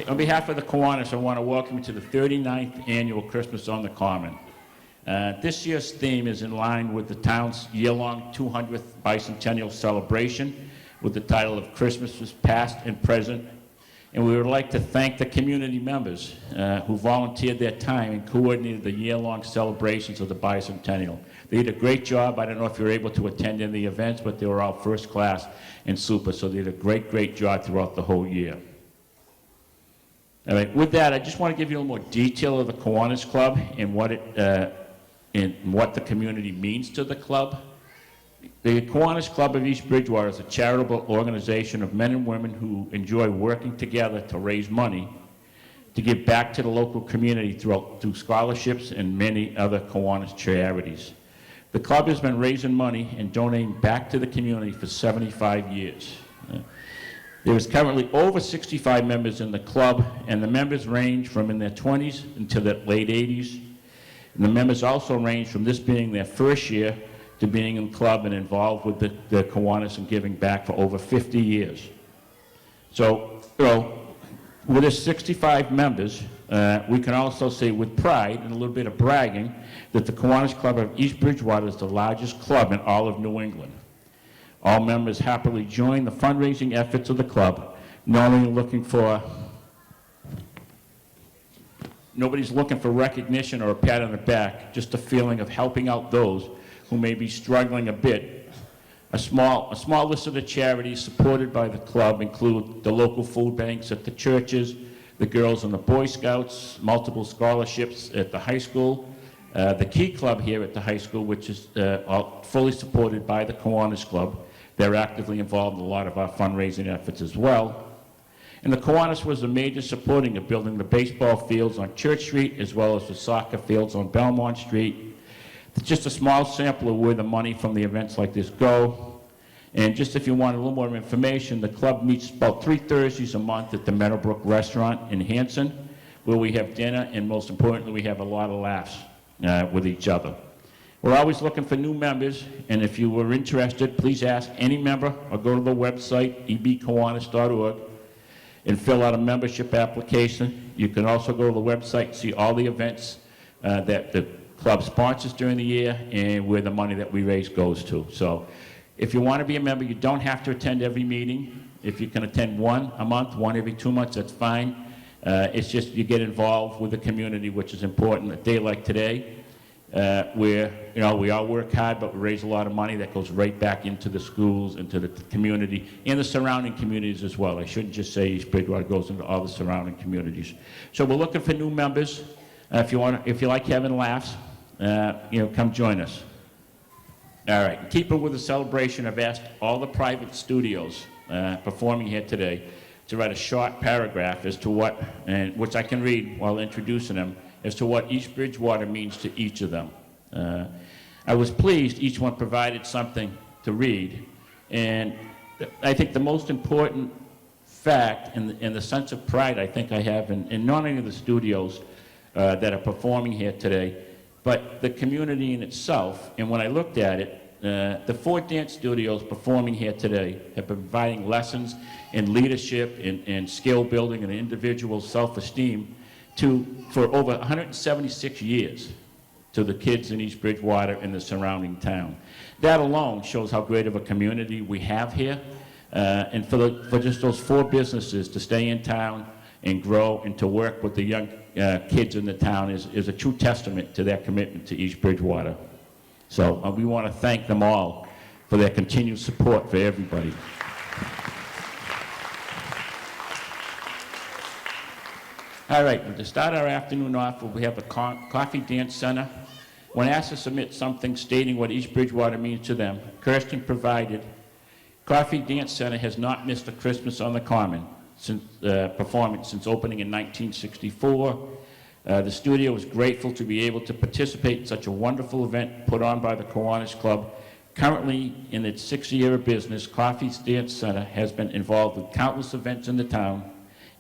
On behalf of the Kiwanis, I want to welcome you to the 39th Annual Christmas on the Common. This year's theme is in line with the town's year-long 200th bicentennial celebration with the title of Christmas Past and Present. And we would like to thank the community members who volunteered their time and coordinated the year-long celebrations of the bicentennial. They did a great job. I don't know if you were able to attend any of the events, but they were all first class and super, so they did a great, great job throughout the whole year. All right, with that, I just want to give you a little more detail of the Kiwanis Club and what the community means to the club. The Kiwanis Club of East Bridgewater is a charitable organization of men and women who enjoy working together to raise money to give back to the local community through scholarships and many other Kiwanis charities. The club has been raising money and donating back to the community for 75 years. There is currently over 65 members in the club, and the members range from in their 20s until their late 80s. And the members also range from this being their first year to being in the club and involved with the Kiwanis and giving back for over 50 years. So, with the 65 members, we can also say with pride and a little bit of bragging that the Kiwanis Club of East Bridgewater is the largest club in all of New England. All members happily join the fundraising efforts of the club, nobody's looking for recognition or a pat on the back, just a feeling of helping out those who may be struggling a bit. A small list of the charities supported by the club include the local food banks at the churches, the Girls and the Boy Scouts, multiple scholarships at the high school, the Key Club here at the high school, which is fully supported by the Kiwanis Club. They're actively involved in a lot of our fundraising efforts as well. And the Kiwanis was a major supporting of building the baseball fields on Church Street as well as the soccer fields on Belmont Street. It's just a small sample of where the money from the events like this go. And just if you want a little more information, the club meets about 3 Thursdays a month at the Meadowbrook Restaurant in Hanson, where we have dinner, and most importantly, we have a lot of laughs with each other. We're always looking for new members, and if you were interested, please ask any member or go to the website, ebkiwanis.org, and fill out a membership application. You can also go to the website and see all the events that the club sponsors during the year and where the money that we raise goes to. So if you want to be a member, you don't have to attend every meeting. If you can attend one a month, one every 2 months, that's fine. It's just you get involved with the community, which is important. A day like today, where we all work hard, but we raise a lot of money that goes right back into the schools, into the community, and the surrounding communities as well. I shouldn't just say East Bridgewater, goes into all the surrounding communities. So we're looking for new members. If you like having laughs, come join us. All right, in keeping with the celebration, I've asked all the private studios performing here today to write a short paragraph as to which I can read while introducing them, as to what East Bridgewater means to each of them. I was pleased each one provided something to read, and I think the most important fact and the sense of pride I think I have in not only the studios that are performing here today, but the community in itself. And when I looked at it, the 4 dance studios performing here today have been providing lessons in leadership and skill building and individual self-esteem for over 176 years to the kids in East Bridgewater and the surrounding town. That alone shows how great of a community we have here, and for just those 4 businesses to stay in town and grow and to work with the young kids in the town is a true testament to their commitment to East Bridgewater. So we want to thank them all for their continued support for everybody. All right, to start our afternoon off, we have a Coffee Dance Center. When asked to submit something stating what East Bridgewater means to them, Kirsten provided, Coffee Dance Center has not missed a Christmas on the Common performance since opening in 1964. The studio is grateful to be able to participate in such a wonderful event put on by the Kiwanis Club. Currently, in its 6th year of business, Coffee Dance Center has been involved with countless events in the town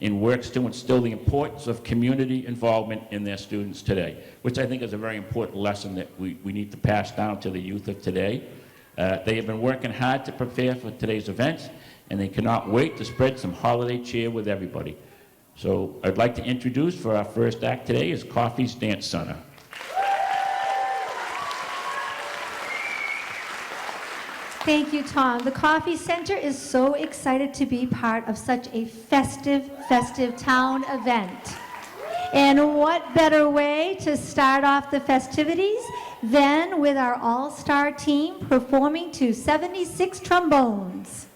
and works to instill the importance of community involvement in their students today, which I think is a very important lesson that we need to pass down to the youth of today. They have been working hard to prepare for today's events, and they cannot wait to spread some holiday cheer with everybody. So I'd like to introduce for our first act today is Coffee's Dance Center. Thank you, Tom. The Coffee Center is so excited to be part of such a festive town event. And what better way to start off the festivities than with our all-star team performing to 76 trombones.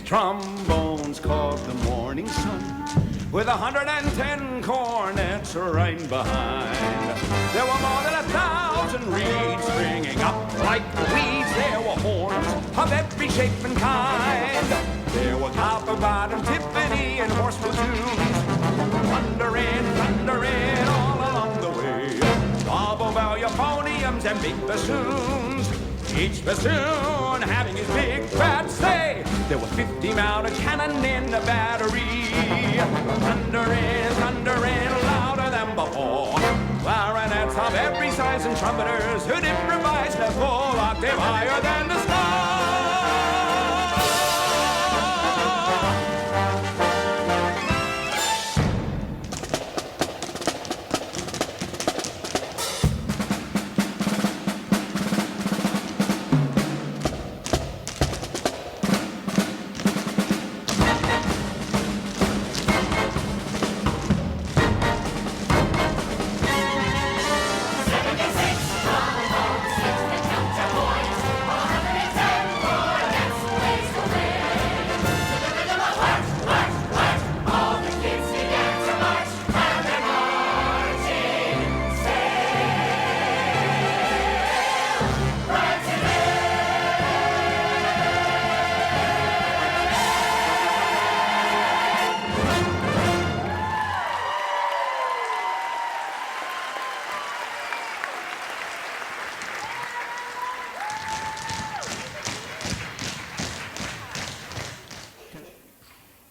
Trombones called the morning sun, with 110 cornets right behind. There were more than 1,000 reeds springing up like weeds. There were horns of every shape and kind. There were copper bottom, timpani, and horse platoons, thundering all along the way. Double bell euphoniums and big bassoons, each bassoon having his big fat say. There were 50 mounted cannon in the battery, thundering louder than before. Clarinets of every size and trumpeters who'd improvise a full octave higher than the stars.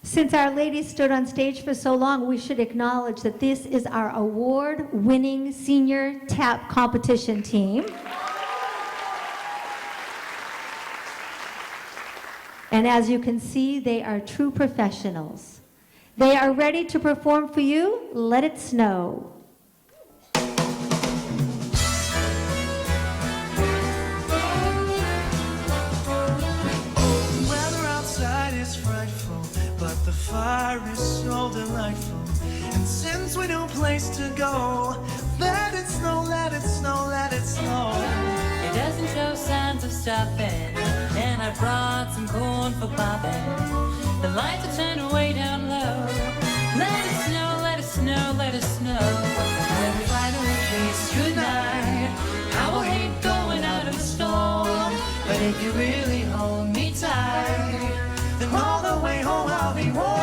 Since our ladies stood on stage for so long, we should acknowledge that this is our award-winning senior tap competition team. And as you can see, they are true professionals. They are ready to perform for you. Let it snow. The fire is so delightful, and since we no place to go, let it snow, let it snow, let it snow. It doesn't show signs of stopping, and I brought some corn for popping. The lights are turned way down low. Let it snow, let it snow, let it snow. When we finally kiss goodnight, I will hate going out in the storm, but if you really hold me tight, then all the way home I'll be warm.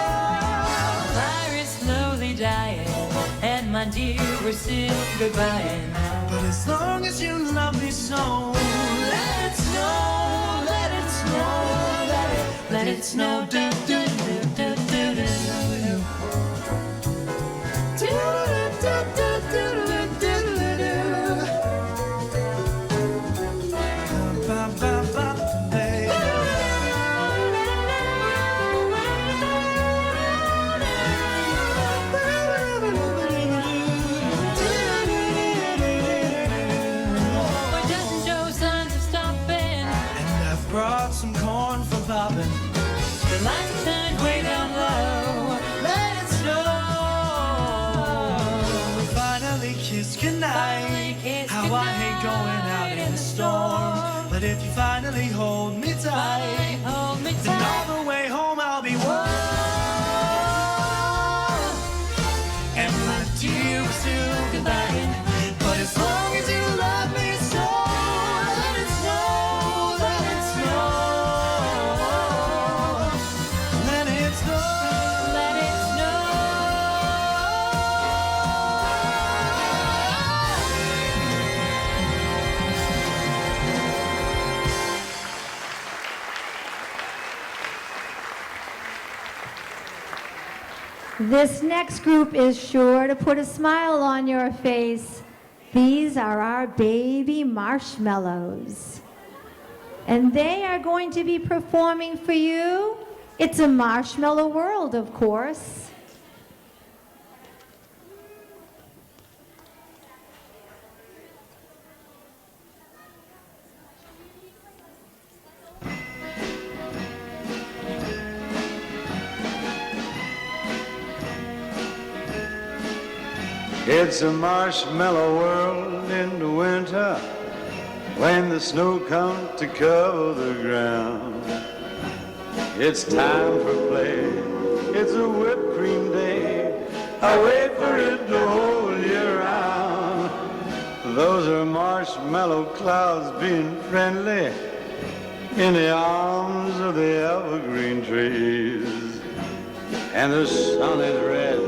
Fire is slowly dying, and my dear, we're still goodbying. But as long as you love me so, let it snow, let it snow, let it snow. Do, do, do, do, do, do. Do, do, do, do, do, do. Ba, ba, ba, hey. some corn for popping. The lights are turned way down low. Let it snow. We finally kiss goodnight. How I hate going out in the storm. But if you finally hold me tight, Hold me then tight. all the way home I'll be warm. And my dear, we're still goodbye. But as long as you love me so, let it snow, let it snow. Let it snow. Let it snow. This next group is sure to put a smile on your face. These are our baby marshmallows. And they are going to be performing for you. It's a marshmallow world, of course. It's a marshmallow world in the winter when the snow comes to cover the ground. It's time for play. It's a whipped cream day. I wait for it the whole year round. Those are marshmallow clouds being friendly in the arms of the evergreen trees. And the sun is red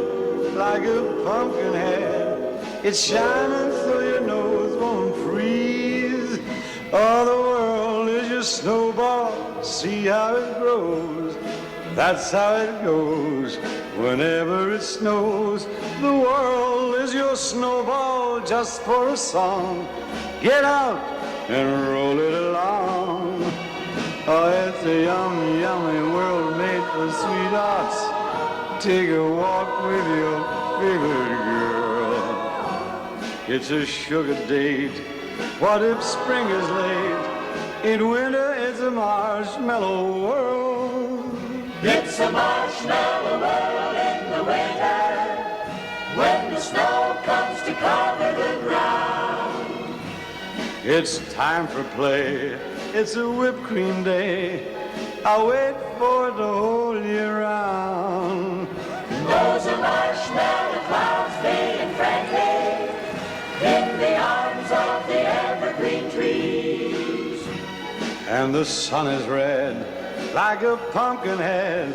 like a pumpkin head. It's shining so your nose won't freeze. Oh, the world is your snowball. See how it grows. That's how it goes whenever it snows. The world is your snowball just for a song. Get out and roll it along. Oh, it's a yummy, yummy world made for sweethearts. Take a walk with your favorite girl. It's a sugar date. What if spring is late? In winter, it's a marshmallow world. It's a marshmallow world in the winter when the snow comes to cover the ground. It's time for play. It's a whipped cream day. I wait for it the whole year round. Those are marshmallow clouds being friendly in the arms of the evergreen trees. And the sun is red like a pumpkin head.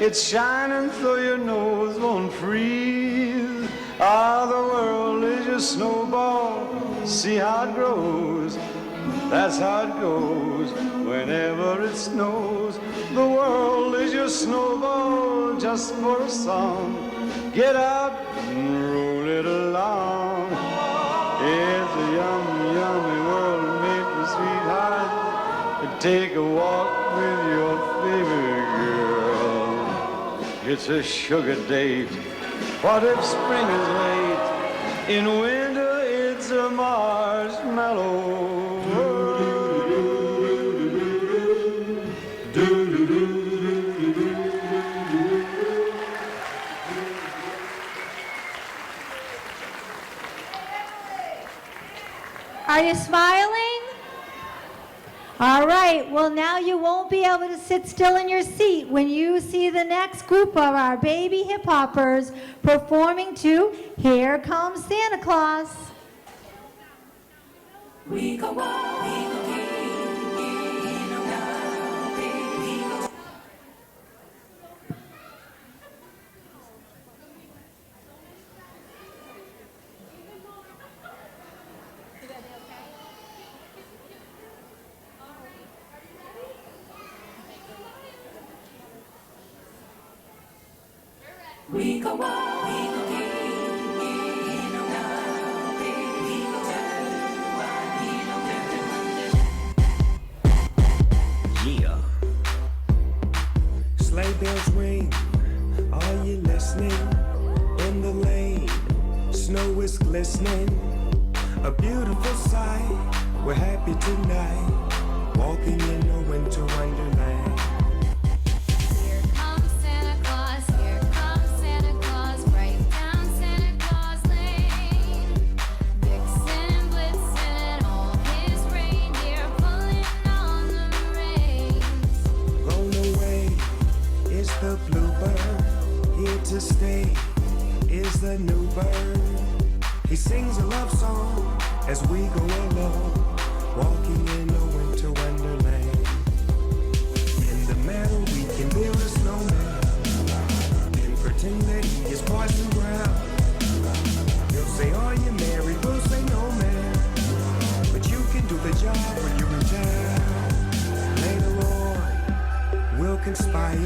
It's shining so your nose won't freeze. Ah, the world is your snowball. See how it grows. That's how it goes whenever it snows. The world is your snowball just for a song. Get out and roll it along. It's a yummy, yummy world made for sweethearts. Take a walk with your favorite girl. It's a sugar date. What if spring is late? In winter, it's a marshmallow world. Are you smiling? All right, well now you won't be able to sit still in your seat when you see the next group of our baby hip hoppers performing to Here Comes Santa Claus. We go wild, we go we go wild, we go Yeah. Sleigh bells ring. Are you listening? In the lane, snow is glistening. A beautiful sight. We're happy tonight. walking in a winter wonderland. Here comes Santa Claus, here comes Santa Claus, right down Santa Claus Lane. Vixen, Blitzen, and all his reindeer pulling on the reins. Blown away is the bluebird, here to stay is the new bird. He sings a love song as we go along, walking in a winter wonderland. In the meadow we can build a snowman and pretend that he is Parson Brown. He'll say, are you married? We'll say, no, man. But you can do the job when you're in town. Later on, we'll conspire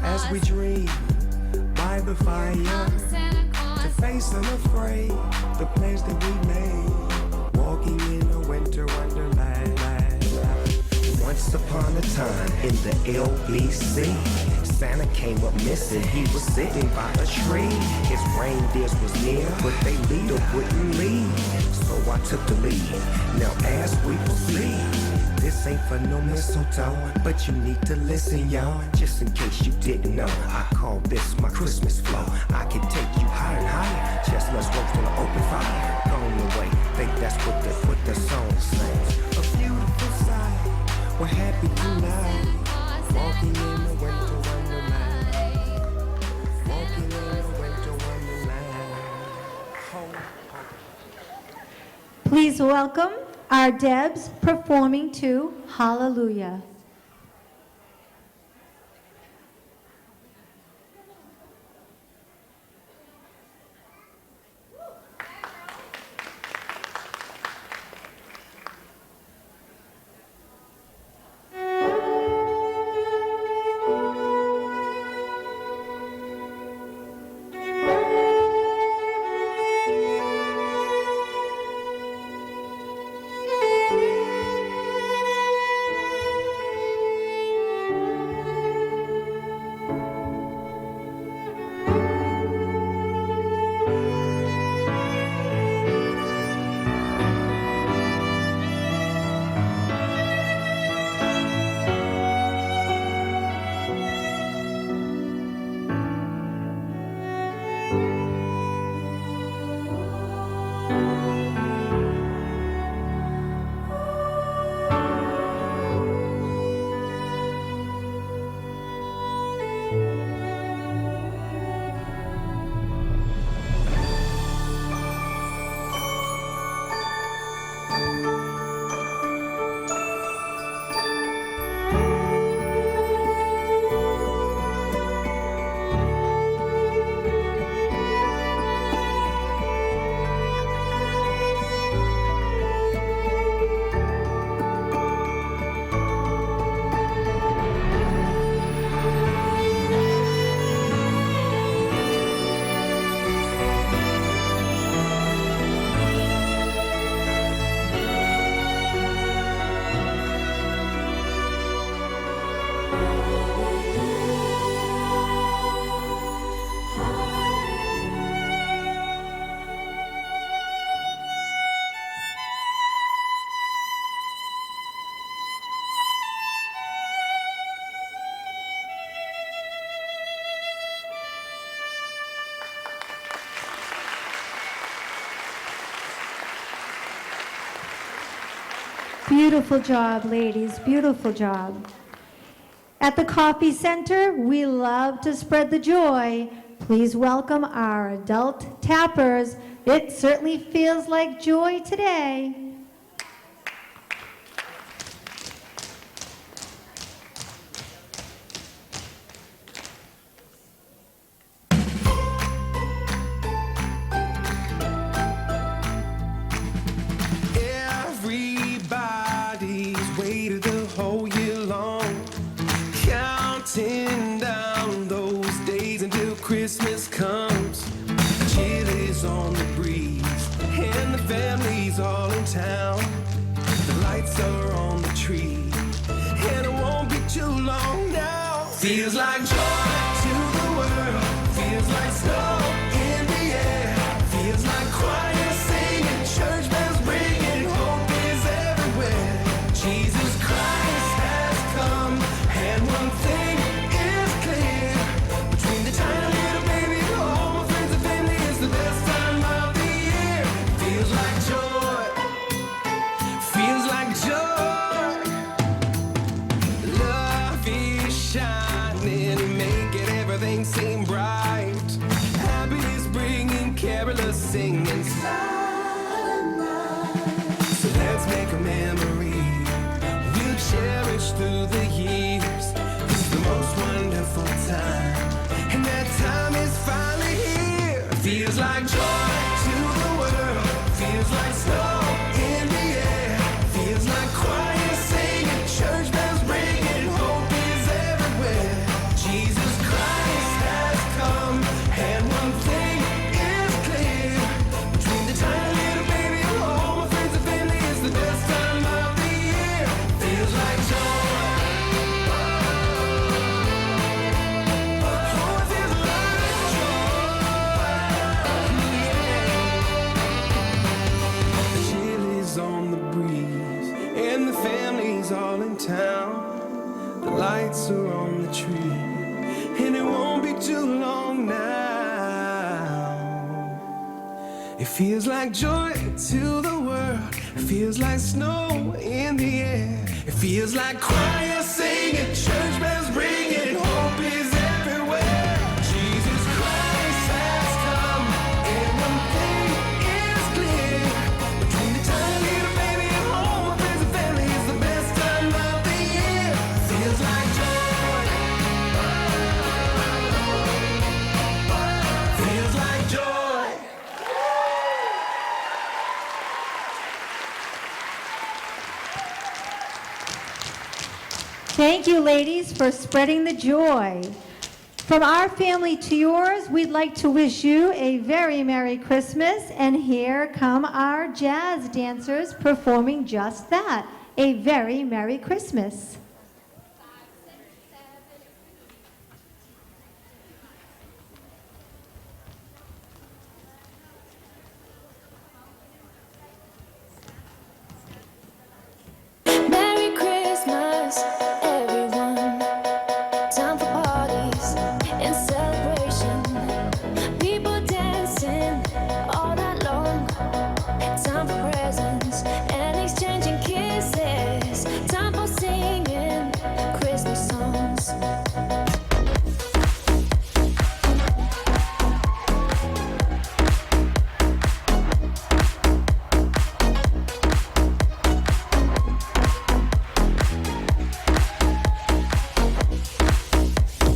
as we dream by the fire to face unafraid the plans that we made, walking in a winter wonderland. Once upon a time in the LBC, Santa came up missing. He was sitting by a tree. His reindeers was near, but they leader wouldn't lead. So I took the lead. Now as we proceed, this ain't for no mistletoe, but you need to listen, y'all. Just in case you didn't know, I call this my Christmas flow. I can take you higher and higher. Chestnuts roast on an open fire. Gone away, think that's what the song sings. A beautiful sight. We're happy tonight. Walking in a winter wonderland. Walking in a winter wonderland. Ho, ho. Please welcome our Debs performing to Hallelujah. Beautiful job, ladies. Beautiful job. At the Coffee Center, we love to spread the joy. Please welcome our adult tappers. It certainly feels like joy today. Everybody's waited the whole year long, counting down those days until Christmas comes. Chili's on the breeze, and the family's all in town. The lights are on the tree, and it won't be too long now. Feels like joy to the world, feels like snow in the air, feels like choir singing, church bells ringing, hope is everywhere. Jesus Christ. shining and making everything seem bright. Happy is bringing carolers singing silent night. So let's make a memory we'll cherish through the years. It's the most wonderful time, and that time is finally here. Feels like joy to the world, feels like snow in the air, feels like choir singing, church bells ringing, hope is everywhere. Jesus Christ has come, and one thing is clear. Between the tiny little baby and all my friends and family, it's the best time of the year. Feels like joy. Oh, it feels like joy. The chili's on the breeze, and the family's all in town. The lights are on the tree, and it won't be too long now. It feels like joy to the world, it feels like snow in the air, it feels like choir singing, church bells ringing, hope is everywhere. Jesus Christ has come, and one thing is clear. Between the tiny little baby and home, my friends and family, it's the best time of the year. Feels like joy. Feels like joy. Thank you, ladies, for spreading the joy. From our family to yours, we'd like to wish you a very Merry Christmas, and here come our jazz dancers performing just that, a very Merry Christmas. Merry Christmas, everyone. Time for parties and celebration. People dancing all night long. Time for presents and exchanging kisses. Time for singing Christmas songs.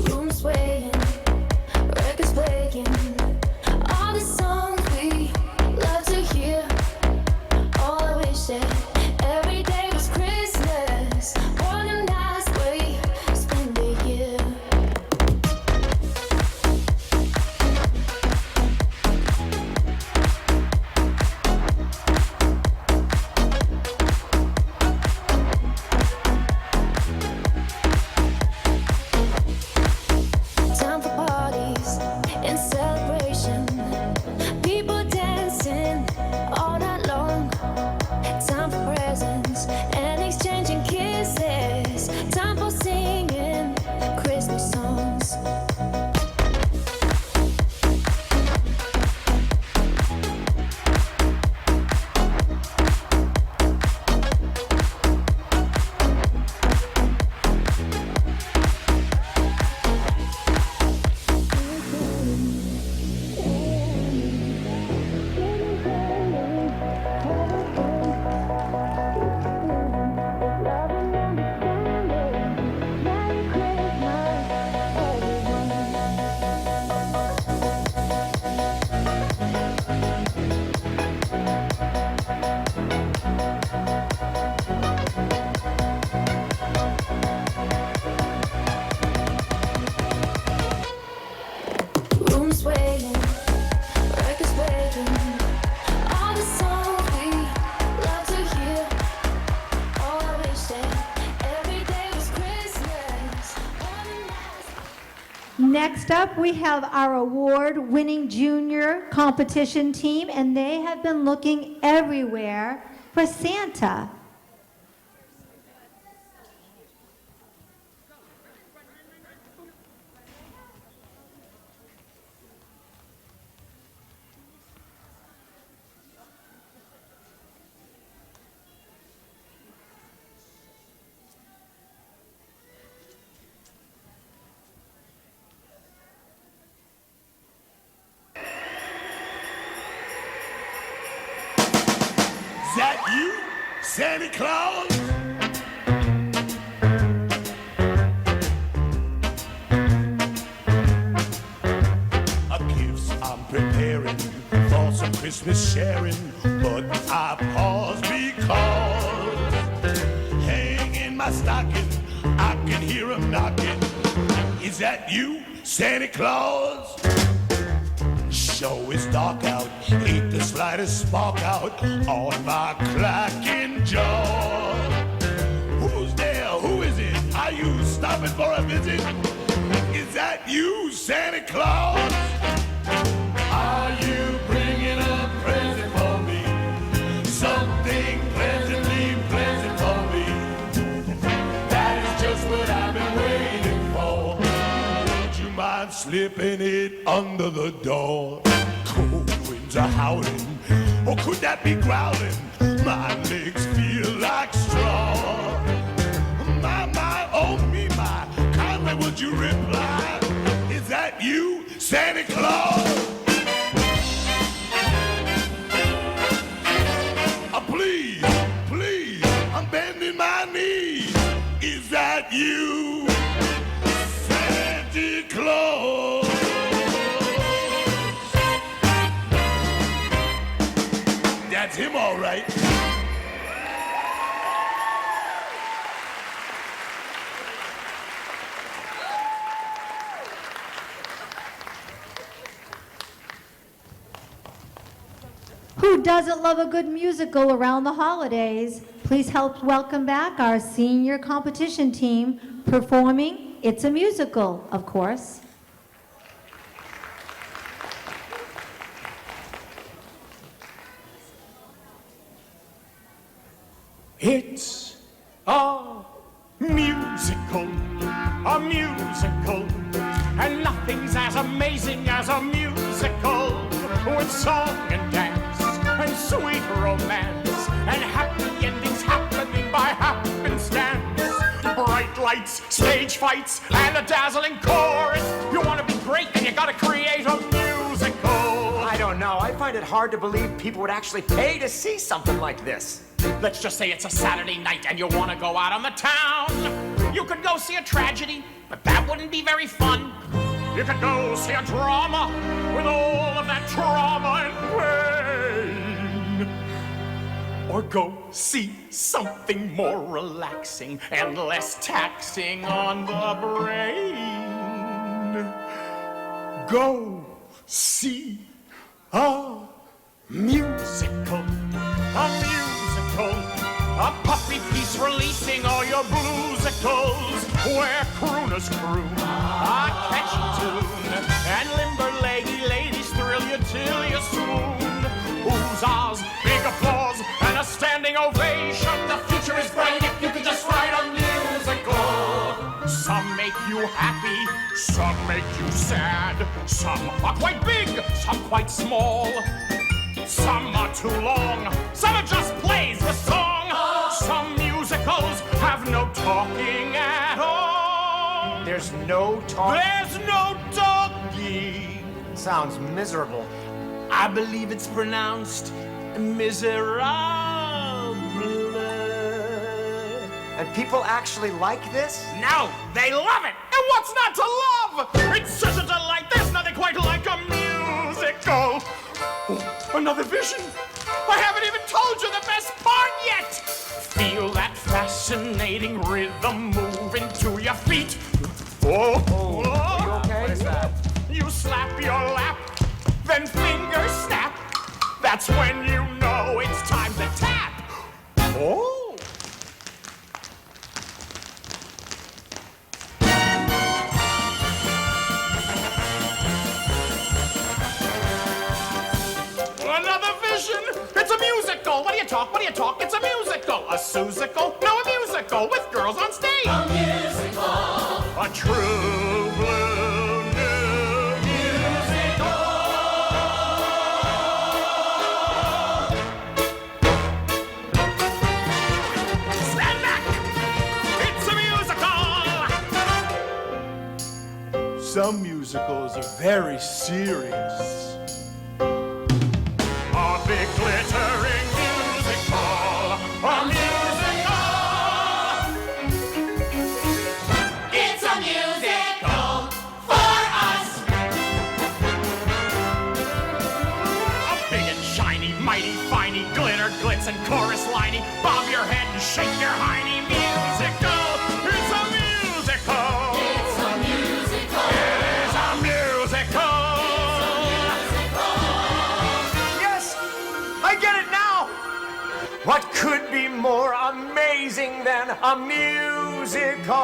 Room swaying, records playing, all the songs we love to hear. All I wish that every day was Christmas. What a nice way to spend the year. Time for parties and celebration. People dancing all night long. Time for presents and exchanging kisses. Time for singing Christmas songs. Room swaying, records playing, all the songs we love to hear. Oh, I wish that every day was Christmas. What a nice Next up, we have our award-winning junior competition team, and they have been looking everywhere for Santa. Santa Claus. Gifts I'm preparing for some Christmas sharing, but I pause because hanging my stocking, I can hear 'em knocking. Is that you, Santa Claus? Show is dark out, ain't the slightest spark out on my clacking jaw. Who's there? Who is it? Are you stopping for a visit? Is that you, Santa Claus? Are you bringing a present for me? Something pleasantly pleasant for me. That is just what I've been waiting for. Would you mind slipping it under the door? Cold winds are howling, or could that be growling? My legs feel like straw. My, oh me, my. Kindly would you reply? Is that you, Santa Claus? Please, please, I'm bending my knees. Is that you, Santa Claus? That's him, all right. Who doesn't love a good musical around the holidays? Please help welcome back our senior competition team performing It's a Musical, of course. It's a musical, and nothing's as amazing as a musical with song and dance and sweet romance and happy endings happening by happenstance. Bright lights, stage fights, and a dazzling chorus. You want to be great, and you got to create a musical. I don't know. I find it hard to believe people would actually pay to see something like this. Let's just say it's a Saturday night and you want to go out on the town. You could go see a tragedy, but that wouldn't be very fun. You could go see a drama with all of that trauma and pain. Or go see something more relaxing and less taxing on the brain. Go see a musical. A puppy piece releasing all your bluesicles, where crooners croon a catchy tune, and limber leggy ladies thrill you till you swoon. Oohs, big applause, and a standing ovation. The future is bright if you can just write a musical. Some make you happy, some make you sad. Some are quite big, some quite small. Some are too long, some are just plays with song. Some musicals have no talking at all. There's no talking? There's no talking. Sounds miserable. I believe it's pronounced miserable. And people actually like this? No, they love it. And what's not to love? It's such a delight. There's nothing quite like a musical. Oh, another vision. I haven't even told you the best part yet. Feel that fascinating rhythm moving to your feet. Oh, are you okay? What is that? You slap your lap, then fingers snap. That's when you know it's time to tap. Oh. Another vision. It's a musical. What do you talk? What do you talk? It's a musical. A Susical? No, a musical with girls on stage. A musical. A true blue new musical. Stand back. It's a musical. Some musicals are very serious. A big glittering musical, a musical. and chorus lining. Bob your head and shake your hiney. Musical, it's a musical. It's a musical. It is a musical. Yes, I get it now. What could be more amazing than a musical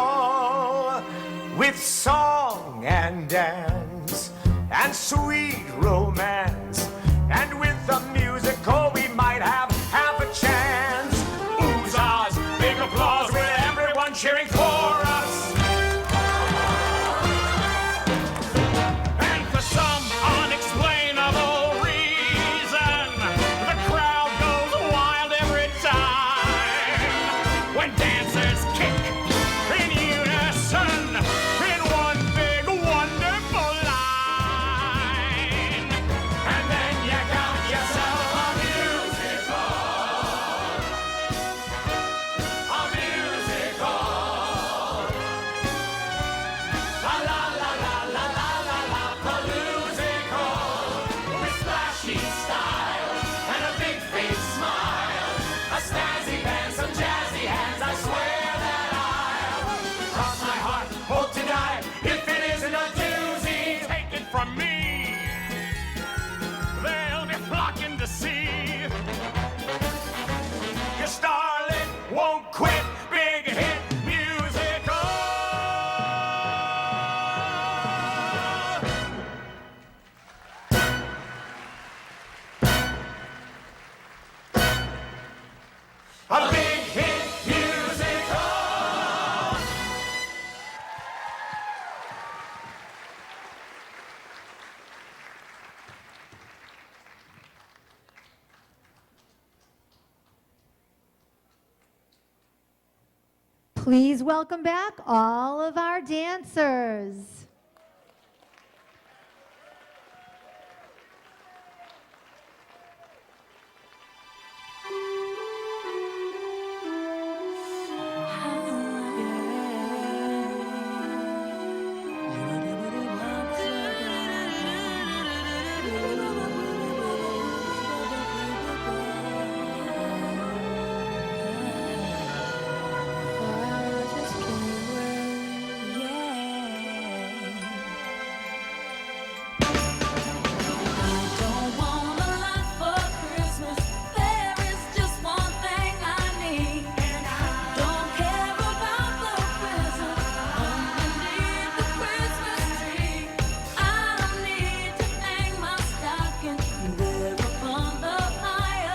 with song and dance and sweet romance? And with the musical, we might have half a chance. Oohs, ahs, big applause with everyone cheering for us. And for some unexplainable reason, the crowd goes wild every time when dancers kick in unison in one big wonderful line. And then you got yourself a musical. A musical. La la la la la la la la paloozical. With flashy style and a big face smile, a snazzy band, some jazzy hands. I swear that I'll cross my heart, hope to die if it isn't a doozy. Take it from me, they'll be flocking to see your starlet won't quit. Big hit musical. A big hit musical. Please welcome back all of our dancers.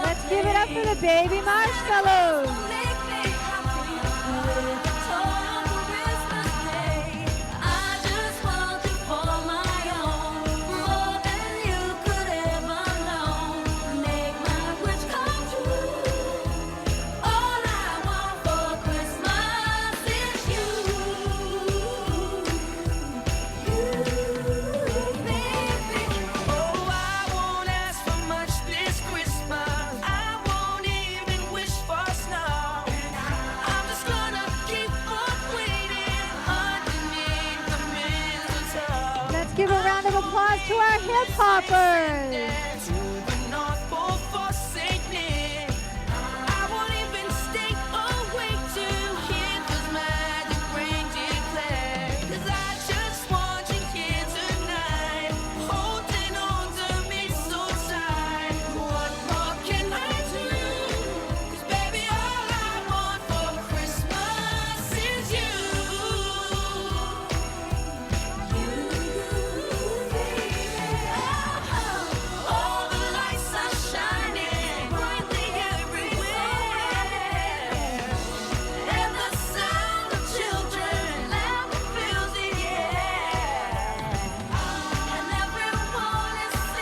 Let's give it up for the baby marshmallows. Let's give a round of applause to our hip hoppers.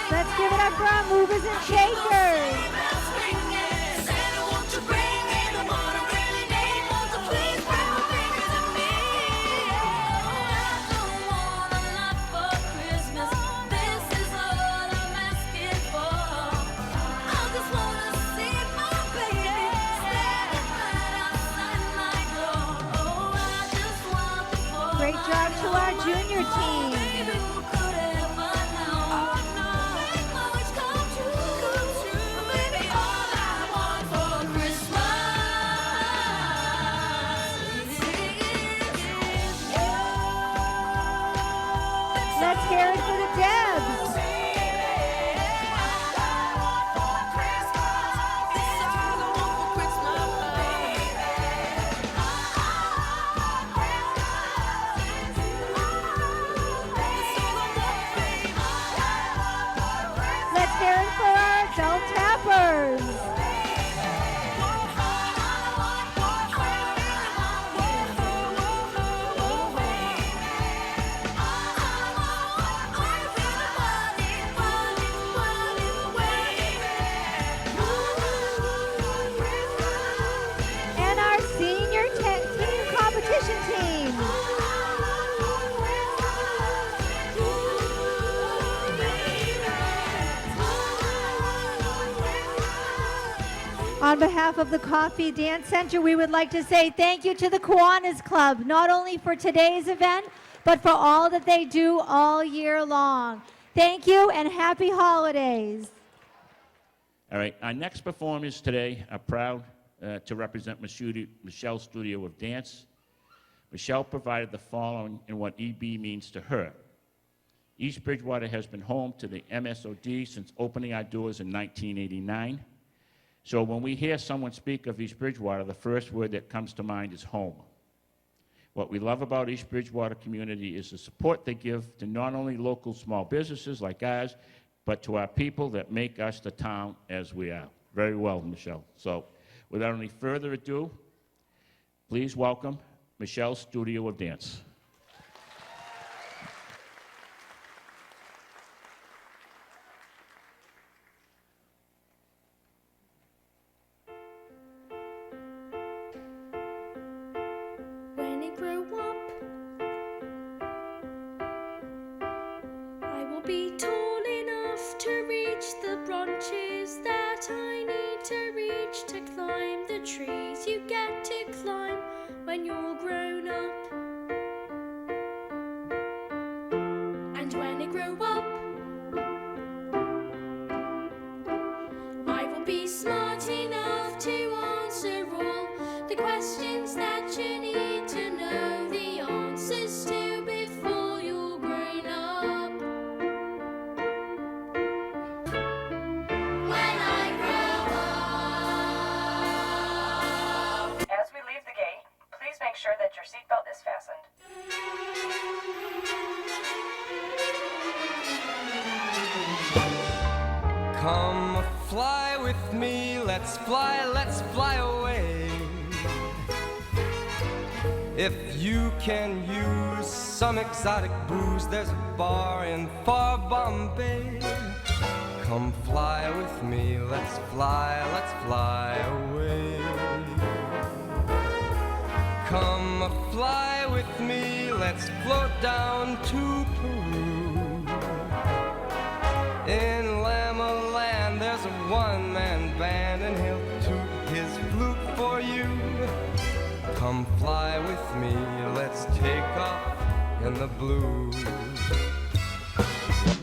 Let's give it up for our movers and shakers. Great job to our junior team. it for the Debs. Let's hear it for our adult tappers. And our senior teen competition team. On behalf of the Coffee Dance Center, we would like to say thank you to the Kiwanis Club, not only for today's event, but for all that they do all year long. Thank you and happy holidays. All right, our next performers today are proud to represent Michelle's Studio of Dance. Michelle provided the following in what EB means to her. East Bridgewater has been home to the MSOD since opening our doors in 1989. So when we hear someone speak of East Bridgewater, the first word that comes to mind is home. What we love about East Bridgewater community is the support they give to not only local small businesses like ours, but to our people that make us the town as we are. Very well, Michelle. So without any further ado, please welcome Michelle's Studio of Dance. When I grow up, I will be tall enough to reach the branches that I need to reach to climb the trees you get to climb when you're grown up. And when I grow up, I will be smart enough to answer all the questions that you need to know the answers to before you're grown up. When I grow up. As we leave the gate, please make sure that your seatbelt is fastened. Come fly with me, let's fly away. If you can use some exotic booze, there's a bar in far Bombay. Come fly with me, let's fly away. Come fly with me, let's float down to Peru. In Llama Land, there's a one-man band, and he'll toot his flute for you. Come fly with me, let's take off in the blue.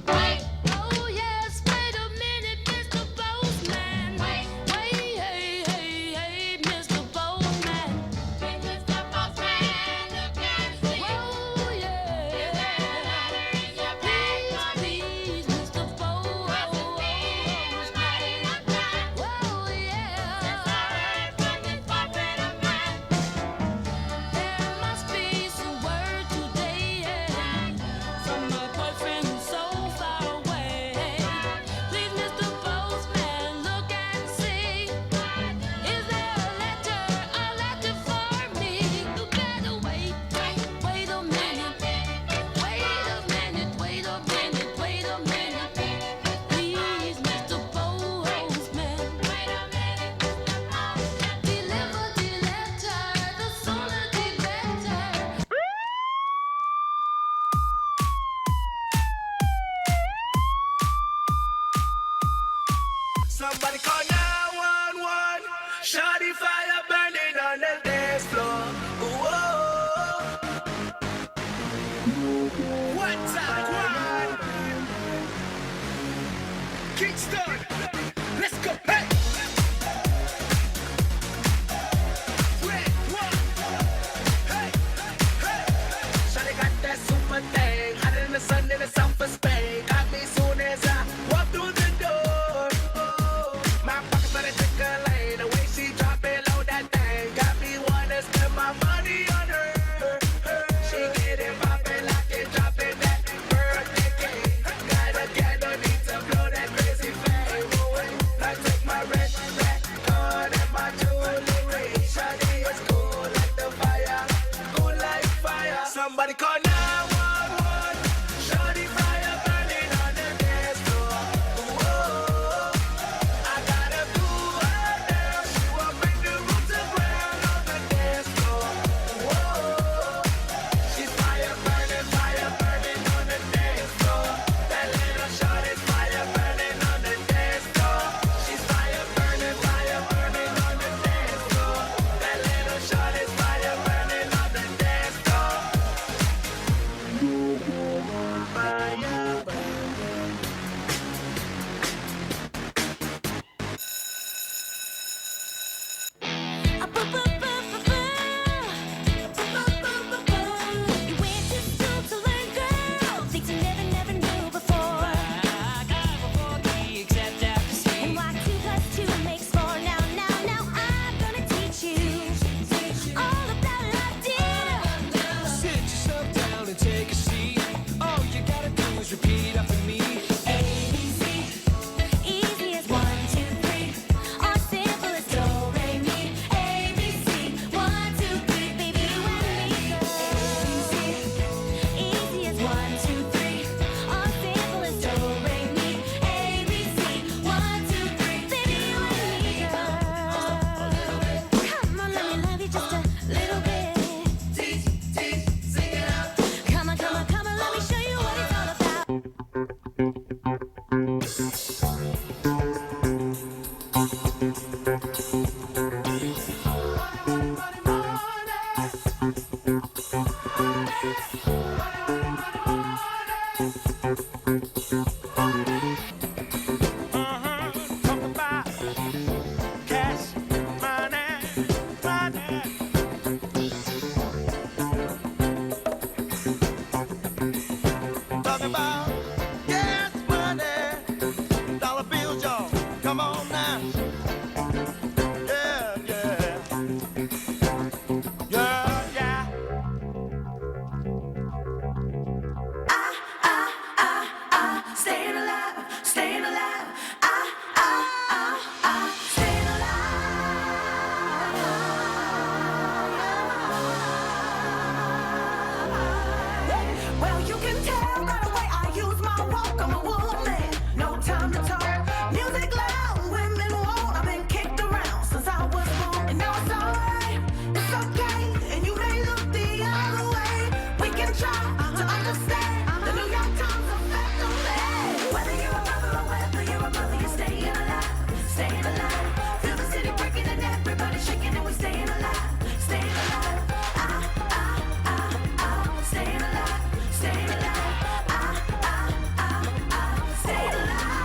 Wait, oh yes, wait a minute, Mr. Postman. Wait, hey, Mr. Postman. Hey, Mr. Postman, look and see. Oh yeah. Is there a letter in your bag for me? Please, Mr. Postman. Oh yeah. Since I heard from this portrait of mine, there must be some word today, from my boyfriend who's so far away. Please, Mr. Postman, look and see. Is there a letter for me? You better wait a minute. Please, Mr. Postman. Deliver the letter, the sooner the better. Somebody call 911. Shawty fire burning on the dance floor. What's up, Quan? Kingston, let's go. Hey. Red one. Hey, hey. Shawty got that super thing, hotter than the sun in the south of Spain. Talk about cash, money, money. Talk about gas money, dollar bills, y'all. Come on now. Yeah, yeah. Yeah, yeah. Staying alive, staying alive. Staying alive. Well, you can tell by the way I use my walk. I'm a woman, no time to talk. Music loud, women won't. I've been kicked around since I was born, and now it's alright, it's okay. And you may look the other way. We can try to understand the New York Times effect on me. Whether you're a mother or whether you're a mother, you're staying alive, staying alive. Feel the city breaking and everybody shaking, and we're staying alive, staying alive. Staying alive, staying alive. Staying alive.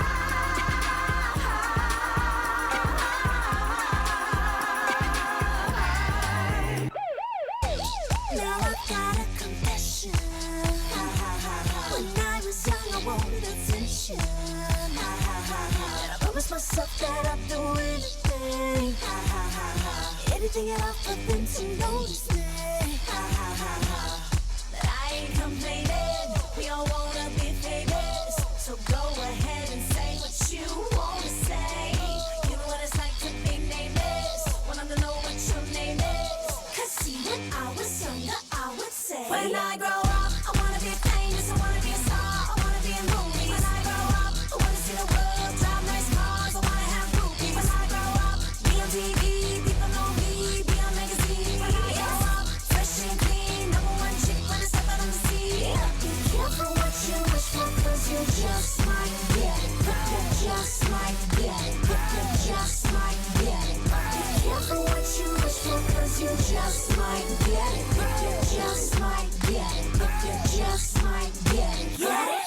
Now I got a confession. When I was young, I wanted attention. And I promised myself that I'd do anything, anything at all for them to notice me. But I ain't complaining. We all wanna be famous, so go ahead and say what you wanna say. You know what it's like to be nameless. Wanna know what your name is? 'Cause see, when I was younger, I would say, when I grow up, I wanna be famous. I wanna be a star. I wanna be in movies. When I grow up, I wanna see the world, drive nice cars. I wanna have groupies. When I grow up, be on TV, people know me, be on magazines. When I grow up, fresh and clean, number one chick when I step out on the scene. Be careful what you wish for, 'cause you just might get it. You just might get it. You just might get it. Be careful what you wish for, 'cause you just might get it. You just might get it. You just might get it. Get it?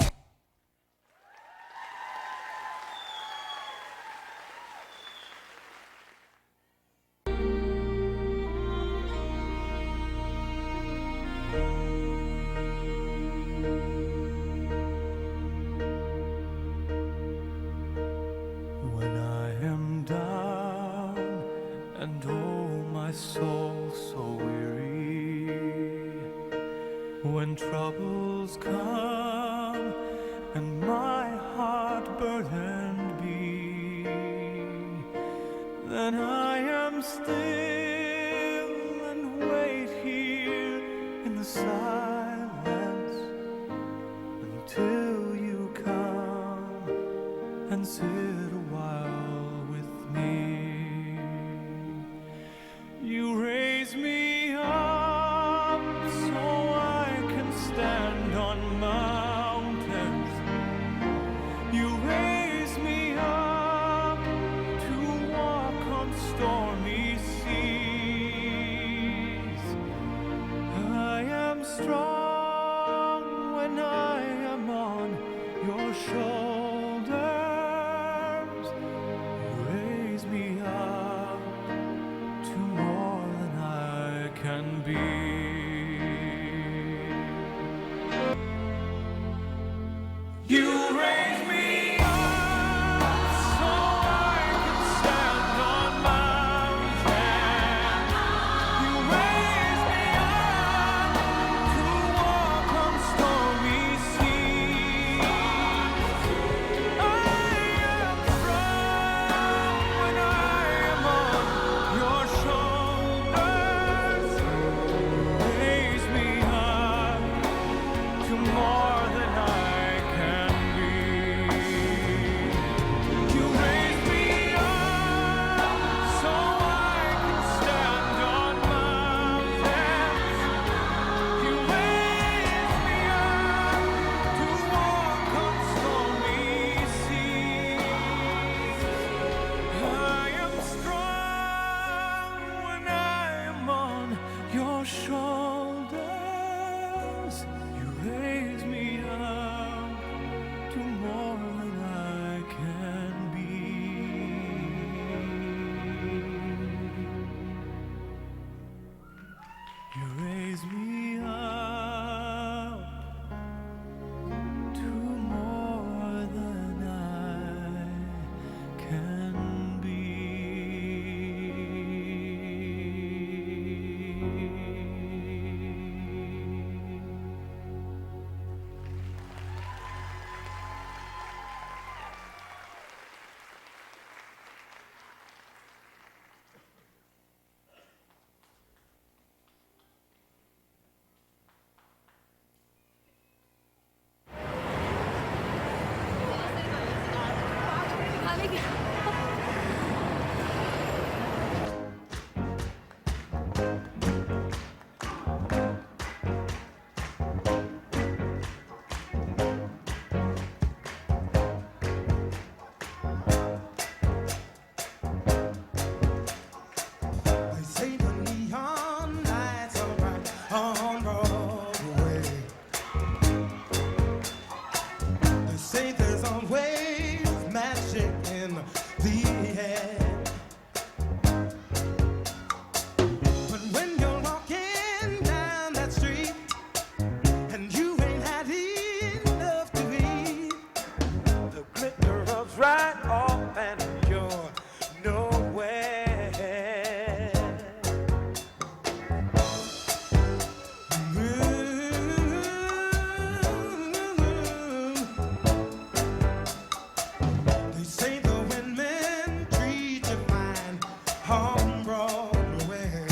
When I am down and oh my soul so weary, when troubles come and my heart burdened be, then I am still and wait here in the silence until you come and sit a while with me. You raise me up so I can stand on mountains. You raise me up to walk on stormy seas. I am strong when I am on your shoulders. You raise me up to more than I can be. You raise me up so I can stand on mountains. You raise me up to walk on stormy seas. say there's always magic in the air. But when you're walking down that street and you ain't had enough to eat, the glitter rubs right off and you're nowhere. They say the women treat you fine on Broadway,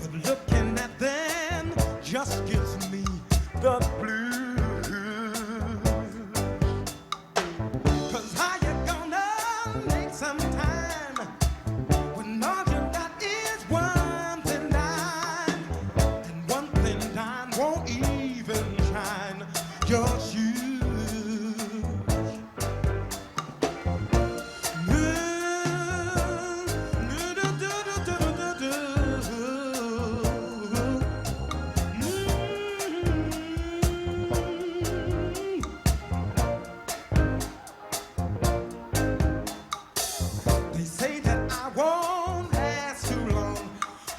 but looking at them just gives me the blues. 'Cause how you gonna make some time when all you got is one thin dime, and one thin dime won't even shine your shoes. They say that I won't last too long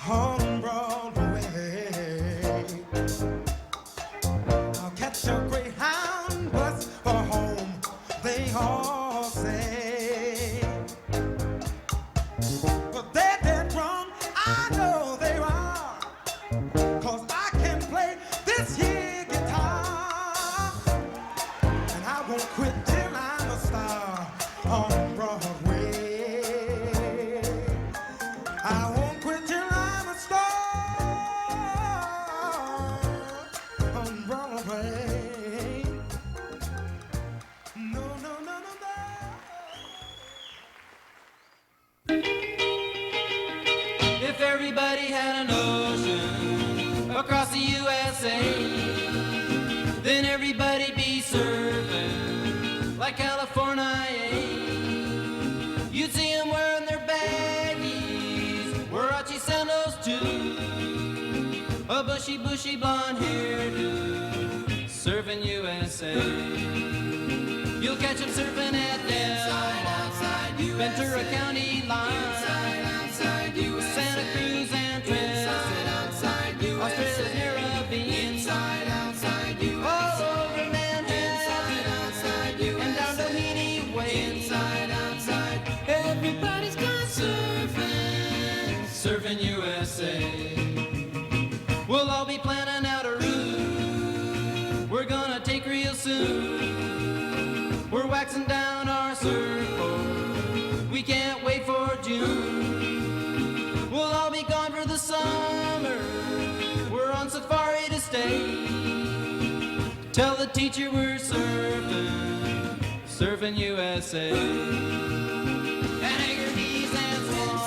on Broadway. I'll catch a Greyhound bus for home, they all say. But they're dead wrong, I know they are, 'cause I can play this here guitar, and I won't quit till I'm a star on Broadway. I won't quit till I'm a star on Broadway. No, no, no, no, no. If everybody had an ocean across the USA, then everybody'd be surfing like California. You'd see them wearing their baggies, Warachi sandals too, a bushy, bushy blonde hairdo, surfing USA. You'll catch them surfing at Del Ventura County line, Santa Cruz and Tris, Australia's Caribbean, all over Manhattan, and down Doheny Way. Everybody's gone surfing, surfing USA. We'll all be planning out a route we're gonna take real soon. We're waxing down our surfboard, we can't wait for June. We'll all be gone for the summer, we're on safari to stay. Tell the teacher we're surfing, surfing USA. And Anchorage and Swan,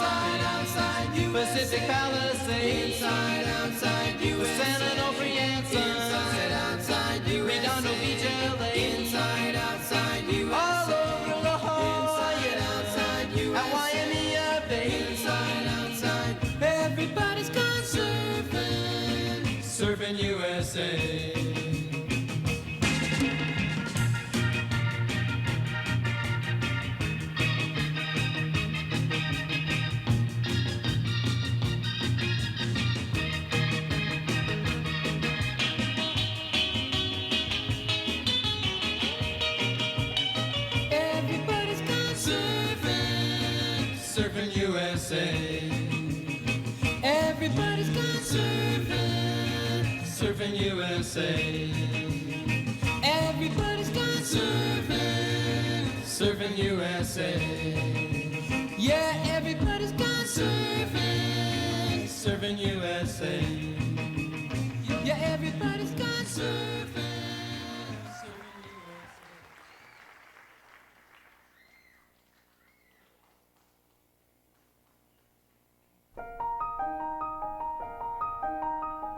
Pacific Palisades, San Onofre and Sun, Redondo Beach, LA, all over La Jolla, at Waimea Bay. Everybody's gone surfing, surfing USA. Everybody's gone surfing, surfing USA. Everybody's gone surfing, surfing USA. Everybody's gone surfing, surfing USA. Yeah, everybody's gone surfing, surfing USA. Yeah, everybody's gone surfing, surfing USA.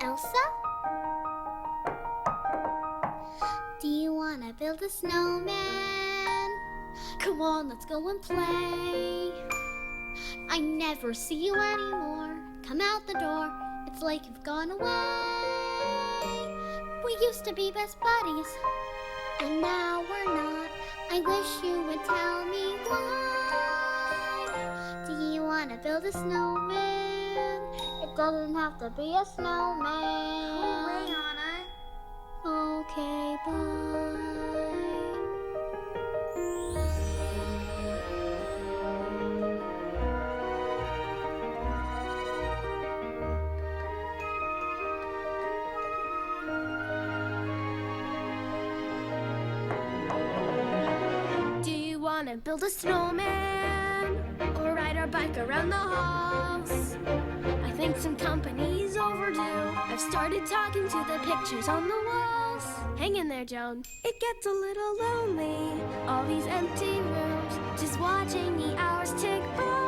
Elsa? Do you want to build a snowman? Come on, let's go and play. I never see you anymore. Come out the door, it's like you've gone away. We used to be best buddies, and now we're not. I wish you would tell me why. Do you want to build a snowman? It doesn't have to be a snowman. Go away, Anna. Okay, bye. Do you want to build a snowman or ride our bike around the halls? I think some company's overdue. I've started talking to the pictures on the walls. Hang in there, Joan. It gets a little lonely, all these empty rooms, just watching the hours tick by.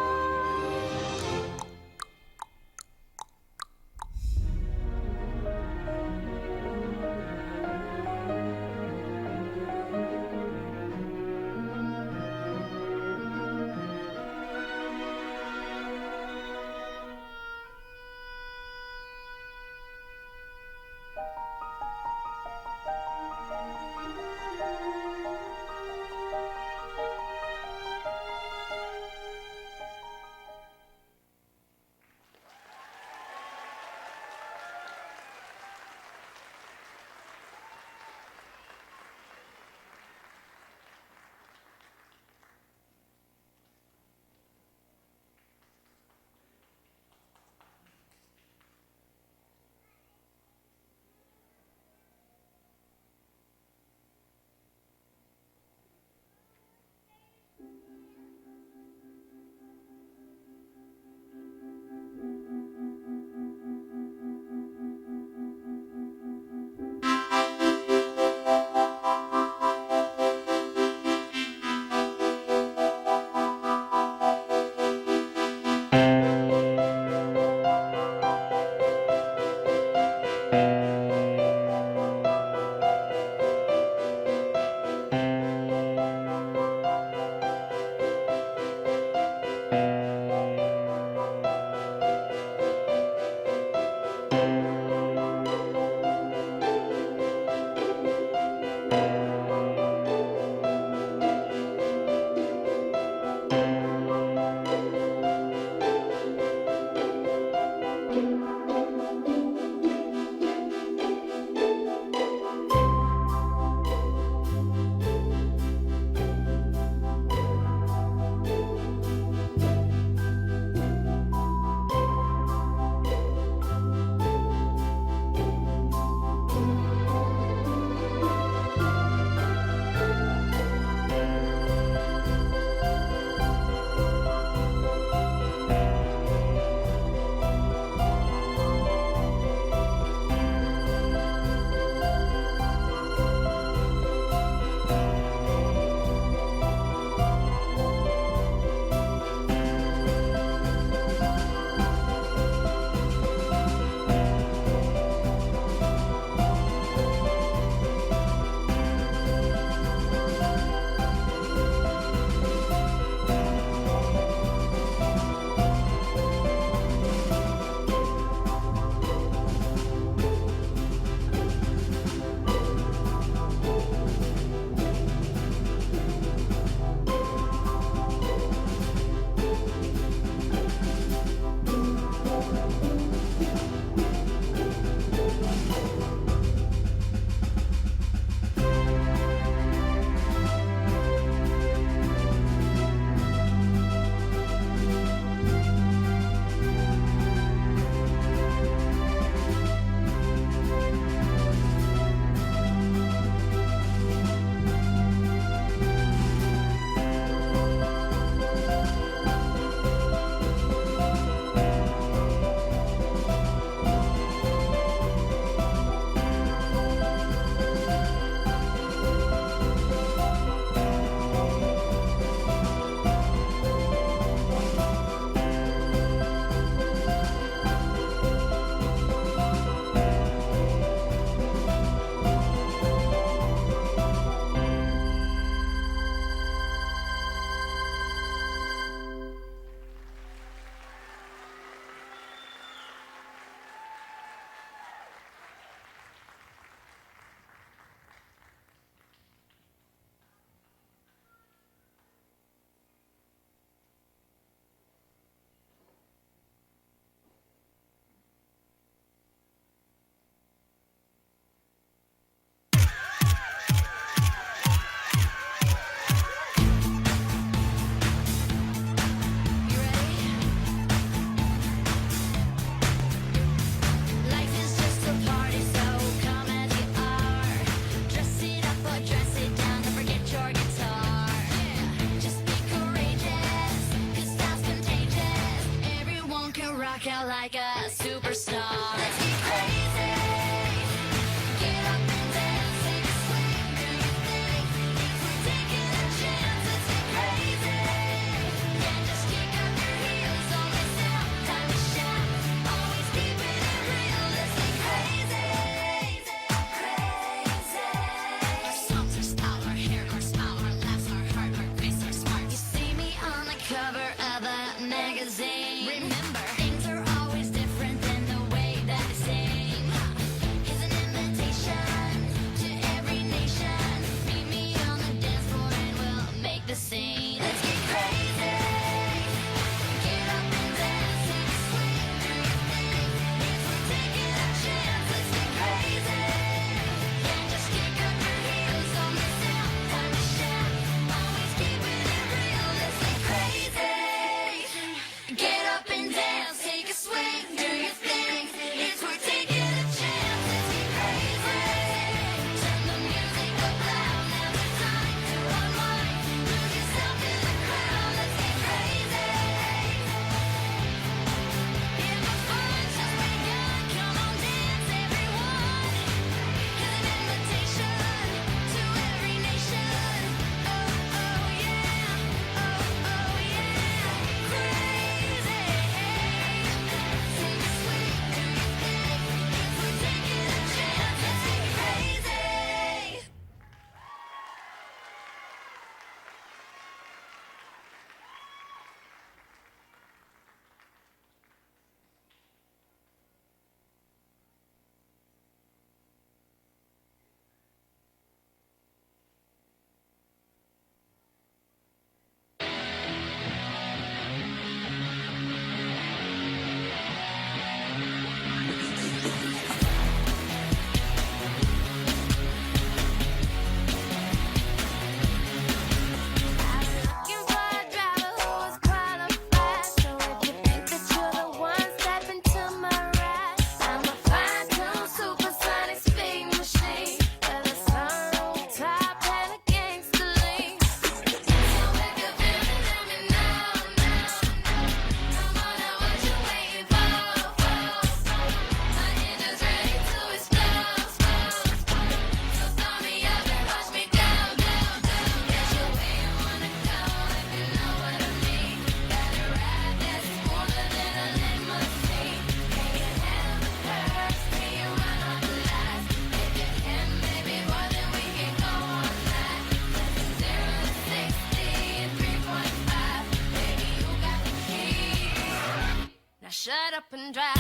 up and drive.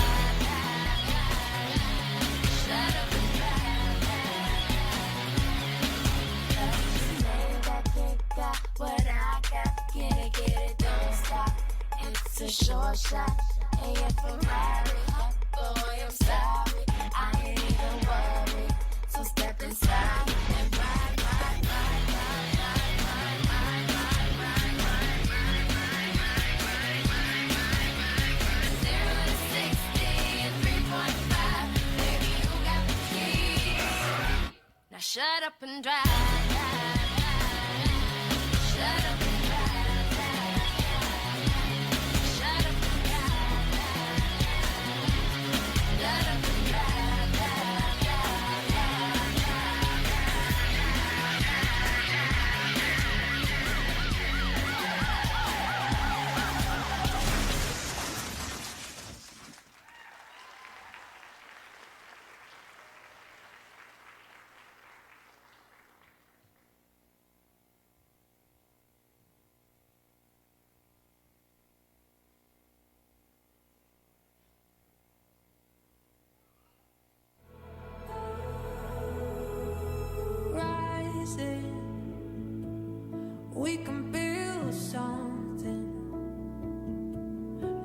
Shut up and drive. Man that they got what I got. Get it, don't stop. It's a short shot. And if I'm riding up, boy, I'm sorry. I ain't even worried. So step inside and ride, ride, ride, ride, ride, ride, ride, ride, ride, ride, ride, ride, ride, ride, ride, ride. 0 to 60 in 3.5. Baby, you got the key. Now shut up and drive. Shut up and drive. Shut up and drive. Shut up and drive. Rising, we can build something.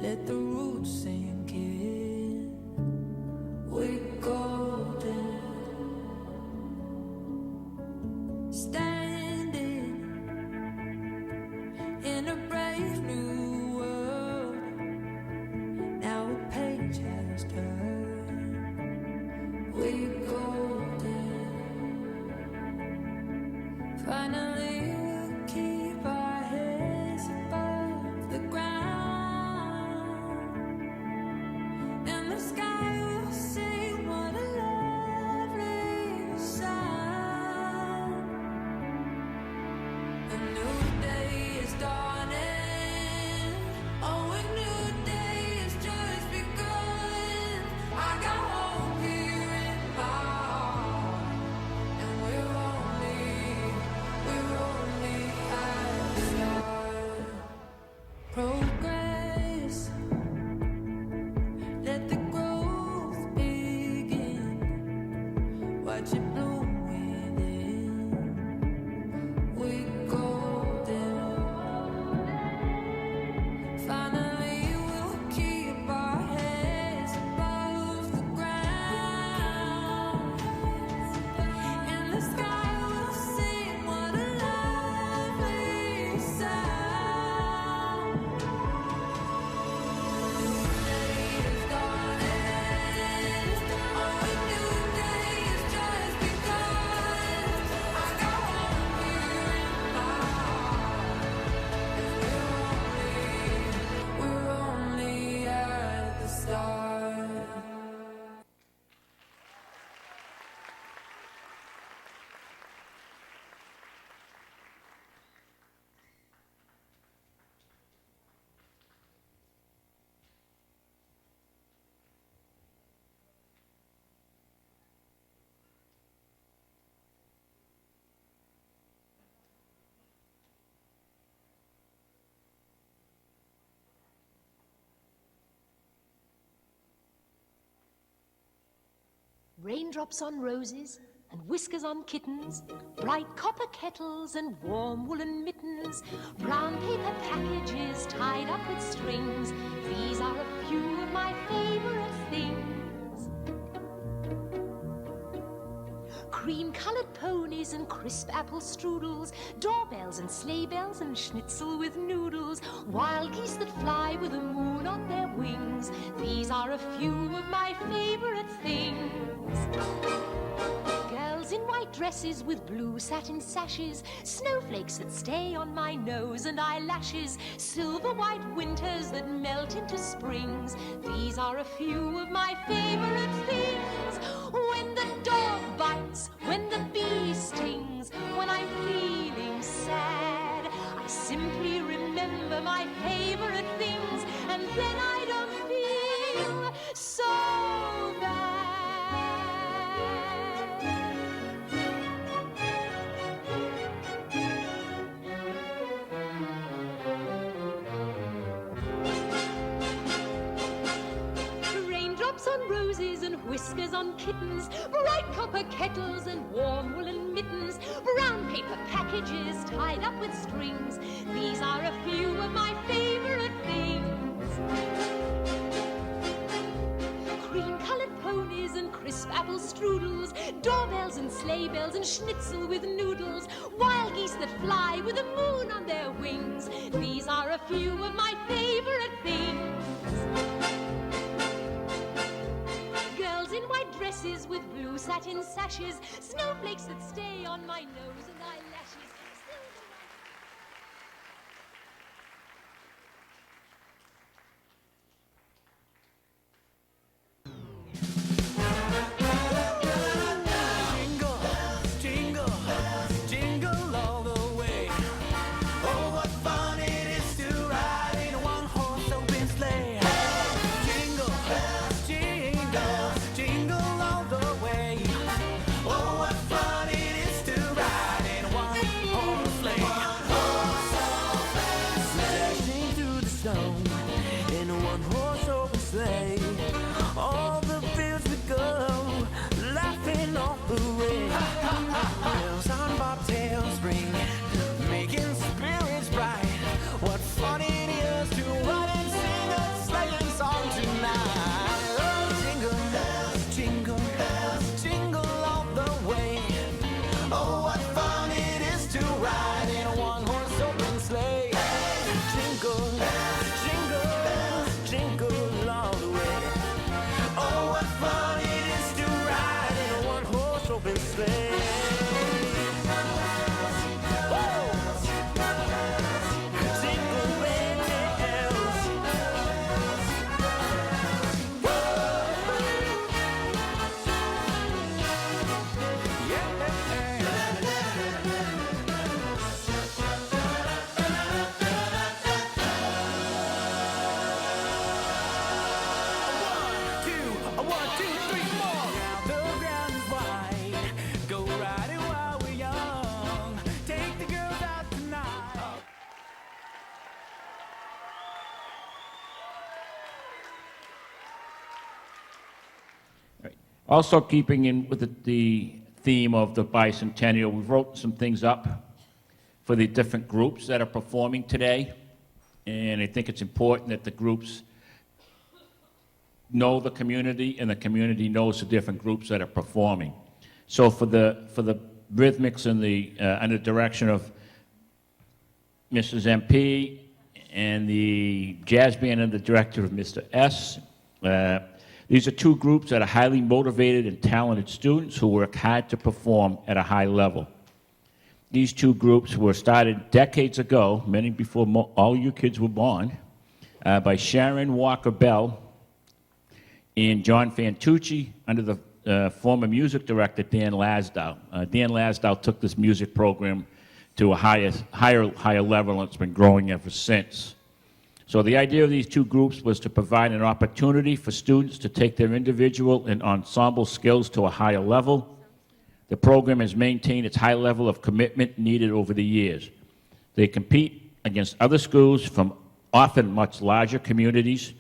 Let the roots sink in. We're golden, standing in a brave new world. Now a page has turned. We're golden. Finally, we'll keep our heads above the ground, and the sky will sing what a lovely sound. A new day is dawning. Oh, a new day is just begun. I got hope here in my heart, and we're only at the start. Progress, let the growth begin. Watch it bloom within. We're golden. Finally, we'll keep our heads above the ground, and the sky will sing what a lovely sound. New day is dawning. Oh, a new day is just begun. I got hope here in my heart, and we're only at the start. Raindrops on roses and whiskers on kittens, bright copper kettles and warm woolen mittens, brown paper packages tied up with strings. These are a few of my favorite things. Cream-colored ponies and crisp apple strudels, doorbells and sleigh bells and schnitzel with noodles, wild geese that fly with the moon on their wings. These are a few of my favorite things. Girls in white dresses with blue satin sashes, snowflakes that stay on my nose and eyelashes, silver white winters that melt into springs. These are a few of my favorite things. When the dog bites, when the bee stings, when I'm feeling sad, I simply remember my favorite things, and then I don't feel so bad. whiskers on kittens, bright copper kettles and warm woolen mittens, brown paper packages tied up with strings. These are a few of my favorite things. Cream-colored ponies and crisp apple strudels, doorbells and sleigh bells and schnitzel with noodles, wild geese that fly with the moon on their wings. These are a few of my favorite things. Girls in white dresses with blue satin sashes, snowflakes that stay on my nose and eyelashes. Jingle all the way. Oh, what fun it is to ride in a one-horse open sleigh. Jingle, jingle, jingle all the way. Oh, what fun it is to ride in a one-horse sleigh. Dashing through the snow in a one-horse open sleigh. All the fields we go, laughing all the way. Bells on bobtails ring, making spirits bright. What fun it is to ride and sing a sleighing song tonight. Oh, jingle bells, jingle bells, jingle all the way. Oh, what fun it is to ride in a one-horse open sleigh. Jingle bells, jingle bells, jingle all the way. Oh, what fun it is to ride in a one-horse open sleigh. Also keeping in with the theme of the bicentennial, we wrote some things up for the different groups that are performing today. And I think it's important that the groups know the community and the community knows the different groups that are performing. So for the rhythmics and under the direction of Mrs. MP and the jazz band under the director of Mr. S, these are two groups that are highly motivated and talented students who work hard to perform at a high level. These two groups were started decades ago, many before all you kids were born, by Sharon Walker Bell and John Fantucci under the former music director Dan Lasdow. Dan Lasdow took this music program to a higher level, and it's been growing ever since. So the idea of these two groups was to provide an opportunity for students to take their individual and ensemble skills to a higher level. The program has maintained its high level of commitment needed over the years. They compete against other schools from often much larger communities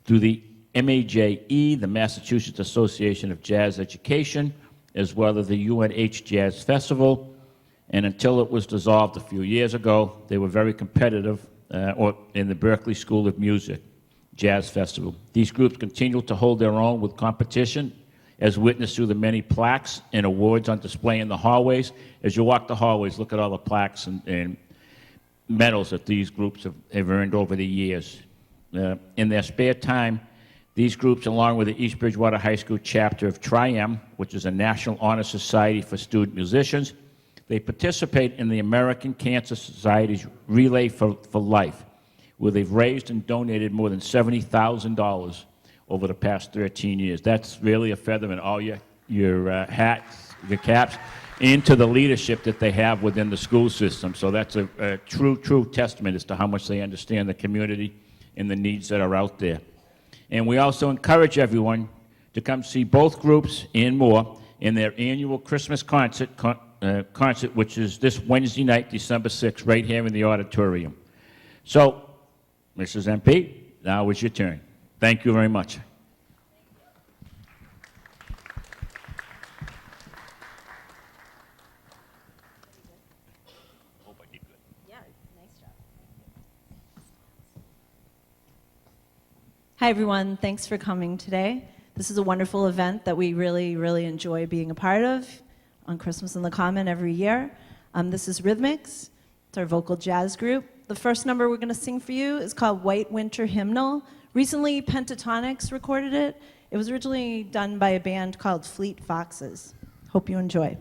through the MAJE, the Massachusetts Association of Jazz Education, as well as the UNH Jazz Festival. And until it was dissolved a few years ago, they were very competitive or in the Berklee School of Music Jazz Festival. These groups continue to hold their own with competition, as witnessed through the many plaques and awards on display in the hallways. As you walk the hallways, look at all the plaques and medals that these groups have earned over the years. In their spare time, these groups, along with the East Bridgewater High School chapter of Tri-M, which is a National Honor Society for Student Musicians, they participate in the American Cancer Society's Relay for Life, where they've raised and donated more than $70,000 over the past 13 years. That's really a feather in all your hats, your caps, into the leadership that they have within the school system. So that's a true testament as to how much they understand the community and the needs that are out there. And we also encourage everyone to come see both groups and more in their annual Christmas concert, which is this Wednesday night, December 6th, right here in the auditorium. So, Mrs. MP, now it's your turn. Thank you very much. Hi, everyone. Thanks for coming today. This is a wonderful event that we really, really enjoy being a part of on Christmas in the Common every year. This is Rhythmics. It's our vocal jazz group. The first number we're going to sing for you is called White Winter Hymnal. Recently, Pentatonics recorded it. It was originally done by a band called Fleet Foxes. Hope you enjoy.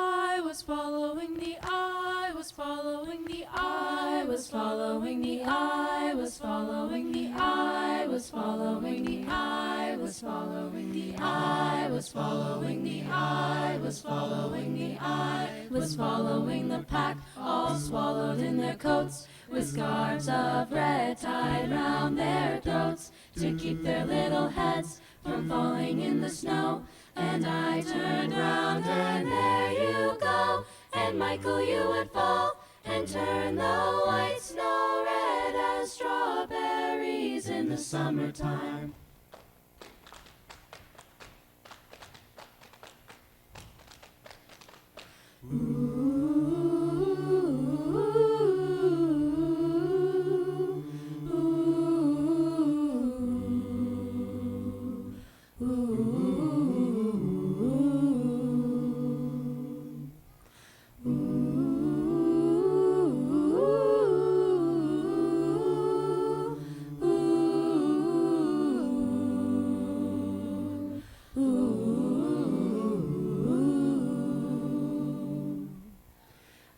I was following the I was following the I was following the I was following the I was following the I was following the I was following the I was following the I was following the pack, all swallowed in their coats, with scarves of red tied round their throats to keep their little heads from falling in the snow. And I turned round and there you go, and Michael, you would fall and turn the white snow red as strawberries in the summertime.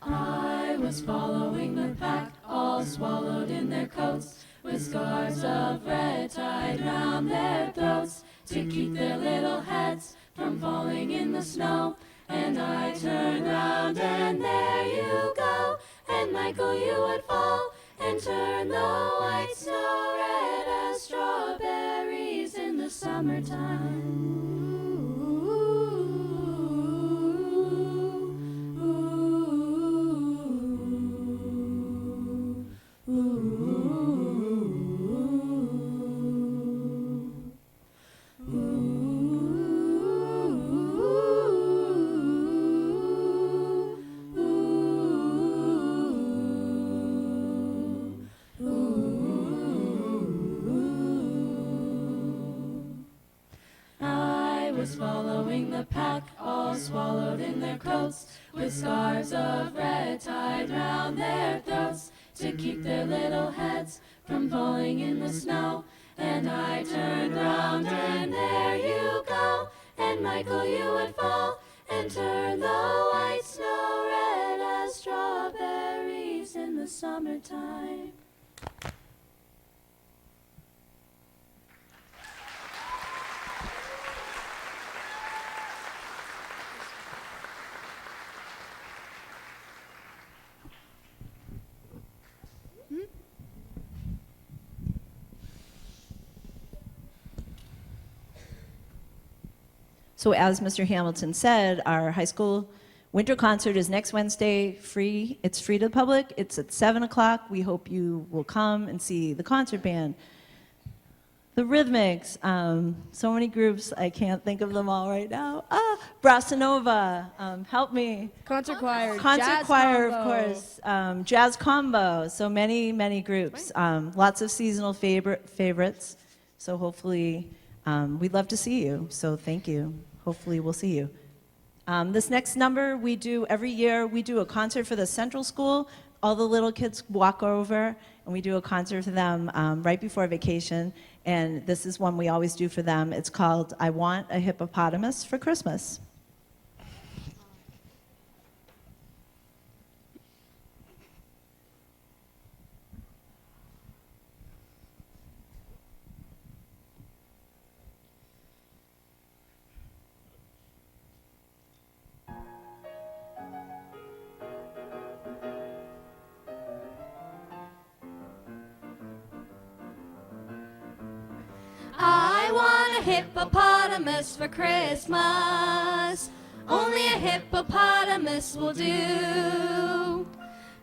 I was following the pack, all swallowed in their coats, with scarves of red tied round their throats to keep their little heads from falling in the snow. And I turned round and there you go, and Michael, you would fall and turn the white snow red as strawberries in the summertime. I was following the pack, all swallowed in their coats, with scarves of red tied round their throats to keep their little heads from falling in the snow. And I turned round and there you go, and Michael, you would fall and turn the white snow red as strawberries in the summertime. So as Mr. Hamilton said, our high school winter concert is next Wednesday, free. It's free to the public. It's at 7 o'clock. We hope you will come and see the concert band, the Rhythmics, so many groups, I can't think of them all right now. Bossa Nova, help me. Concert choir. Concert Jazz choir, combo. of course. Jazz combo, so many, many groups. Lots of seasonal favorites. So hopefully, we'd love to see you. So thank you. Hopefully we'll see you. This next number we do every year, we do a concert for the Central School. All the little kids walk over and we do a concert for them right before vacation. And this is one we always do for them. It's called I Want a Hippopotamus for Christmas. I want a hippopotamus for Christmas. only a hippopotamus will do.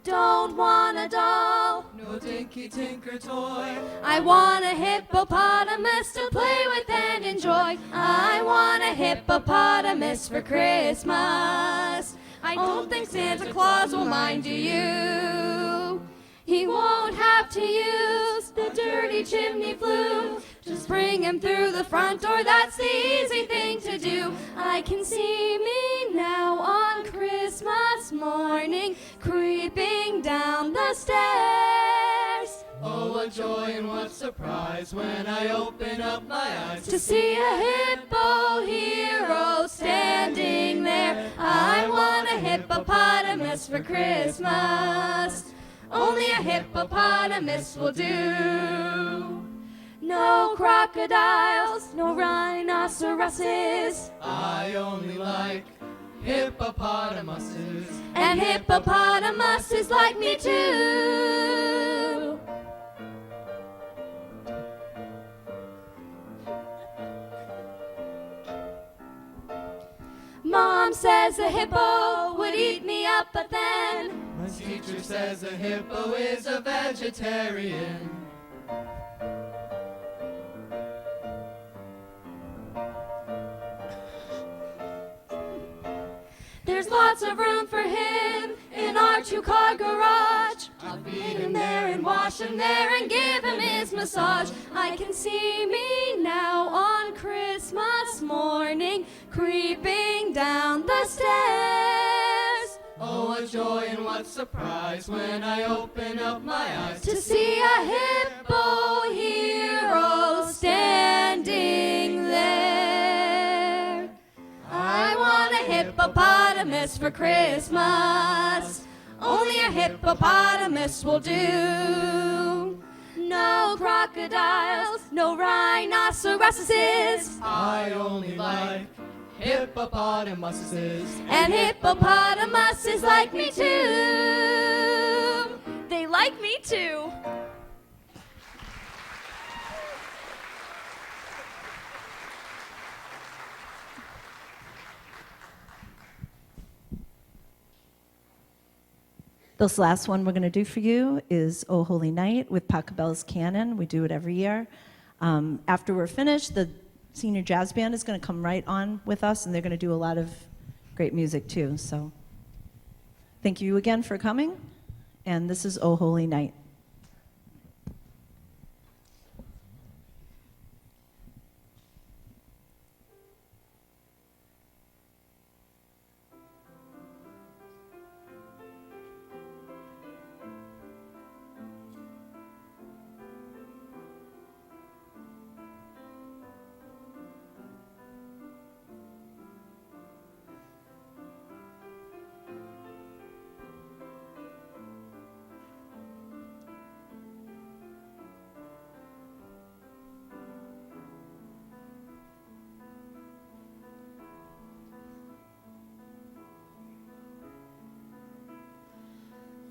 Don't want a doll, No dinky tinker toy. I want a hippopotamus to play with and enjoy. I want a hippopotamus for Christmas. I don't think Santa Claus will mind, do you? He won't have to use the dirty chimney flue. Just bring him through the front door, that's the easy thing to do. I can see me now on Christmas morning, creeping down the stairs. Oh, what joy and what surprise when I open up my eyes To see a hippo hero standing there. I want a hippopotamus for Christmas. Only a hippopotamus will do. No crocodiles, no rhinoceroses, I only like hippopotamuses. and hippopotamuses like me too. Mom says a hippo would eat me up, but then My teacher says a hippo is a vegetarian. there's lots of room for him in our two-car garage. I'll Feed him there and wash him there and give him his massage. I can see me now on Christmas morning, creeping down the stairs. Oh, what joy and what surprise when I open up my eyes To see a hippo hero standing there. I want a hippopotamus for Christmas. Only a hippopotamus will do. No crocodiles, no rhinoceroses, I only like hippopotamuses. and hippopotamuses like me too. They like me too. This last one we're going to do for you is O Holy Night with Pachelbel's Canon. We do it every year. After we're finished, the senior jazz band is going to come right on with us, and they're going to do a lot of great music too. So thank you again for coming, and this is O Holy Night.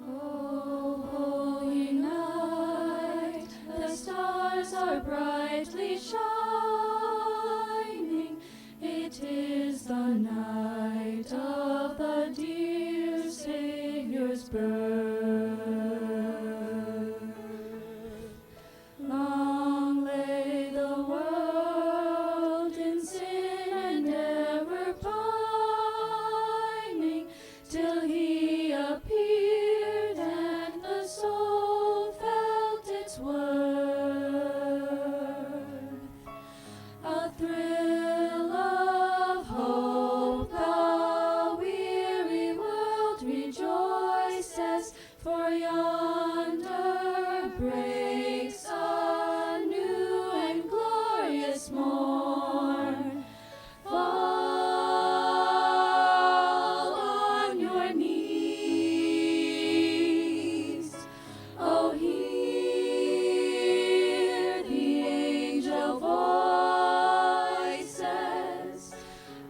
Oh, holy night, the stars are brightly shining. It is the night of the dear Savior's birth. Long lay the world in sin and ever pining, till he appeared and the soul felt its worth. A thrill of hope, the weary world rejoices, for yonder breaks a new and glorious morn. Fall on your knees. Oh, hear the angel voices.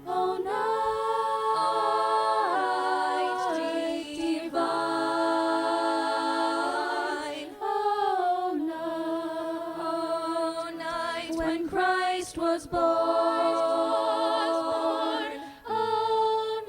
Oh, night divine. Oh, night when Christ was born. Oh,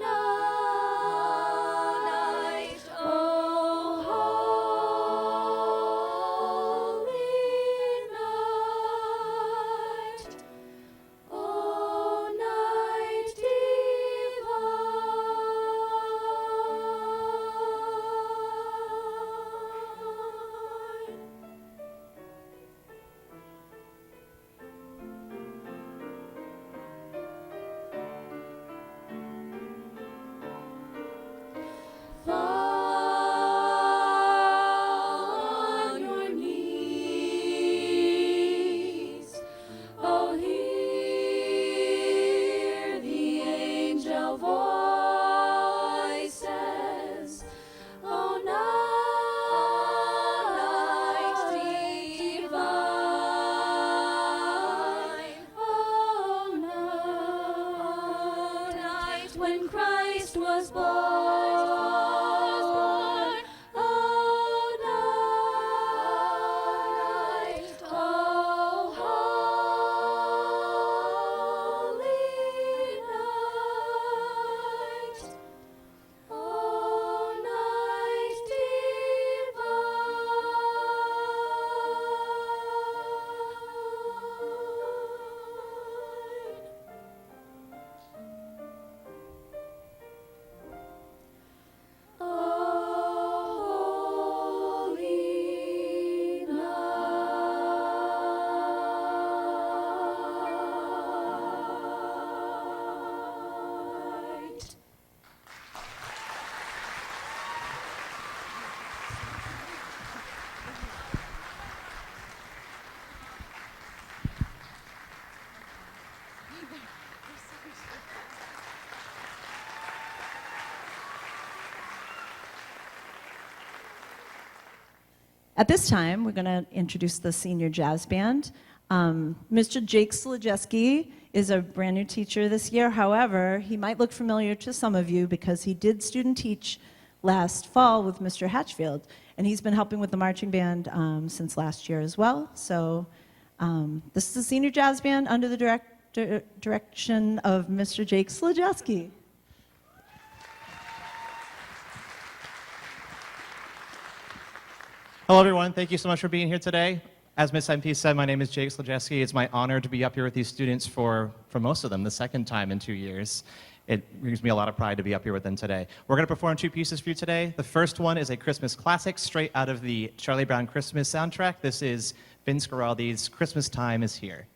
Christ was born. Oh, night, oh, holy night, oh, night divine. Oh, holy night. At this time, we're going to introduce the senior jazz band. Mr. Jake Slajewski is a brand new teacher this year. However, he might look familiar to some of you because he did student teach last fall with Mr. Hatchfield, and he's been helping with the marching band since last year as well. So this is the senior jazz band under the direction of Mr. Jake Slajewski. Hello, everyone. Thank you so much for being here today. As Ms. MP said, my name is Jake Slajewski. It's my honor to be up here with these students for most of them, the second time in 2 years. It brings me a lot of pride to be up here with them today. We're going to perform 2 pieces for you today. The first one is a Christmas classic straight out of the Charlie Brown Christmas soundtrack. This is Vince Guaraldi's Christmas Time is Here.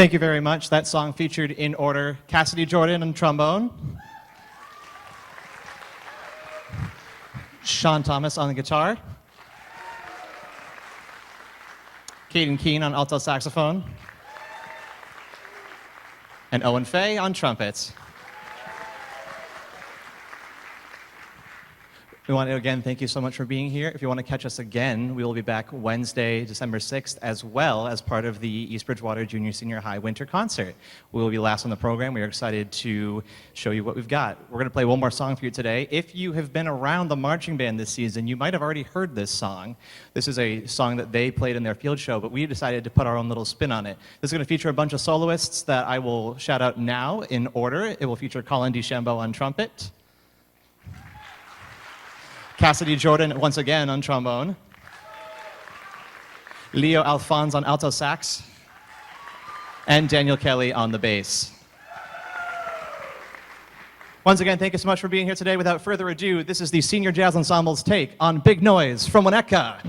Thank you very much. That song featured in order Cassidy Jordan on trombone, Sean Thomas on the guitar, Caden Keene on alto saxophone, and Owen Fay on trumpets. We want to again thank you so much for being here. If you want to catch us again, we will be back Wednesday, December 6th, as well as part of the East Bridgewater Junior Senior High Winter Concert. We will be last on the program. We are excited to show you what we've got. We're going to play one more song for you today. If you have been around the marching band this season, you might have already heard this song. This is a song that they played in their field show, but we decided to put our own little spin on it. This is going to feature a bunch of soloists that I will shout out now in order. It will feature Colin DeChambeau on trumpet, Cassidy Jordan, once again, on trombone, Leo Alphonse on alto sax, and Daniel Kelly on the bass. Once again, thank you so much for being here today. Without further ado, this is the Senior Jazz Ensemble's take on Big Noise from Winnetka.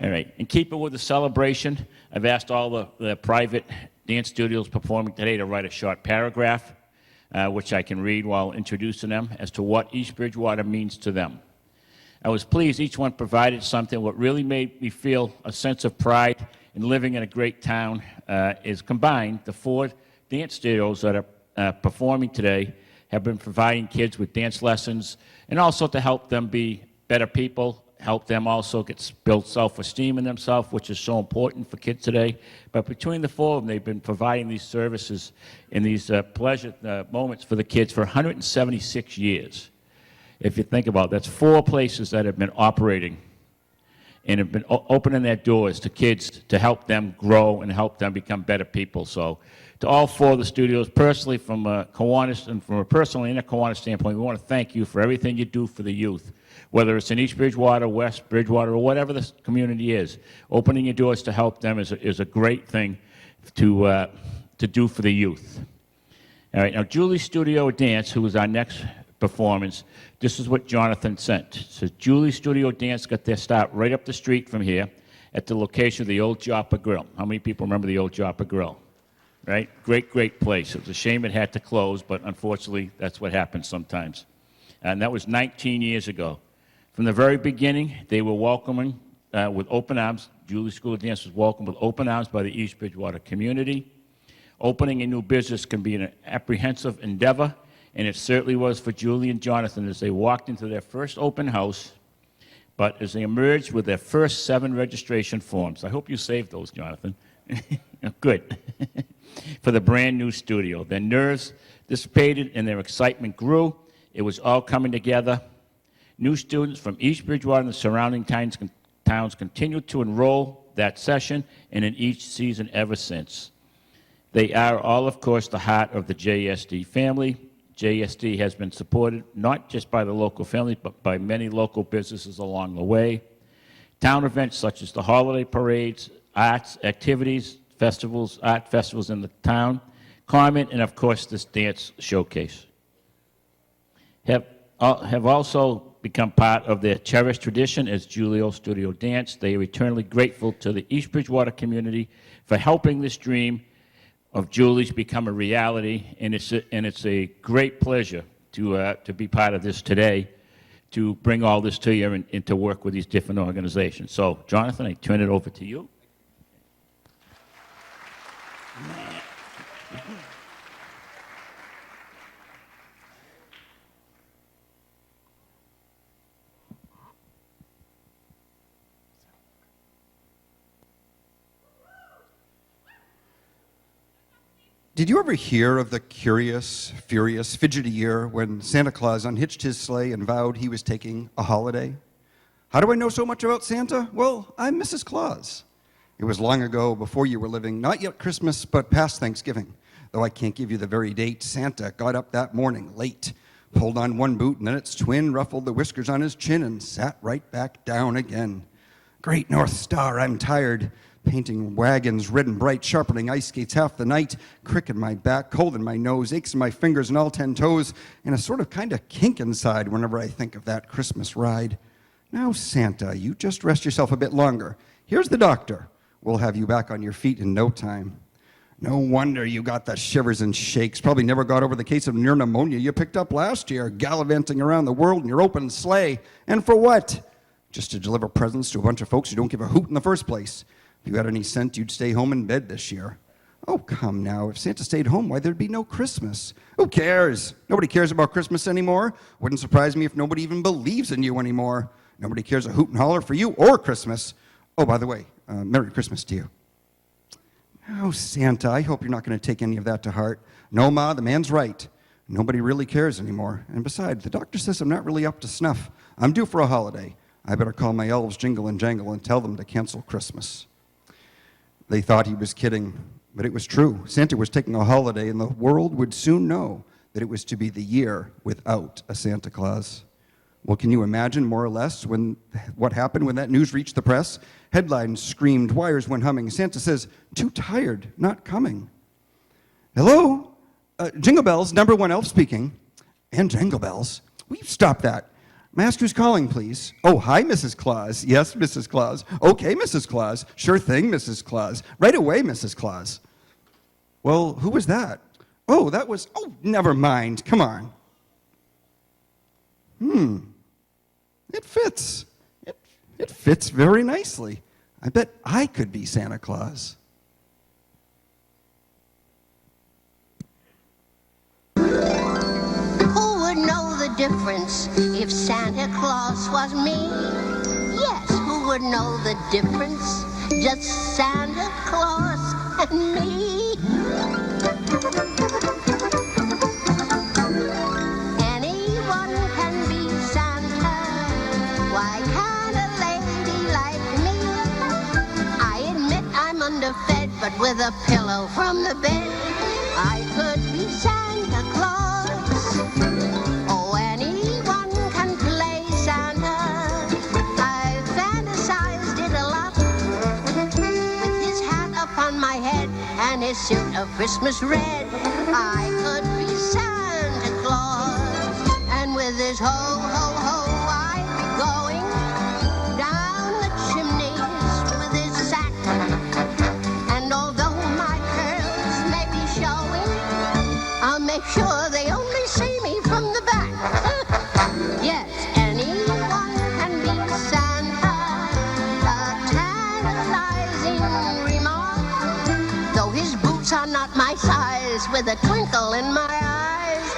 All right, and keep it with the celebration. I've asked all the private dance studios performing today to write a short paragraph, which I can read while introducing them, as to what East Bridgewater means to them. I was pleased each one provided something. What really made me feel a sense of pride in living in a great town is combined. The 4 dance studios that are performing today have been providing kids with dance lessons and also to help them be better people, help them also build self-esteem in themselves, which is so important for kids today. But between the 4 of them, they've been providing these services and these pleasure moments for the kids for 176 years. If you think about it, that's 4 places that have been operating and have been opening their doors to kids to help them grow and help them become better people. So to all 4 of the studios, personally from Kiwanis and from a personal and a Kiwanis standpoint, we want to thank you for everything you do for the youth, whether it's in East Bridgewater, West Bridgewater, or whatever the community is. Opening your doors to help them is a great thing to do for the youth. All right, now Julie's Studio Dance, who is our next performance, this is what Jonathan sent. It says, Julie's Studio Dance got their start right up the street from here at the location of the old Joppa Grill. How many people remember the old Joppa Grill? Right? Great, great place. It was a shame it had to close, but unfortunately, that's what happens sometimes. And that was 19 years ago. From the very beginning, they were welcoming with open arms. Julie's School of Dance was welcomed with open arms by the East Bridgewater community. Opening a new business can be an apprehensive endeavor, and it certainly was for Julie and Jonathan as they walked into their first open house, but as they emerged with their first 7 registration forms. I hope you saved those, Jonathan. Good. For the brand new studio. Their nerves dissipated and their excitement grew. It was all coming together. New students from East Bridgewater and the surrounding towns continued to enroll that session and in each season ever since. They are all, of course, the heart of the JSD family. JSD has been supported not just by the local family, but by many local businesses along the way. Town events such as the holiday parades, arts, activities, festivals, art festivals in the town, comment, and of course this dance showcase have also become part of their cherished tradition as Julio Studio Dance. They are eternally grateful to the East Bridgewater community for helping this dream of Julie's become a reality, and it's a great pleasure to be part of this today, to bring all this to you and to work with these different organizations. So, Jonathan, I turn it over to you. Did you ever hear of the curious, furious, fidgety year when Santa Claus unhitched his sleigh and vowed he was taking a holiday? How do I know so much about Santa? Well, I'm Mrs. Claus. It was long ago, before you were living, not yet Christmas, but past Thanksgiving. Though I can't give you the very date, Santa got up that morning late, pulled on one boot and then its twin, ruffled the whiskers on his chin, and sat right back down again. Great North Star, I'm tired. Painting wagons red and bright, sharpening ice skates half the night, crick in my back, cold in my nose, aches in my fingers and all 10 toes, and a sort of kind of kink inside whenever I think of that Christmas ride. Now, Santa, you just rest yourself a bit longer. Here's the doctor. We'll have you back on your feet in no time. No wonder you got the shivers and shakes. Probably never got over the case of near pneumonia you picked up last year, gallivanting around the world in your open sleigh. And for what? Just to deliver presents to a bunch of folks who don't give a hoot in the first place. If you had any sense, you'd stay home in bed this year. Oh, come now. If Santa stayed home, why, there'd be no Christmas. Who cares? Nobody cares about Christmas anymore. Wouldn't surprise me if nobody even believes in you anymore. Nobody cares a hoot and holler for you or Christmas. Oh, by the way, Merry Christmas to you. Oh, Santa, I hope you're not going to take any of that to heart. No, Ma, the man's right. Nobody really cares anymore. And besides, the doctor says I'm not really up to snuff. I'm due for a holiday. I better call my elves jingle and jangle and tell them to cancel Christmas. They thought he was kidding, but it was true. Santa was taking a holiday, and the world would soon know that it was to be the year without a Santa Claus. Well, can you imagine, more or less, what happened when that news reached the press? Headlines screamed, wires went humming. Santa says, too tired, not coming. Hello? Jingle Bells, number 1 elf speaking. And Jingle Bells. Will you stop that? May I ask who's calling, please? Oh, hi, Mrs. Claus. Yes, Mrs. Claus. Okay, Mrs. Claus. Sure thing, Mrs. Claus. Right away, Mrs. Claus. Well, who was that? Oh, that was... Oh, never mind. Come on. It fits. It fits very nicely. I bet I could be Santa Claus. Who would know the difference if Santa Claus was me? Yes, who would know the difference? Just Santa Claus and me. Anyone can be Santa. Why can't a lady like me? I admit I'm underfed, but with a pillow from the bed, I could be Santa Claus. Oh, anyone can play Santa. I fantasized it a lot. With his hat upon my head and his suit of Christmas red, I could be Santa Claus. And with his ho, ho, ho, I'd be going down the chimneys with his sack. And although my curls may be showing, I'll make sure they only see me from the back. Yes, anyone can be Santa, a tantalizing remark. Though his boots are not my size, with a twinkle in my eyes,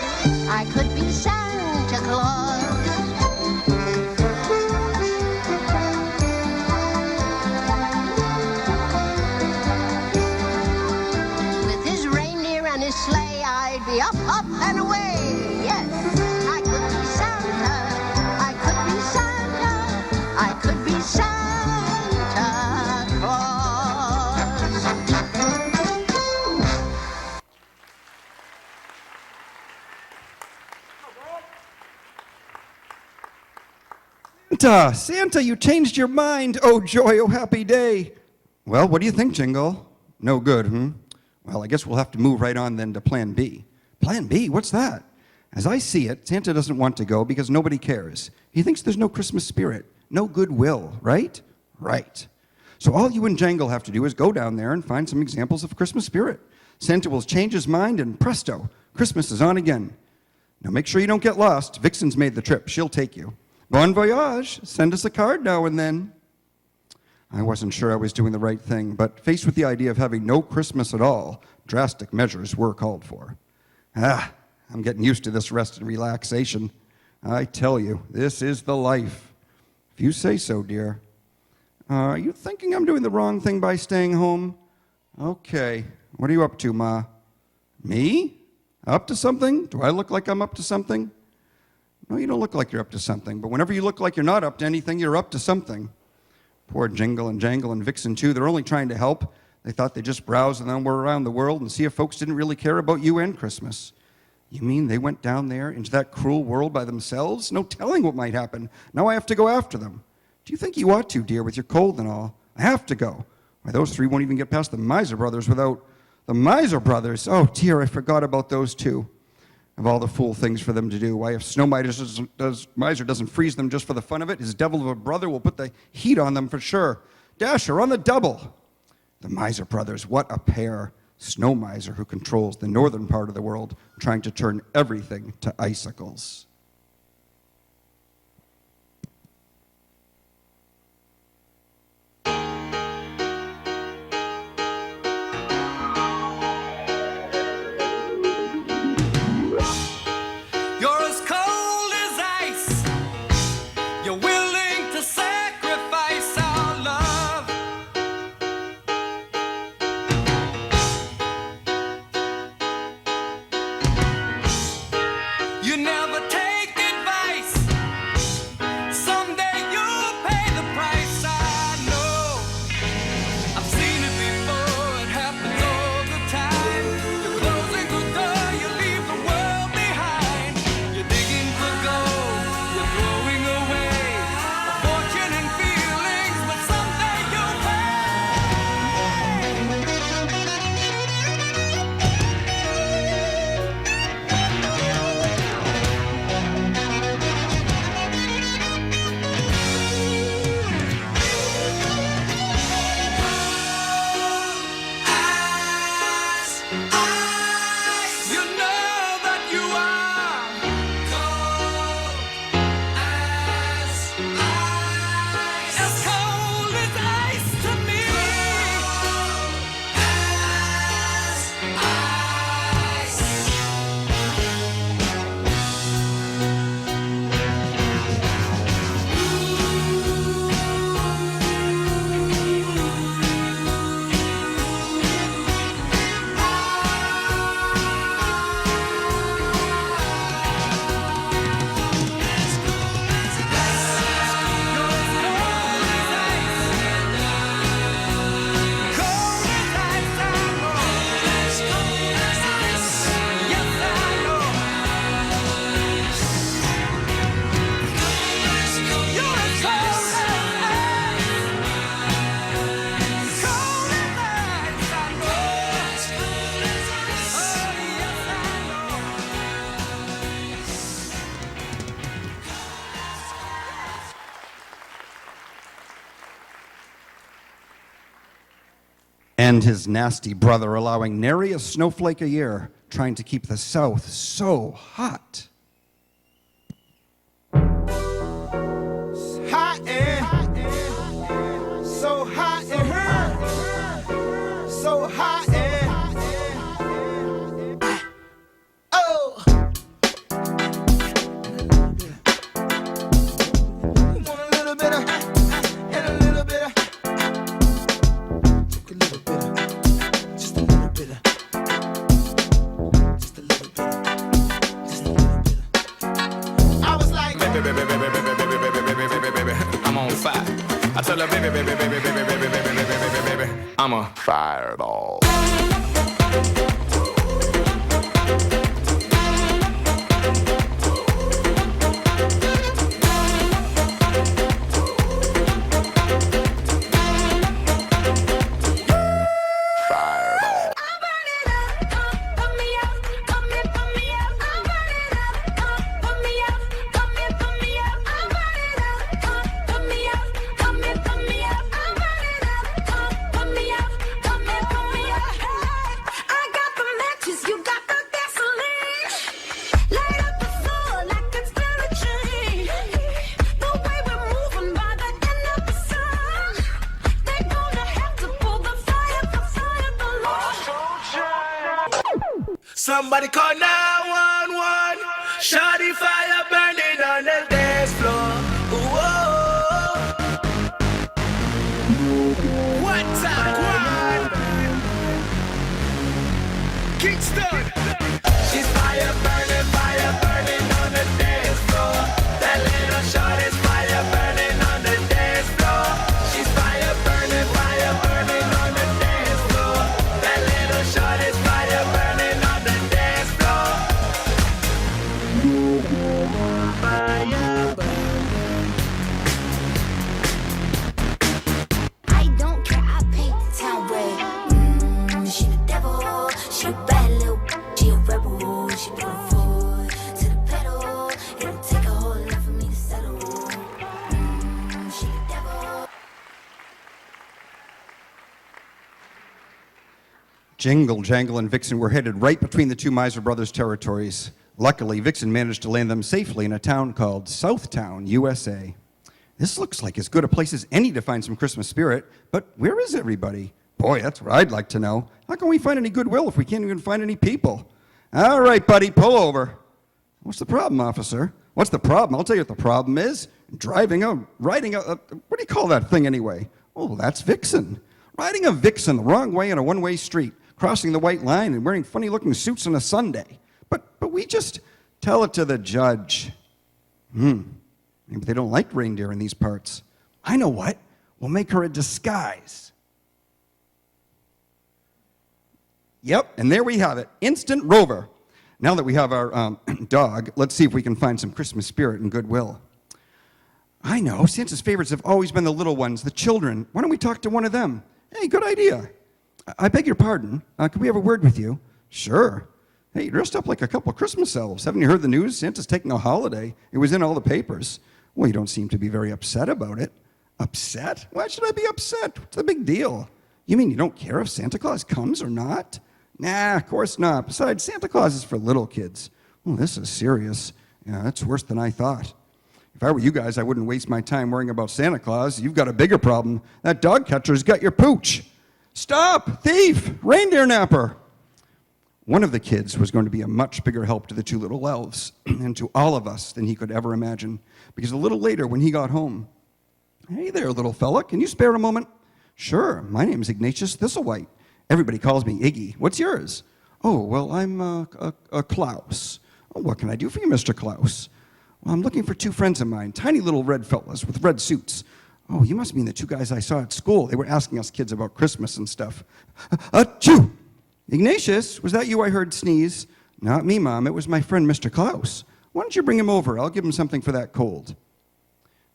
I could be Santa Claus. With his reindeer and his sleigh, I'd be up, up and away. Yes, I could be Santa. I could be Santa. I could be Santa Claus. Santa, you changed your mind. Oh, joy, oh, happy day. Well, what do you think, Jingle? No good, Well, I guess we'll have to move right on then to Plan B. Plan B? What's that? As I see it, Santa doesn't want to go because nobody cares. He thinks there's no Christmas spirit, no goodwill, right? Right. So all you and Jangle have to do is go down there and find some examples of Christmas spirit. Santa will change his mind and presto, Christmas is on again. Now make sure you don't get lost. Vixen's made the trip. She'll take you. Bon voyage. Send us a card now and then. I wasn't sure I was doing the right thing, but faced with the idea of having no Christmas at all, drastic measures were called for. I'm getting used to this rest and relaxation. I tell you, this is the life. If you say so, dear. Are you thinking I'm doing the wrong thing by staying home? Okay. What are you up to, Ma? Me? Up to something? Do I look like I'm up to something? No, you don't look like you're up to something, but whenever you look like you're not up to anything, you're up to something. Poor Jingle and Jangle and Vixen, too. They're only trying to help. They thought they'd just browse and then around the world and see if folks didn't really care about you and Christmas. You mean they went down there into that cruel world by themselves? No telling what might happen. Now I have to go after them. Do you think you ought to, dear, with your cold and all? I have to go. Why, those three won't even get past the Miser Brothers without... The Miser Brothers? Oh, dear, I forgot about those two. Of all the fool things for them to do. Why, if Snow Miser doesn't freeze them just for the fun of it, his devil of a brother will put the heat on them for sure. Dasher, on the double. The Miser Brothers, what a pair. Snow Miser, who controls the northern part of the world, trying to turn everything to icicles. You're as cold as ice. You're willing to sacrifice our love. You never take And his nasty brother allowing nary a snowflake a year, trying to keep the South so hot. Hot and so hot and so hot and oh. Want a little bit of and a little bit of, take a little bit of, just a little bit of, just a little bit of, just a little bit of. I was like, baby, baby, baby, baby, baby, baby, baby, baby, baby, I'm on fire. I tell her, baby, baby, baby, baby, baby, baby, baby, baby, baby, I'm a fireball. somebody call 911. Shawty fire burning on the dance floor. Whoa. What's up, Quad? Kingston. She's fire burning on the dance floor. That little shawty's fire burning on the dance floor. She's fire burning on the dance floor. That little shawty's fire burning on the dance floor. Fire burning. I don't care, I paint the town red. She the devil, she a bad little, she a rebel, she put her foot to the pedal. It'll take a whole lot for me to settle. She the devil. Jingle, Jangle, and Vixen were headed right between the two Miser Brothers territories. Luckily, Vixen managed to land them safely in a town called Southtown, USA. This looks like as good a place as any to find some Christmas spirit, but where is everybody? Boy, that's what I'd like to know. How can we find any goodwill if we can't even find any people? All right, buddy, pull over. What's the problem, officer? What's the problem? I'll tell you what the problem is. Riding a, what do you call that thing anyway? Oh, that's Vixen. Riding a Vixen the wrong way on a one-way street, crossing the white line and wearing funny-looking suits on a Sunday. But we just tell it to the judge. Maybe they don't like reindeer in these parts. I know what. We'll make her a disguise. Yep, and there we have it. Instant Rover. Now that we have our dog, let's see if we can find some Christmas spirit and goodwill. I know, Santa's favorites have always been the little ones, the children. Why don't we talk to one of them? Hey, good idea. I beg your pardon. Could we have a word with you? Sure. Hey, you dressed up like a couple of Christmas elves. Haven't you heard the news? Santa's taking a holiday. It was in all the papers. Well, you don't seem to be very upset about it. Upset? Why should I be upset? What's the big deal? You mean you don't care if Santa Claus comes or not? Nah, of course not. Besides, Santa Claus is for little kids. Well, this is serious. Yeah, that's worse than I thought. If I were you guys, I wouldn't waste my time worrying about Santa Claus. You've got a bigger problem. That dog catcher's got your pooch. Stop! Thief! Reindeer napper! One of the kids was going to be a much bigger help to the two little elves and to all of us than he could ever imagine. Because a little later, when he got home, hey there, little fella, can you spare a moment? Sure, my name's Ignatius Thistlewhite. Everybody calls me Iggy. What's yours? Oh, well, I'm a Klaus. Oh, what can I do for you, Mr. Klaus? Well, I'm looking for two friends of mine, tiny little red fellas with red suits. Oh, you must mean the two guys I saw at school. They were asking us kids about Christmas and stuff. Achoo! Ignatius, was that you I heard sneeze? Not me, Mom. It was my friend, Mr. Klaus. Why don't you bring him over? I'll give him something for that cold.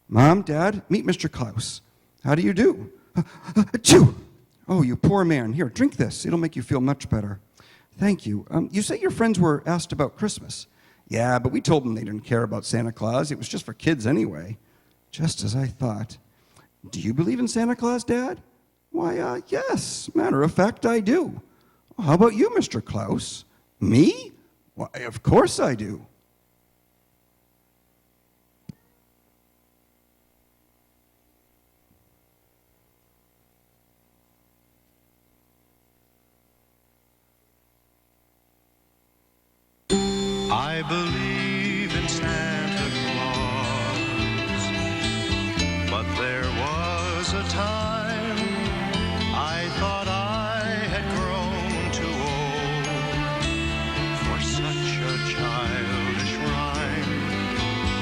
Mom, Dad, meet Mr. Klaus. How do you do? Achoo! Oh, you poor man. Here, drink this. It'll make you feel much better. Thank you. You say your friends were asked about Christmas. Yeah, but we told them they didn't care about Santa Claus. It was just for kids anyway. Just as I thought. Do you believe in Santa Claus, Dad? Why, yes, matter of fact, I do. How about you, Mr. Klaus? Me? Why, of course I do. I believe in Santa Claus, but there was a time I thought I had grown too old for such a childish rhyme.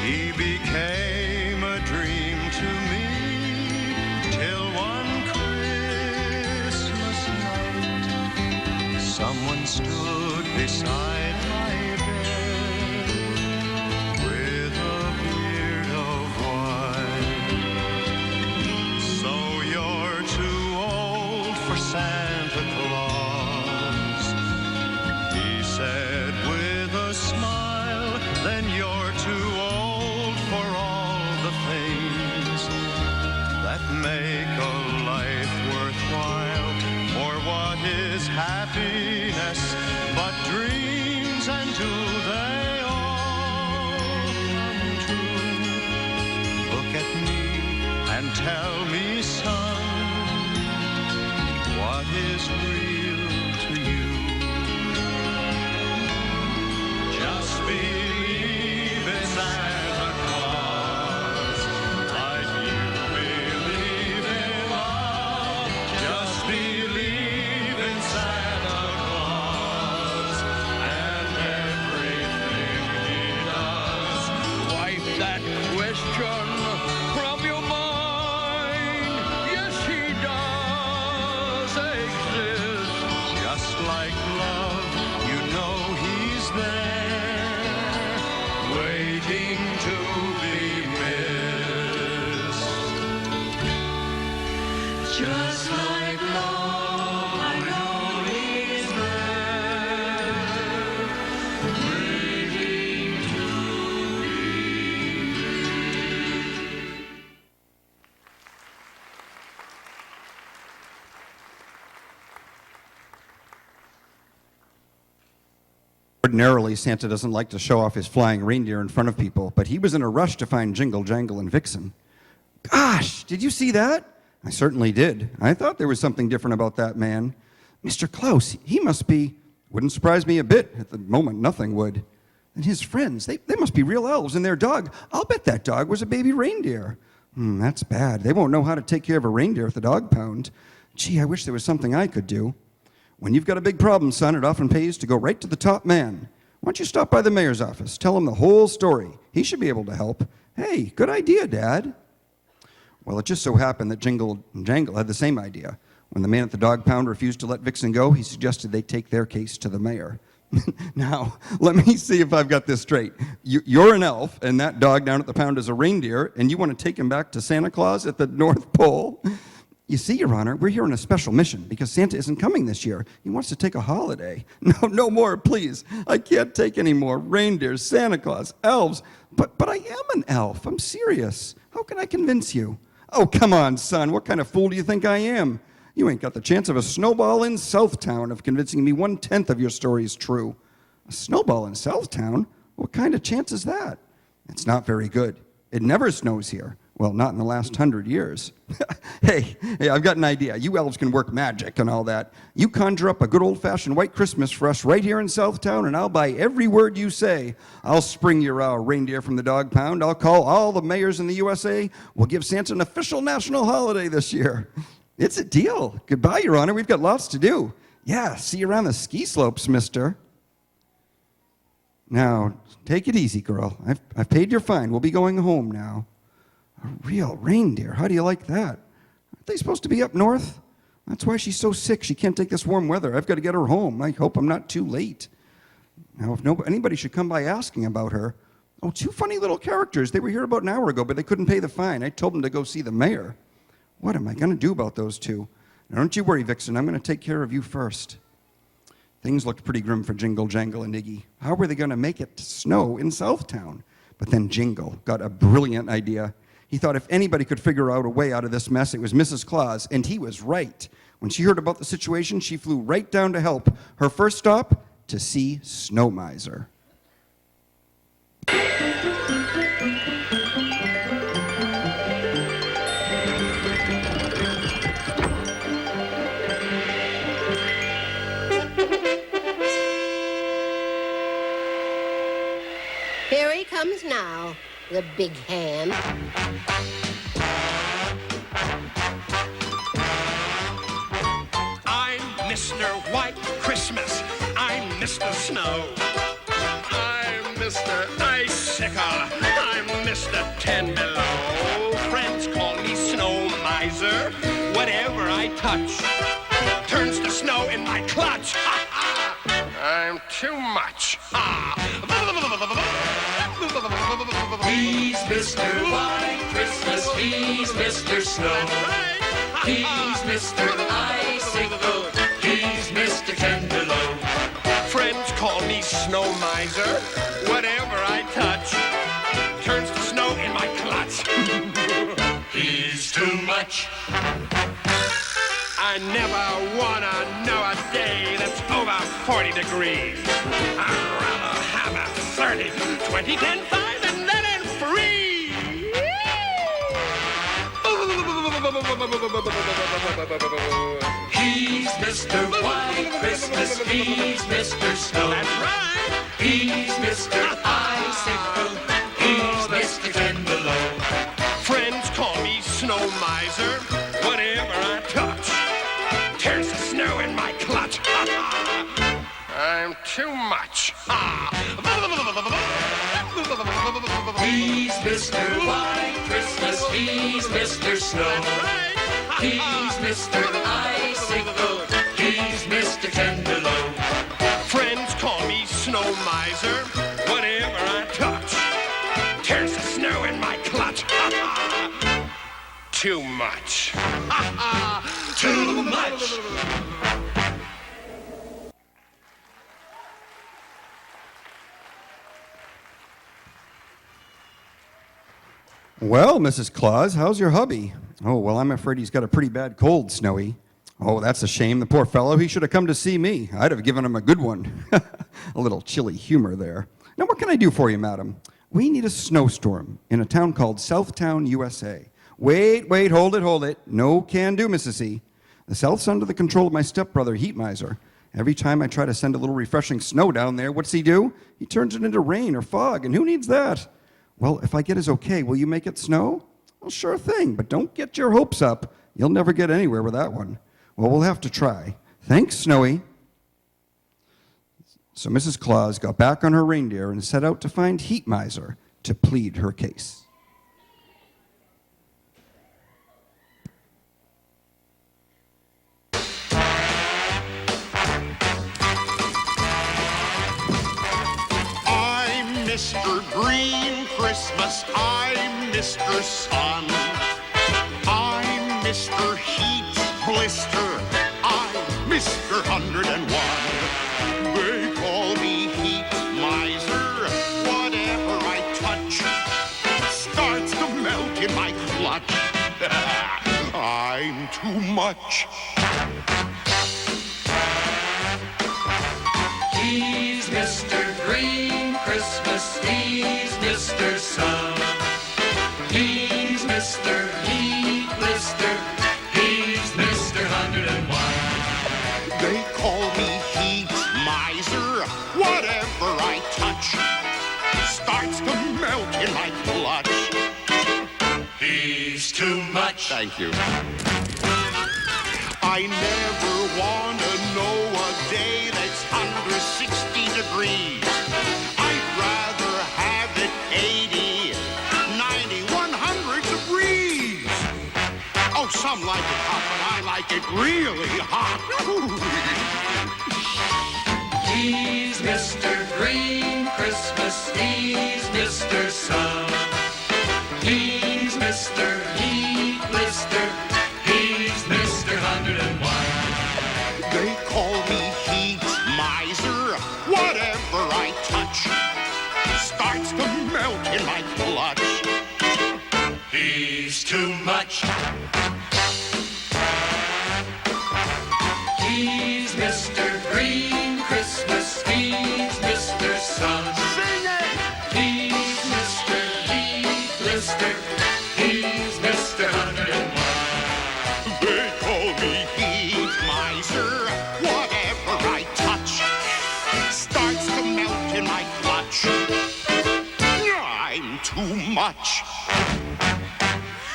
He became a dream to me till one Christmas night someone stood beside my bed with a beard of white. So you're too old for Santa Claus, he said with a smile. Then you're too old for all the things that make a life worthwhile. For what is happiness but dreams, and do they all come true? Look at me and tell me, son, what is real to you? Just believe in Santa Claus, like you believe in love. Just believe in Santa Claus and everything he does. Wipe that question from your mind. Yes, he does exist. Just like love, you know he's there, waiting to be missed. Just like love, I know he's there, waiting to be Ordinarily, Santa doesn't like to show off his flying reindeer in front of people, but he was in a rush to find Jingle, Jangle, and Vixen. Gosh, did you see that? I certainly did. I thought there was something different about that man. Mr. Klaus, he must be, wouldn't surprise me a bit. At the moment, nothing would. And his friends, they must be real elves, and their dog, I'll bet that dog was a baby reindeer. That's bad. They won't know how to take care of a reindeer at the dog pound. Gee, I wish there was something I could do. When you've got a big problem, son, it often pays to go right to the top man. Why don't you stop by the mayor's office? Tell him the whole story. He should be able to help. Hey, good idea, Dad. Well, it just so happened that Jingle and Jangle had the same idea. When the man at the dog pound refused to let Vixen go, he suggested they take their case to the mayor. Now, let me see if I've got this straight. You're an elf, and that dog down at the pound is a reindeer, and you want to take him back to Santa Claus at the North Pole? You see, Your Honor, we're here on a special mission because Santa isn't coming this year. He wants to take a holiday. No more, please. I can't take any more reindeers, Santa Claus, elves. But I am an elf. I'm serious. How can I convince you? Oh, come on, son. What kind of fool do you think I am? You ain't got the chance of a snowball in Southtown of convincing me 1/10 of your story is true. A snowball in Southtown? What kind of chance is that? It's not very good. It never snows here. Well, not in the last 100 years. Hey, I've got an idea. You elves can work magic and all that. You conjure up a good old-fashioned white Christmas for us right here in Southtown, and I'll buy every word you say. I'll spring your reindeer from the dog pound. I'll call all the mayors in the USA. We'll give Santa an official national holiday this year. It's a deal. Goodbye, Your Honor. We've got lots to do. Yeah, see you around the ski slopes, mister. Now, take it easy, girl. I've paid your fine. We'll be going home now. A real reindeer. How do you like that? Aren't they supposed to be up north? That's why she's so sick. She can't take this warm weather. I've got to get her home. I hope I'm not too late. Now, if anybody should come by asking about her, oh, two funny little characters. They were here about an hour ago, but they couldn't pay the fine. I told them to go see the mayor. What am I going to do about those two? Now, don't you worry, Vixen. I'm going to take care of you first. Things looked pretty grim for Jingle, Jangle, and Iggy. How were they going to make it snow in Southtown? But then Jingle got a brilliant idea. He thought if anybody could figure out a way out of this mess, it was Mrs. Claus, and he was right. When she heard about the situation, she flew right down to help. Her first stop, to see Snow Miser. Here he comes now, the big hand. I'm Mr. White Christmas. I'm Mr. Snow. I'm Mr. Icicle. I'm Mr. 10 Below. Friends call me Snow Miser. Whatever I touch turns to snow in my clutch. I'm too much. He's Mr. White Christmas, he's Mr. Snow. He's Mr. Icicle, he's Mr. 10 Below. Friends call me Snow Miser. Whatever I touch turns to snow in my clutch. He's too much. I never wanna know a day that's over 40 degrees. I'd rather have a 30, 20, 10, 5, and then in free. He's Mr. White Christmas, he's Mr. Snow. That's right. He's Mr. Icicle, he's Mr. 10 Below. Friends call me Snow Miser. Whatever I touch turns to snow in my clutch. I'm too much. He's Mr. White Christmas, he's Mr. Snow. He's Mr. Icicle, he's Mr. 10 Below. Friends call me Snow Miser. Whatever I touch turns to snow in my clutch. Too much. Too much. Well, Mrs. Claus, how's your hubby? Oh, well, I'm afraid he's got a pretty bad cold, Snowy. Oh, that's a shame. The poor fellow, he should have come to see me. I'd have given him a good one. A little chilly humor there. Now, what can I do for you, madam? We need a snowstorm in a town called Southtown, USA. Wait, hold it. No can do, Mrs. C. The South's under the control of my stepbrother, Heat Miser. Every time I try to send a little refreshing snow down there, what's he do? He turns it into rain or fog, and who needs that? Well, if I get his okay, will you make it snow? Well, sure thing, but don't get your hopes up. You'll never get anywhere with that one. Well, we'll have to try. Thanks, Snowy. So Mrs. Claus got back on her reindeer and set out to find Heat Miser to plead her case. I'm Mr. Green Christmas, I'm Mr. Sun. I'm Mr. Heat Blister, I'm Mr. 101. They call me Heat Miser, whatever I touch starts to melt in my clutch. I'm too much. He's Mr. Green Christmas, he's Mr. Sun. He's Mr. Heat Blister, he's Mr. 101. They call me Heat Miser, whatever I touch starts to melt in my clutch. He's too much. Thank you. I never want to know a day that's under 60 degrees. I'd rather have it 80, 90, 100 degrees. Oh, some like it hot, but I like it really hot. He's Mr. Green Christmas, he's Mr. Sun. He's Mr. Heat Blister, he's Mr. 101. They call me Heat Miser, whatever I touch starts to melt in my clutch. He's They call me heat miser. Whatever I touch starts to melt in my clutch. I'm too much.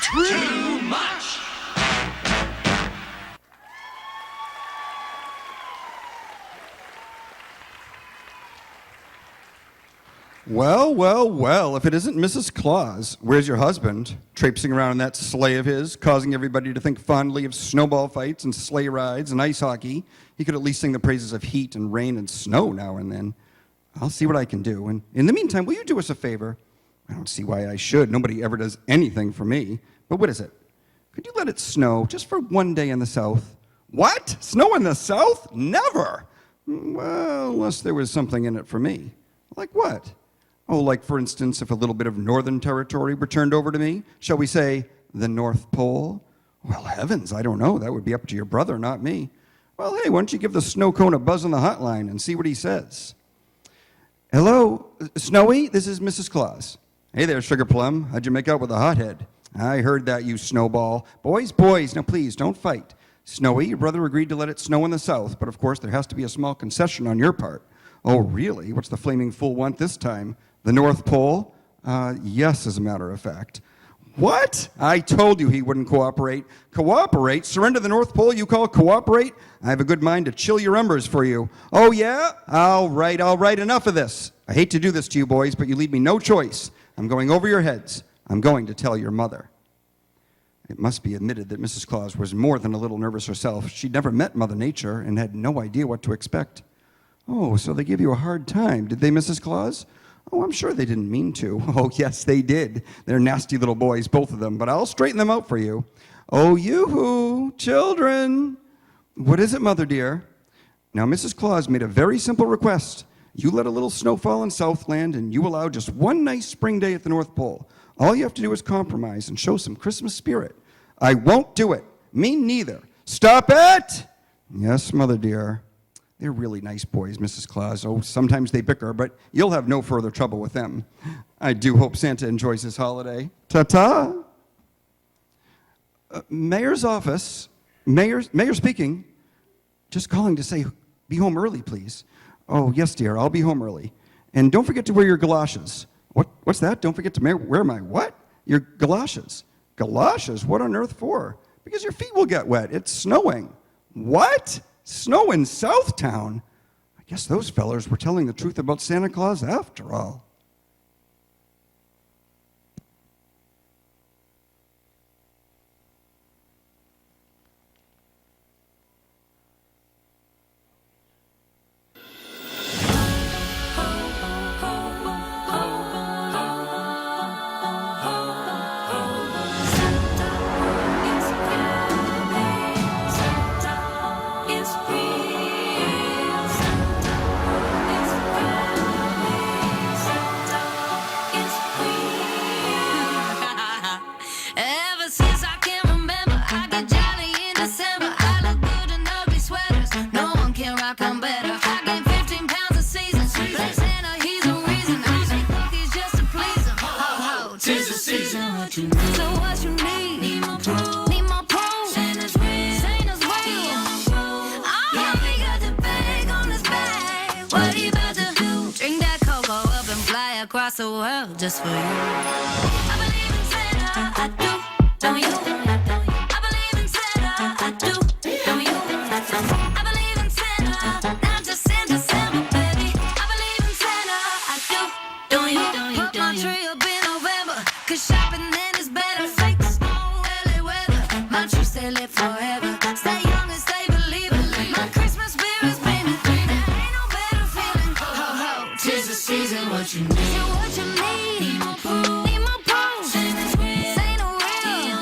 Too much. Well, well, well, if it isn't Mrs. Claus, where's your husband? Traipsing around in that sleigh of his, causing everybody to think fondly of snowball fights and sleigh rides and ice hockey. He could at least sing the praises of heat and rain and snow now and then. I'll see what I can do. And in the meantime, will you do us a favor? I don't see why I should. Nobody ever does anything for me. But what is it? Could you let it snow just for one day in the South? What? Snow in the South? Never! Well, unless there was something in it for me. Like what? Oh, like, for instance, if a little bit of northern territory were turned over to me, shall we say, the North Pole? Well, heavens, I don't know. That would be up to your brother, not me. Well, hey, why don't you give the snow cone a buzz on the hotline and see what he says? Hello, Snowy, this is Mrs. Claus. Hey there, Sugar Plum. How'd you make out with a hothead? I heard that, you snowball. Boys, now please, don't fight. Snowy, your brother agreed to let it snow in the South, but of course there has to be a small concession on your part. Oh, really? What's the flaming fool want this time? The North Pole? Yes, as a matter of fact. What? I told you he wouldn't cooperate. Cooperate? Surrender the North Pole you call cooperate? I have a good mind to chill your embers for you. Oh, yeah? All right, enough of this. I hate to do this to you boys, but you leave me no choice. I'm going over your heads. I'm going to tell your mother. It must be admitted that Mrs. Claus was more than a little nervous herself. She'd never met Mother Nature and had no idea what to expect. Oh, so they give you a hard time, did they, Mrs. Claus? Oh, I'm sure they didn't mean to. Oh, yes, they did. They're nasty little boys, both of them, but I'll straighten them out for you. Oh, yoo-hoo, children. What is it, Mother dear? Now, Mrs. Claus made a very simple request. You let a little snow fall in Southland, and you allow just one nice spring day at the North Pole. All you have to do is compromise and show some Christmas spirit. I won't do it. Me neither. Stop it! Yes, Mother dear. They're really nice boys, Mrs. Claus. Oh, sometimes they bicker, but you'll have no further trouble with them. I do hope Santa enjoys his holiday. Ta-ta! Mayor's office. Mayor speaking. Just calling to say, be home early, please. Oh, yes, dear, I'll be home early. And don't forget to wear your galoshes. What's that? Don't forget to wear my what? Your galoshes. Galoshes? What on earth for? Because your feet will get wet. It's snowing. What? Snow in Southtown? I guess those fellers were telling the truth about Santa Claus after all. Ever since I can remember, I get jolly in December. I look good in ugly sweaters. No one can rock 'em better. I gained 15 pounds a season. Play Santa, he's a reason. I make cookies just to please him. Ho, ho, 'tis the season. What you need? So what you need? Need more proof. Need more proof. Santa's real. Santa's real. Oh, he got the bag on his back. What he about to do? Drink that cocoa up and fly across the world just for you. I believe in Santa, I do. Don't you? I believe in Santa, I do. Don't you? I believe in Santa, not just in December, baby. I believe in Santa, I do. Don't you? Put my tree up in November, 'cause shopping then is better. Fake the snow, early weather. My tree stay lit forever. Stay young and stay believing. My Christmas spirit's beaming. There ain't no better feeling. Ho, ho, ho, 'tis the season. What you need? So what you need? Need more proof. Need more proof. Santa's real. Santa real.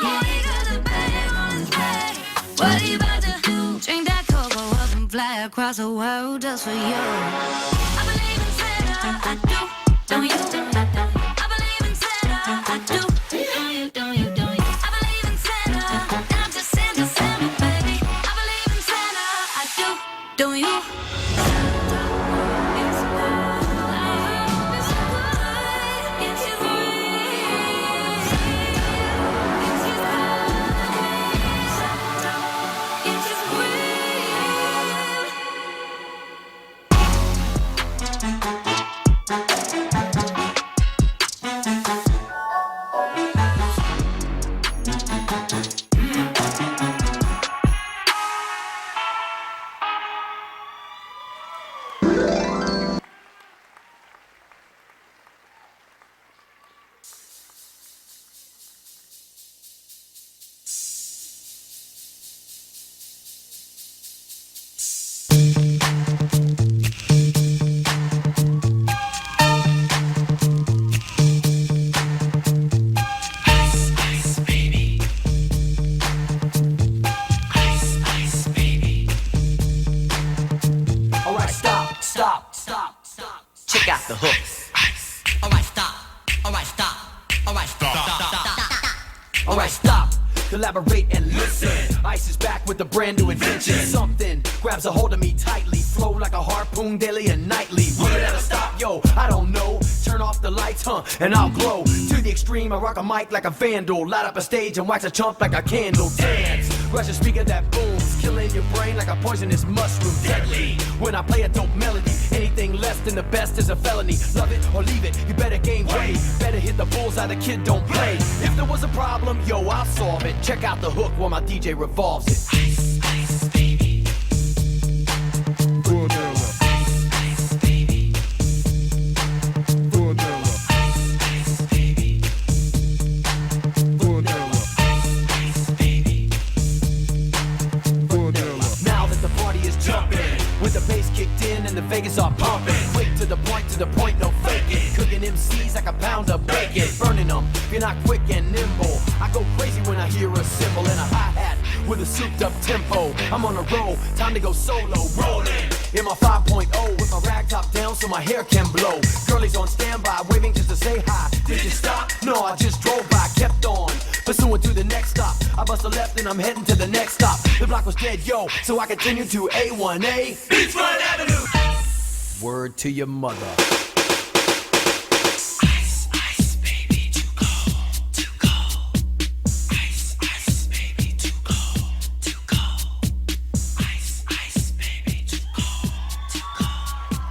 Oh, he got the bag on his back. What he about to do? Drink that cocoa up and fly across the world just for you. I believe in Santa, I do. Don't you? I believe in Santa, I do. Don't you? Don't you? Don't you? I believe in Santa, not just in December, baby. I believe in Santa, I do. Don't you? check out the hook. Alright, stop. Alright, stop. Alright, stop. Alright, stop. Collaborate and listen. Ice is back with a brand new invention. Something grabs a hold of me tightly. Flow like a harpoon daily and nightly. Will it ever stop? Yo, I don't know. Turn off the lights, and I'll glow. To the extreme, I rock a mic like a vandal. Light up a stage and wax a chump like a candle. Dance, rush a speaker that booms. Killing your brain like a poisonous mushroom. Deadly, when I play a dope melody. Anything less than the best is a felony. Love it or leave it, you better gain weight. Better hit the bullseye, the kid don't play. If there was a problem, yo, I'll solve it. Check out the hook while my DJ revolves it. Ice, ice, baby. Vanilla. Ice, ice, baby. Vanilla. Ice, ice, baby. Vanilla. Ice, baby. Vanilla. Now that the party is jumping, with the bass kicked in and the Vegas are pumping. Quick to the point, no faking. Cooking MCs like a pound of bacon. Burning them, if you're not quick and nimble. I go crazy when I hear a cymbal and a hi-hat with a souped up tempo. I'm on a roll, time to go solo. Rolling in my 5.0 with my rag top down so my hair can blow. Girlies on standby, waving just to say hi. Did you stop? No, I just drove by, kept on. Pursuing to the next stop. I bust a left and I'm heading to the next stop. The block was dead, yo, so I continued to A1A Beachfront Avenue. Word to your mother. Ice, ice, baby, too cold, too cold. Ice, ice, baby, too cold, too cold. Ice, ice, baby, too cold, too cold.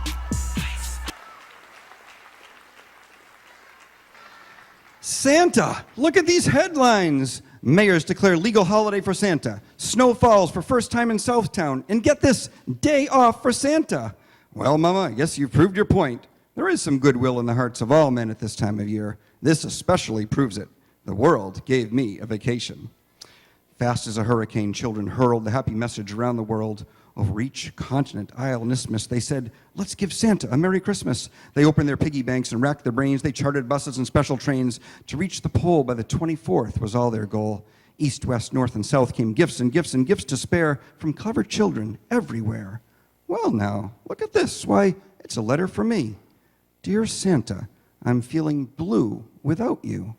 Santa! Look at these headlines. Mayors declare legal holiday for Santa. Snow falls for first time in Southtown. And get this, day off for Santa. Well, Mama, I guess you've proved your point. There is some goodwill in the hearts of all men at this time of year. This especially proves it. The world gave me a vacation. Fast as a hurricane, children hurled the happy message around the world. Over each continent, isle, and isthmus, they said, let's give Santa a Merry Christmas. They opened their piggy banks and racked their brains. They chartered buses and special trains. To reach the pole by the 24th was all their goal. East, west, north, and south came gifts and gifts and gifts to spare from clever children everywhere. Well, now, look at this. Why, it's a letter from me. Dear Santa, I'm feeling blue without you.